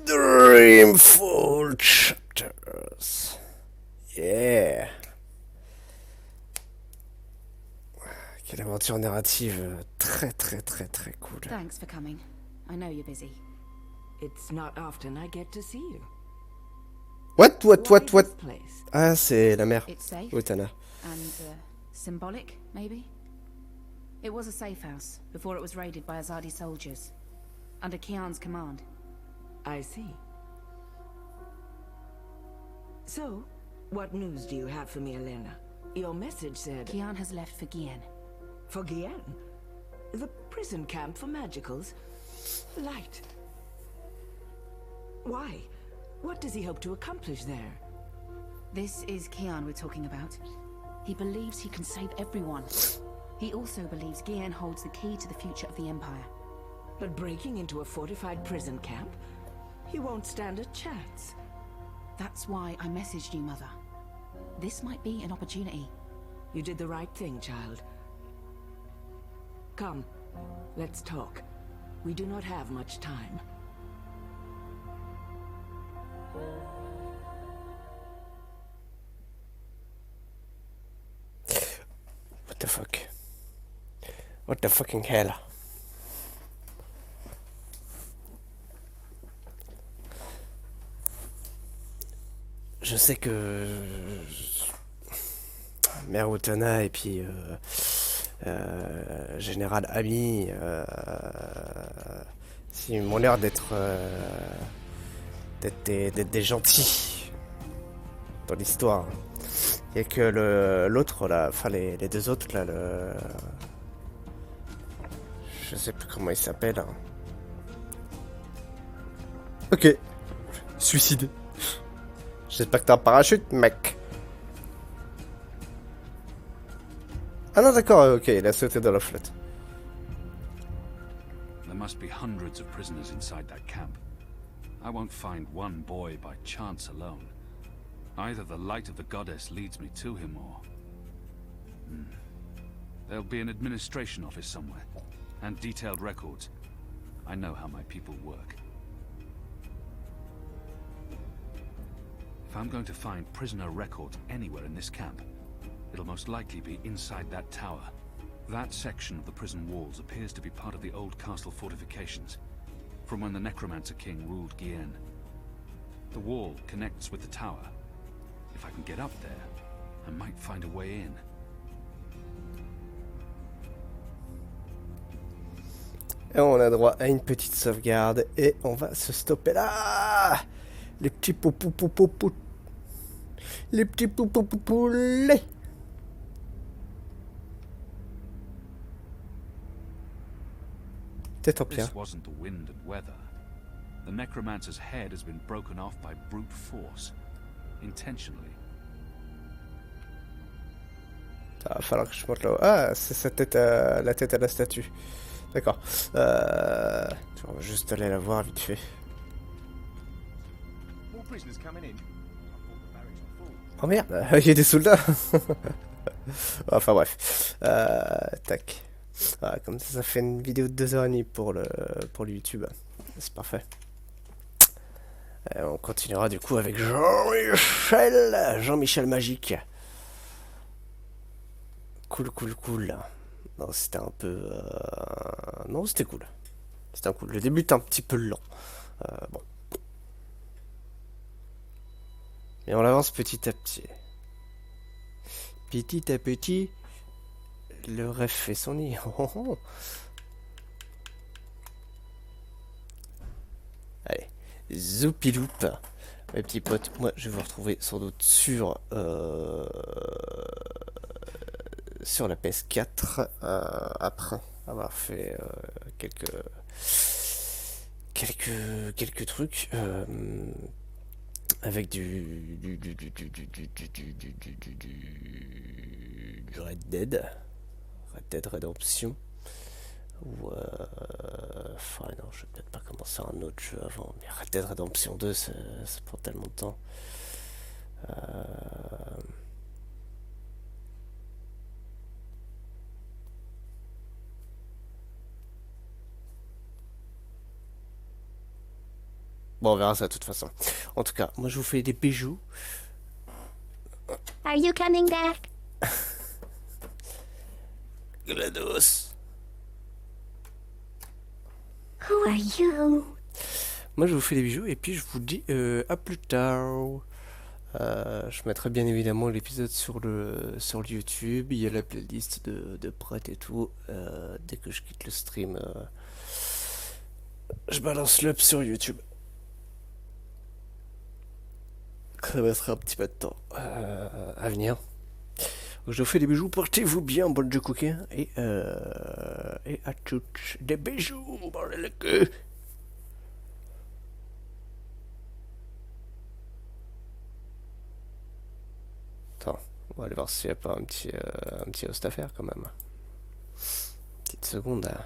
Dreamfall chapters. Yeah. Quelle aventure narrative très cool. Thanks for coming. I know you're busy. It's not often I get to see you. What? Place? Ah, c'est la mère. It's safe. Utana. And symbolic, maybe? It was a safe house before it was raided by Azadi soldiers. Under Kian's command. I see. So, what news do you have for me, Elena? Your message said... Kian has left for Gien. For Gien? The prison camp for magicals? Light. Why? What does he hope to accomplish there? This is Kian we're talking about. He believes he can save everyone. He also believes Gien holds the key to the future of the Empire. But breaking into a fortified prison camp? He won't stand a chance. That's why I messaged you, Mother. This might be an opportunity. You did the right thing, child. Come, let's talk. We do not have much time. What the fuck? What the fucking hell? Je sais que Mère Utana et puis Général Ami ils m'ont l'air d'être des gentils dans l'histoire. Il y a que l'autre là, enfin les deux autres là, je sais plus comment il s'appelle. Ok, suicide. J'espère que t'as un parachute, mec. Ah non, d'accord, ok, il a sauté dans la flotte. There must be hundreds of prisoners inside that camp. I won't find one boy by chance alone. Either the light of the goddess leads me to him or... There'll be an administration office somewhere, and detailed records. I know how my people work. If I'm going to find prisoner records anywhere in this camp, it'll most likely be inside that tower. That section of the prison walls appears to be part of the old castle fortifications, from when the Necromancer King ruled Gien. The wall connects with the tower. If I can get up there, I might find a way in. Et on a droit à une petite sauvegarde et on va se stopper là. Les petits poupous. Les petits poulets. Peut-être en pire. This wasn't the wind and weather. The Necromancer's head has been broken off by brute force, intentionally. Ça va falloir que je monte là-haut. Ah, c'est sa tête à la tête à la statue. D'accord. On va juste aller la voir vite fait. Oh merde, il y a des soldats. Enfin bref. Tac. Voilà, comme ça fait une vidéo de 2h30 pour le YouTube. C'est parfait. On continuera du coup avec Jean-Michel Magique. Cool. Non, c'était un peu... Non, c'était cool. C'était cool. Le début était un petit peu lent. Bon. Mais on avance petit à petit. Petit à petit, le rêve fait son nid. Allez, zoupiloup. Mes petits potes, moi je vais vous retrouver sans doute sur la PS4 après avoir fait quelques trucs avec du Red Dead Redemption ou enfin non, je vais peut-être pas commencer un autre jeu avant, mais Red Dead Redemption 2 ça prend tellement de temps. Bon, on verra ça de toute façon. En tout cas, moi je vous fais des bijoux. Are you coming back? GLaDOS. Who are you? Moi je vous fais des bijoux et puis je vous dis à plus tard. Je mettrai bien évidemment l'épisode sur le YouTube. Il y a la playlist de prêt et tout. Dès que je quitte le stream, je balance l'up sur YouTube. Ça mettra un petit peu de temps à venir. Donc, je vous fais des bijoux, portez-vous bien, bonne de coquin, et à toutes des bijoux, bordel de queue. Attends, on va aller voir s'il n'y a pas un petit host à faire quand même. Petite seconde. Hein.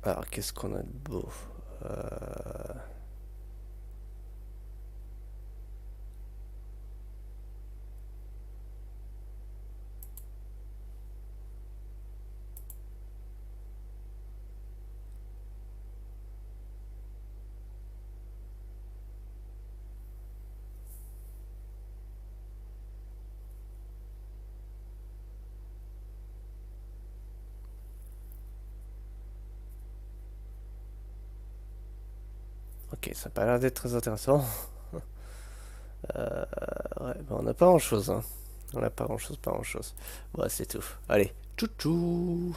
Alors, qu'est-ce qu'on a de beau Ok, ça n'a pas l'air d'être très intéressant. Ouais, ben on n'a pas grand chose. Hein. On n'a pas grand chose. Bon, c'est tout. Allez, tchou tchou.